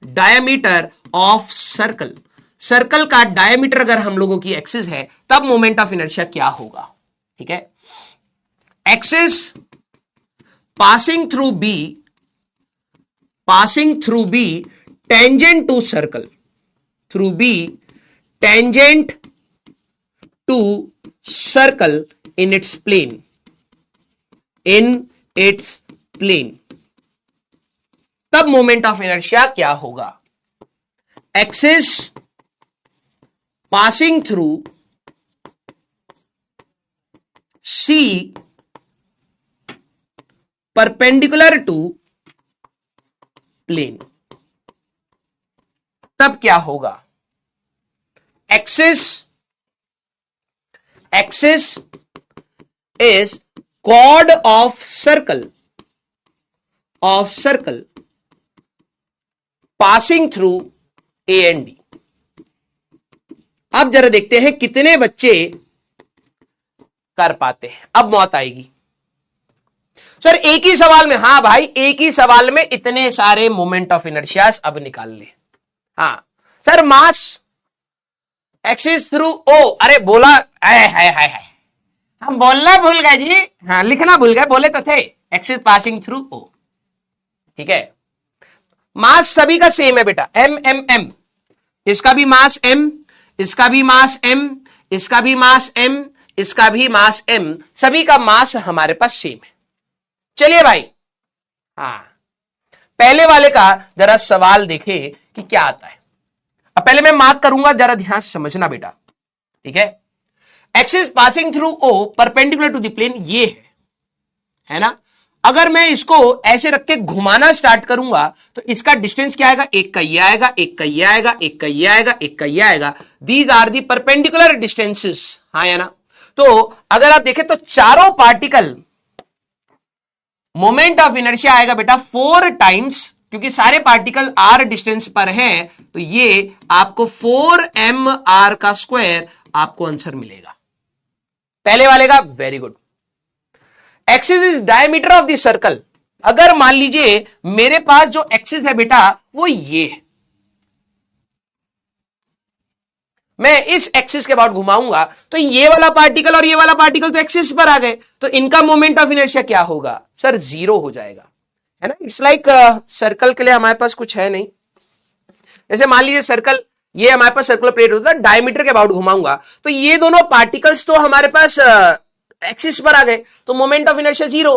diameter of circle. Circle का डायमीटर अगर हम लोगों की एक्सिस है तब मोमेंट ऑफ इनर्शिया क्या होगा, ठीक है? Axis passing through B tangent to circle, through B tangent to circle in its plane, तब मोमेंट ऑफ इनर्शिया क्या होगा? Axis passing through C perpendicular to plane, तब क्या होगा? Axis is chord of circle passing through A and D। अब जरा देखते हैं कितने बच्चे कर पाते हैं। अब मौत आएगी सर एक ही सवाल में। हाँ भाई, एक ही सवाल में इतने सारे मोमेंट ऑफ इनर्शियास अब निकाल ले। हाँ सर, मास एक्सिस थ्रू ओ, अरे बोला है हम बोलना भूल गए जी। हाँ, लिखना भूल गए, बोले तो थे एक्सिस पासिंग थ्रू ओ, ठीक है। मास सभी का सेम है बेटा, एम एम एम, इसका भी मास एम, इसका भी मास एम, इसका भी मास एम, इसका भी मास एम, सभी का मास हमारे पास सेम है। चलिए भाई, हाँ पहले वाले का जरा सवाल देखे कि क्या आता है। अब पहले मैं मार्क करूंगा, जरा ध्यान से समझना बेटा, ठीक है। Axis passing through O perpendicular to the plane, ये है ना। अगर मैं इसको ऐसे रख के घुमाना स्टार्ट करूंगा तो इसका डिस्टेंस क्या आएगा, एक का ये आएगा, एक का ये आएगा, एक का ये आएगा, एक का ये आएगा। These are the perpendicular distances, हाँ या ना। तो अगर आप देखें तो चारों पार्टिकल मोमेंट ऑफ इनर्शिया आएगा बेटा 4 टाइम्स, क्योंकि सारे पार्टिकल r डिस्टेंस पर हैं, तो ये आपको 4mr का स्क्वायर आपको आंसर मिलेगा पहले वाले का। Very good. Axis is diameter of the circle. अगर मान लीजिए मेरे पास जो एक्सिस है बेटा वो ये है, मैं इस एक्सिस के बाद घुमाऊंगा तो ये वाला पार्टिकल और ये वाला पार्टिकल तो एक्सिस पर आ गए, तो इनका मोमेंट ऑफ इनर्शिया क्या होगा सर, 0 हो जाएगा, है ना। इट्स लाइक सर्कल के लिए हमारे पास कुछ है नहीं। जैसे मान लीजिए सर्कल, ये हमारे पास सर्कुलर प्लेट होता है, डायमीटर के अबाउट घुमाऊंगा तो ये दोनों पार्टिकल्स तो हमारे पास एक्सिस पर आ गए तो मोमेंट ऑफ इनर्शिया जीरो।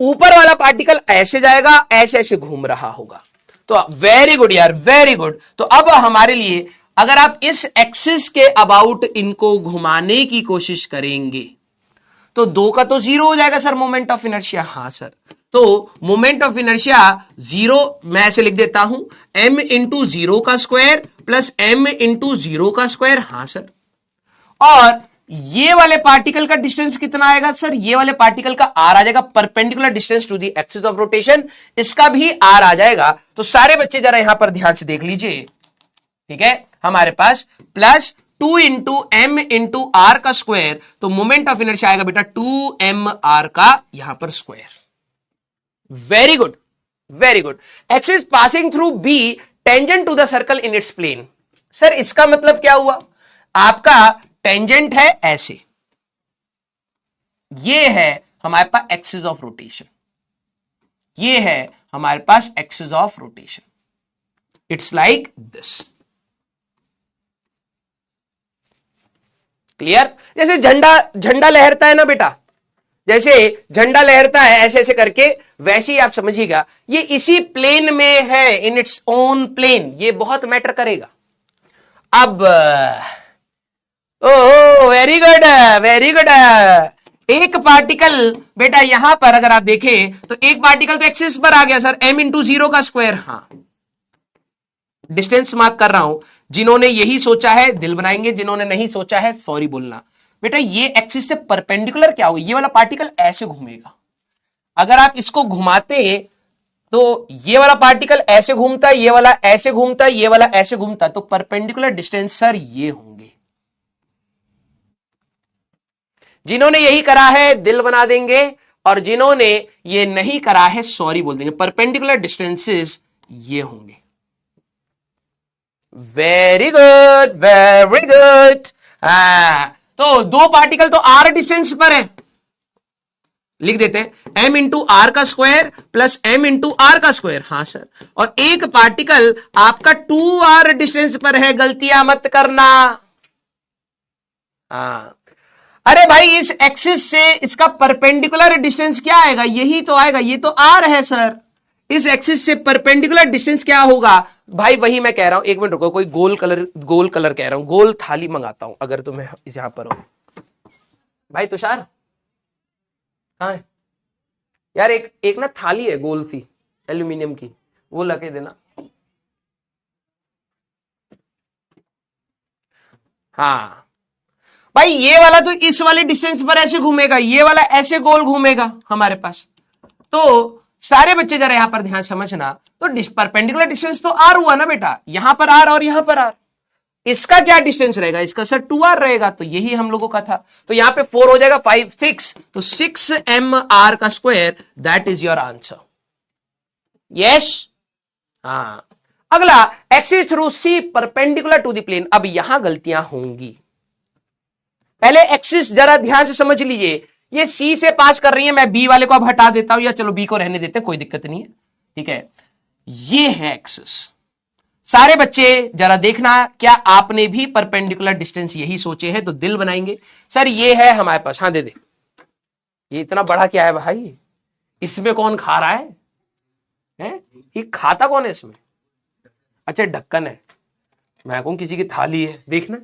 ऊपर वाला पार्टिकल ऐसे जाएगा, ऐसे ऐसे घूम रहा होगा। तो वेरी गुड यार, वेरी गुड। तो अब हमारे लिए अगर आप इस एक्सिस के अबाउट इनको घुमाने की कोशिश करेंगे तो दो का तो जीरो हो जाएगा सर मोमेंट ऑफ इनर्शिया। हाँ सर, तो मोमेंट ऑफ इनर्शिया जीरो, मैं ऐसे लिख देता हूं m इंटू जीरो का square plus m into zero का स्क्वायर। हाँ सर, और ये वाले पार्टिकल का डिस्टेंस कितना आएगा सर? ये वाले पार्टिकल का r आ जाएगा, perpendicular distance to the axis of rotation, इसका भी r आ जाएगा। तो सारे बच्चे जरा यहां पर ध्यान से देख लीजिए, ठीक है। हमारे पास plus 2 into M into are का स्क्वायर, तो मोमेंट ऑफ इनर्शिया आएगा बेटा 2mr का यहां पर square. Very good, very good. Axis passing through B tangent to the circle in its plane. Sir इसका मतलब क्या हुआ? आपका टेंजेंट है ऐसे, ये है हमारे पास एक्सिस ऑफ रोटेशन, ये है हमारे पास axis of rotation. It's like this. Clear? जैसे झंडा झंडा लहरता है ना बेटा, जैसे झंडा लहरता है ऐसे ऐसे करके, वैसे ही आप समझिएगा ये इसी प्लेन में है, इन इट्स ओन प्लेन। ये बहुत मैटर करेगा। अब ओ वेरी गुड, वेरी गुड। एक पार्टिकल बेटा यहां पर अगर आप देखें तो एक पार्टिकल तो एक्सिस पर आ गया सर, m इंटू जीरो का स्क्वायर। हाँ, डिस्टेंस मार्क कर रहा हूं। जिन्होंने यही सोचा है दिल बनाएंगे, जिन्होंने नहीं सोचा है सॉरी बोलना। बेटा ये एक्सिस से परपेंडिकुलर क्या होगा? ये वाला पार्टिकल ऐसे घूमेगा। अगर आप इसको घुमाते तो ये वाला पार्टिकल ऐसे घूमता है, ये वाला ऐसे घूमता है, ये वाला ऐसे घूमता है, तो परपेंडिकुलर डिस्टेंस सर ये होंगे। जिन्होंने यही करा है दिल बना देंगे, और जिन्होंने ये नहीं करा है सॉरी बोल देंगे। परपेंडिकुलर डिस्टेंसेस ये होंगे। Very good, very good. तो दो पार्टिकल तो r डिस्टेंस पर है, लिख देते हैं m इंटू आर का square plus m into are का स्क्वायर। हाँ सर, और एक पार्टिकल आपका 2r डिस्टेंस पर है, गलतियां मत करना। हाँ, अरे भाई इस एक्सिस से इसका परपेंडिकुलर डिस्टेंस क्या आएगा? यही तो आएगा, ये तो r है सर। इस एक्सिस से परपेंडिकुलर डिस्टेंस क्या होगा भाई? वही मैं कह रहा हूं, एक मिनट रुको, कोई गोल कलर कह रहा हूं, गोल थाली मंगाता हूं अगर तुम्हें यहां पर हो। भाई तुषार, हाँ यार, एक ना थाली है गोल सी एल्यूमिनियम की, वो लगे देना। हाँ भाई, ये वाला तो इस वाले डिस्टेंस पर ऐसे घूमेगा, ये वाला ऐसे गोल घूमेगा हमारे पास। तो सारे बच्चे जरा यहां पर ध्यान समझना, तो परपेंडिकुलर डिस्टेंस तो r हुआ ना बेटा, यहां पर r और यहां पर r। इसका क्या डिस्टेंस रहेगा? इसका सर 2r रहेगा, तो यही हम लोगों का था। तो यहां पे 4 हो जाएगा, 5 6, तो 6mr का square, that is your answer. Yes. हाँ, अगला axis through c perpendicular to the plane. अब यहां गलतियां होंगी, पहले एक्सिस जरा ध्यान से समझ लीजिए। ये सी से पास कर रही है, मैं बी वाले को अब हटा देता हूं, या चलो बी को रहने देते हैं, कोई दिक्कत नहीं है, ठीक है। ये है एक्सिस। सारे बच्चे जरा देखना, क्या आपने भी परपेंडिकुलर डिस्टेंस यही सोचे हैं? तो दिल बनाएंगे। सर ये है हमारे पास, हाँ दे दे। ये इतना बड़ा क्या है भाई? इसमें कौन खा रहा है? ये खाता कौन है इसमें? अच्छा ढक्कन है, मैं कहूं किसी की थाली है, देखना।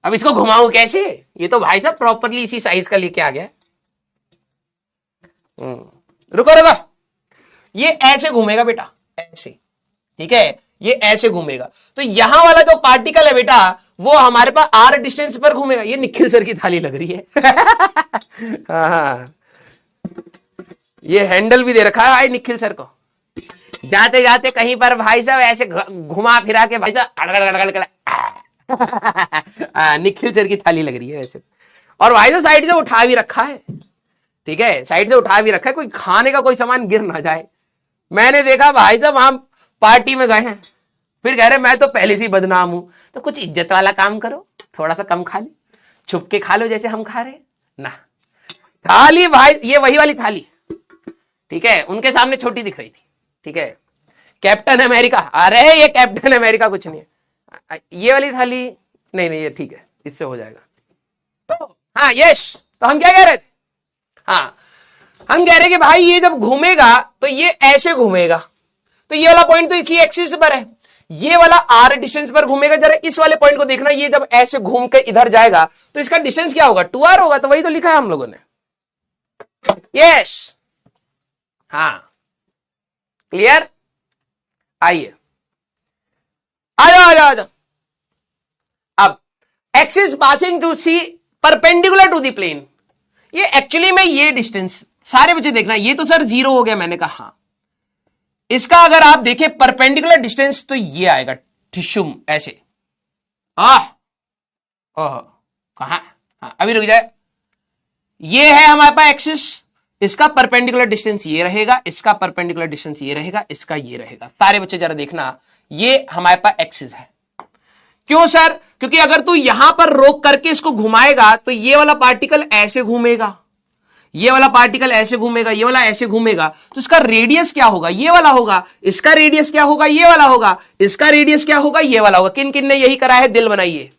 अब इसको घुमाऊं कैसे? ये तो भाई साहब प्रॉपरली इसी साइज का लेके आ गया। रुको रुको, ये ऐसे घूमेगा बेटा, ऐसे, ठीक है, ये ऐसे घूमेगा। तो यहां वाला जो पार्टिकल है बेटा, वो हमारे पास r डिस्टेंस पर घूमेगा। ये निखिल सर की थाली लग रही है। हाँ, ये हैंडल भी दे रखा है भाई निखिल सर को। जाते जाते कहीं पर भाई साहब ऐसे घुमा फिरा के भाई साहब निखिल सर की थाली लग रही है वैसे। और भाई साहब साइड से उठा भी रखा है, ठीक है, साइड से उठा भी रखा है, कोई खाने का कोई सामान गिर ना जाए। मैंने देखा भाई साहब हम पार्टी में गए हैं, फिर कह रहे मैं तो पहले से ही बदनाम हूं, तो कुछ इज्जत वाला काम करो, थोड़ा सा कम खा लो, छुप के खा लो जैसे हम खा रहे ना। थाली भाई ये वही वाली थाली, ठीक है, उनके सामने छोटी दिख रही थी, ठीक है, कैप्टन अमेरिका। अरे ये कैप्टन अमेरिका कुछ नहीं है, ये वाली थाली नहीं नहीं, ये ठीक है, इससे हो जाएगा। तो हाँ यस, तो हम क्या कह रहे थे, हाँ हम कह रहे हैं कि भाई ये जब घूमेगा तो ये ऐसे घूमेगा, तो ये वाला पॉइंट तो इसी एक्सिस पर है, ये वाला आर डिस्टेंस पर घूमेगा। जरा इस वाले पॉइंट को देखना, ये जब ऐसे घूम के इधर जाएगा तो इसका डिस्टेंस क्या होगा, 2r होगा, तो वही तो लिखा है हम लोगों ने, यस हाँ क्लियर। आइए आ जाओ आ जाओ आ जाओ। अब axis passing to C perpendicular to the plane, ये एक्चुअली में ये डिस्टेंस, सारे बच्चे देखना, ये तो सर 0 हो गया, मैंने कहा हाँ, इसका अगर आप देखें परपेंडिकुलर डिस्टेंस तो ये आएगा ठिशुम ऐसे, आह ओह कहां, हाँ अभी रुक जाए, ये है हमारे पास एक्सिस, इसका परपेंडिकुलर डिस्टेंस ये रहेगा, इसका परपेंडिकुलर डिस्टेंस ये रहेगा, इसका ये रहेगा। सारे बच्चे जरा देखना, ये हमारे पास एक्सिस है। क्यों सर, क्योंकि अगर तू यहां पर रोक करके इसको घुमाएगा तो ये वाला पार्टिकल ऐसे घूमेगा, ये वाला पार्टिकल ऐसे घूमेगा, ये वाला ऐसे घूमेगा, तो इसका रेडियस क्या होगा, ये वाला होगा, इसका रेडियस क्या होगा, ये वाला होगा, इसका रेडियस क्या होगा, ये वाला होगा। किन किन ने यही करा है, दिल बनाइए,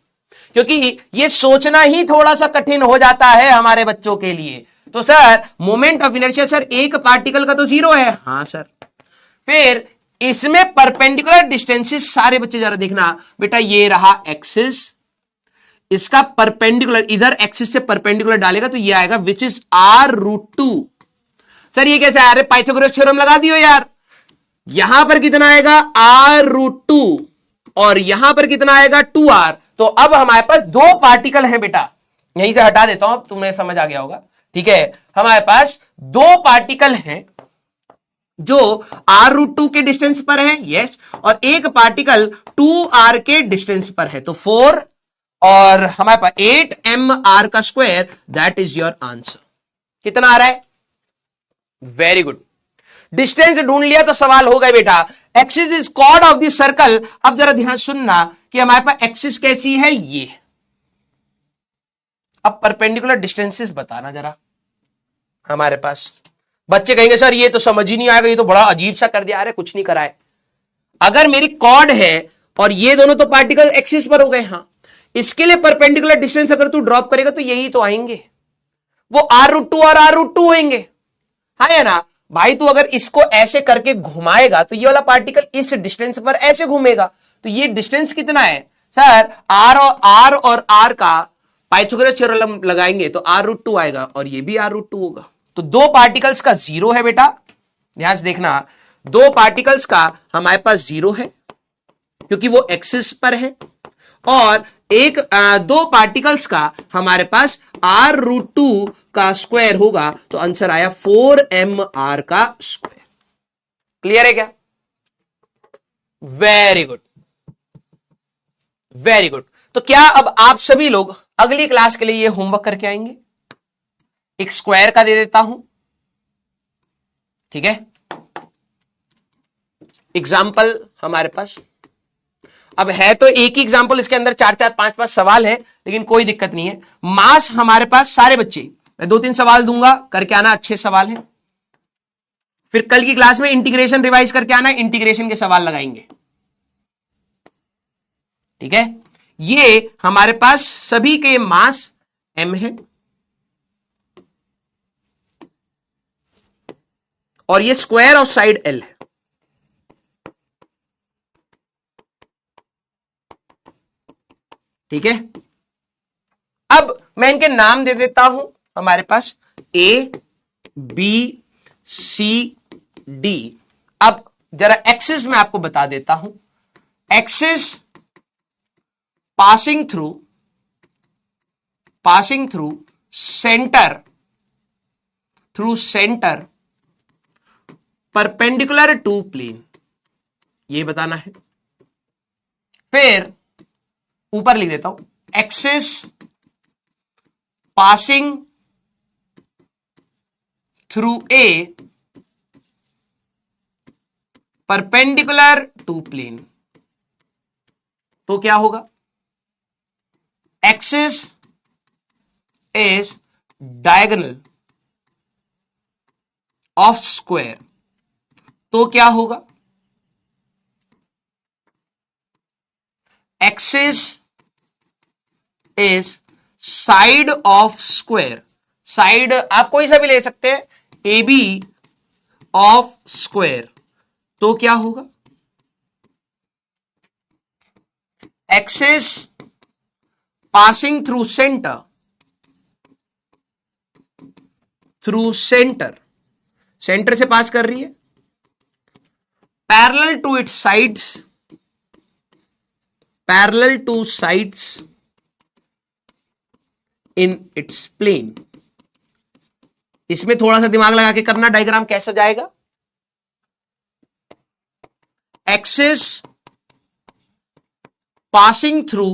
क्योंकि ये सोचना ही थोड़ा सा कठिन हो जाता है हमारे बच्चों के लिए। तो sir moment of inertia sir एक पार्टिकल का तो 0 है, हाँ सर, फिर इसमें परपेंडिकुलर डिस्टेंसेस, सारे बच्चे जरा देखना बेटा, ये रहा एक्सिस, इसका परपेंडिकुलर इधर एक्सिस से परपेंडिकुलर डालेगा तो ये आएगा विच इज r√2। सर ये कैसे आ रहे, पाइथागोरस थ्योरम लगा दियो यार, यहां पर कितना आएगा r√2 और यहां पर कितना आएगा 2r। तो अब हमारे पास दो पार्टिकल हैं बेटा, यहीं से हटा देता हूं, अब तुम्हें समझ आ गया होगा, ठीक है। हमारे पास दो पार्टिकल हैं जो r√2 के डिस्टेंस पर है, यस, और एक पार्टिकल 2r के डिस्टेंस पर है, तो 4 और हमारे पास 8mr का square, that is your answer. कितना आ रहा है, वेरी गुड, डिस्टेंस ढूंढ लिया तो सवाल हो गए बेटा, axis is chord of the circle. अब जरा ध्यान सुनना कि हमारे पास एक्सिस कैसी है, ये, अब परपेंडिकुलर डिस्टेंसेस बताना जरा हमारे पास। बच्चे कहेंगे सर ये तो समझ ही नहीं आएगा, ये तो बड़ा अजीब सा कर दिया, अरे कुछ नहीं कराए, अगर मेरी कॉर्ड है और ये दोनों तो पार्टिकल एक्सिस पर हो गए, हाँ, इसके लिए परपेंडिकुलर डिस्टेंस अगर तू ड्रॉप करेगा तो यही तो आएंगे, वो r√2 और r√2 होंगे, हाँ या ना भाई। तू अगर इसको ऐसे करके घुमाएगा तो ये वाला पार्टिकल इस डिस्टेंस पर ऐसे घूमेगा, तो ये डिस्टेंस कितना है सर, r और r का पाइथागोरस थ्योरम लगाएंगे तो r√2 आएगा और ये भी r√2 होगा। तो दो पार्टिकल्स का 0 है बेटा, ध्यान से देखना, दो पार्टिकल्स का हमारे पास 0 है क्योंकि वो एक्सिस पर है, और एक दो पार्टिकल्स का हमारे पास r√2 का स्क्वायर होगा, तो आंसर आया 4mr का स्क्वायर। क्लियर है क्या, वेरी गुड वेरी गुड। तो क्या अब आप सभी लोग अगली क्लास के लिए ये होमवर्क करके आएंगे, एक स्क्वायर का दे देता हूं, ठीक है, एग्जाम्पल हमारे पास अब है तो एक ही एग्जाम्पल, इसके अंदर 4-4 5-5 सवाल है, लेकिन कोई दिक्कत नहीं है। मास हमारे पास सारे बच्चे, मैं 2-3 सवाल दूंगा, करके आना, अच्छे सवाल हैं। फिर कल की क्लास में इंटीग्रेशन रिवाइज करके आना, इंटीग्रेशन के सवाल लगाएंगे, ठीक है। ये हमारे पास सभी के मास m है और ये स्क्वायर ऑफ साइड l है, ठीक है। अब मैं इनके नाम दे देता हूं, हमारे पास A B C D। अब जरा एक्सिस में आपको बता देता हूं, axis passing through centre perpendicular to plane, ये बताना है। फिर ऊपर लिख देता हूं, axis passing through A perpendicular to plane, तो क्या होगा, axis is diagonal of square, तो क्या होगा, axis is side of square, side आप कोई सा भी ले सकते हैं, ए बी ऑफ स्क्वायर, तो क्या होगा, axis passing through centre, through centre, centre से पास कर रही है, parallel to its sides, parallel to sides in its plane. इसमें थोड़ा सा दिमाग लगा के करना, डायग्राम कैसा जाएगा, axis passing through,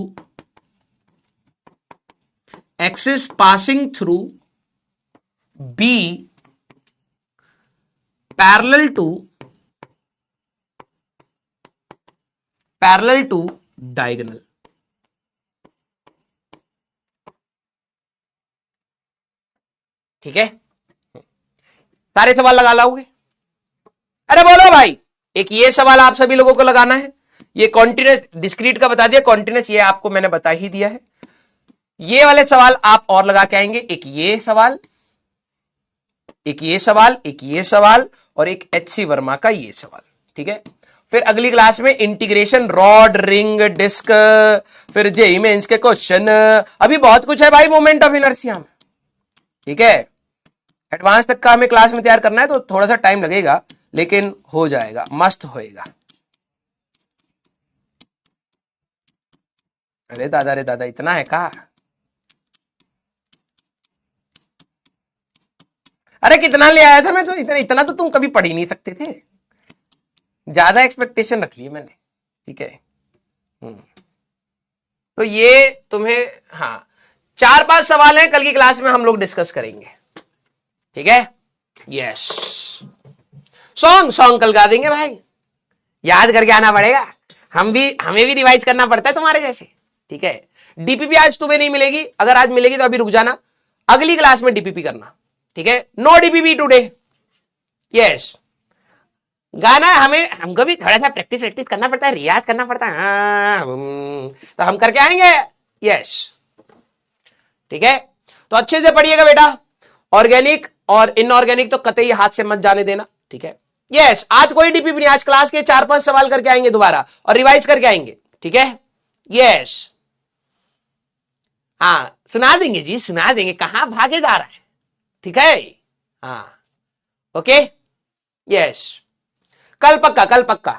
axis passing through B parallel to diagonal. ठीक है, सारे सवाल लगा लाओगे? अरे बोलो भाई, एक ये सवाल आप सभी लोगों को लगाना है, ये कॉन्टिन्यूस, डिस्क्रीट का बता दिया, कॉन्टिन्यूस ये आपको मैंने बता ही दिया है। ये वाले सवाल आप और लगा के आएंगे, एक ये सवाल, एक ये सवाल, एक ये सवाल और एक एचसी वर्मा का ये सवाल। ठीक है, फिर अगली क्लास में इंटीग्रेशन, रॉड, रिंग, डिस्क, फिर जेईई मेंस के क्वेश्चन, अभी बहुत कुछ है भाई मोमेंट ऑफ इनर्शिया में। ठीक है, एडवांस तक का हमें क्लास में तैयार करना है तो थोड़ा सा टाइम लगेगा, लेकिन हो जाएगा, मस्त होएगा। अरे दादा इतना है का? अरे कितना ले आया था मैं तो, इतना तो तुम कभी पढ़ ही नहीं सकते थे, ज्यादा एक्सपेक्टेशन रख ली मैंने। ठीक है, तो ये तुम्हें, हाँ 4-5 सवाल हैं, कल की क्लास में हम लोग डिस्कस करेंगे। ठीक है, यस, सॉन्ग कल गा देंगे भाई, याद करके आना पड़ेगा, हमें भी रिवाइज करना पड़ता है तुम्हारे जैसे। ठीक है, डीपीपी आज तुम्हें नहीं मिलेगी, अगर आज मिलेगी तो अभी रुक जाना, अगली क्लास में डीपीपी करना। ठीक है, नो डीपीपी टुडे। यस, गाना हमको भी थोड़ा सा प्रैक्टिस करना पड़ता है, रियाज करना पड़ता है, तो हम करके आएंगे। यस, ठीक है, तो अच्छे से पढ़िएगा बेटा, ऑर्गेनिक और इनऑर्गेनिक तो कतई हाथ से मत जाने देना। ठीक है, यस, आज कोई डीपीपी नहीं, आज क्लास के 4-5 सवाल करके आएंगे दोबारा और रिवाइज करके आएंगे। ठीक है, यस, हाँ सुना देंगे जी, सुना देंगे, कहां भागे जा रहा है। ठीक है, हाँ ओके, यस, कल पक्का,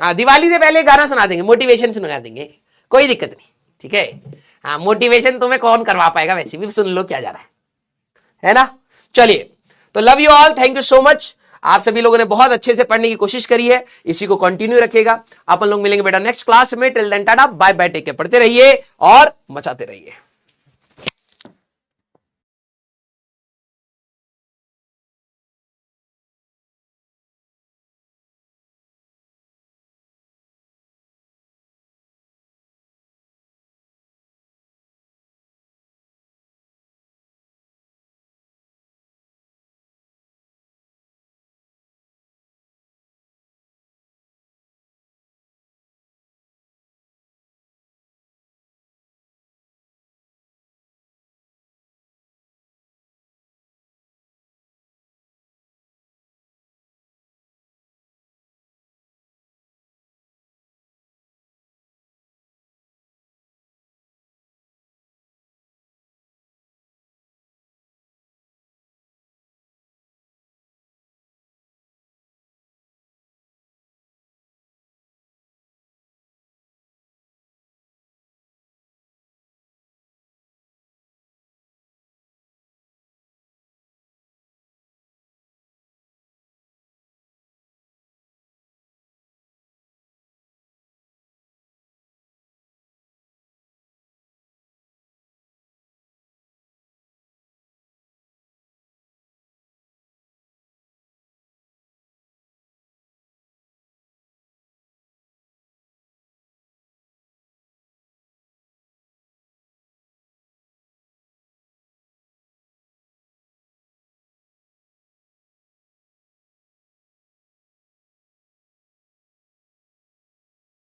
हाँ दिवाली से पहले गाना सुना देंगे, मोटिवेशन सुना देंगे, कोई दिक्कत नहीं। ठीक है, हाँ मोटिवेशन तुम्हें कौन करवा पाएगा, वैसे भी सुन लो क्या जा रहा है ना। चलिए, तो love you all, thank you so much, आप सभी लोगों ने बहुत अच्छे से पढ़ने की कोशिश करी है, इसी को कंटिन्यू रखिएगा। अपन लोग मिलेंगे बेटा नेक्स्ट क्लास में, till then tata bye bye, take care, पढ़ते रहिए और मचाते रहिए।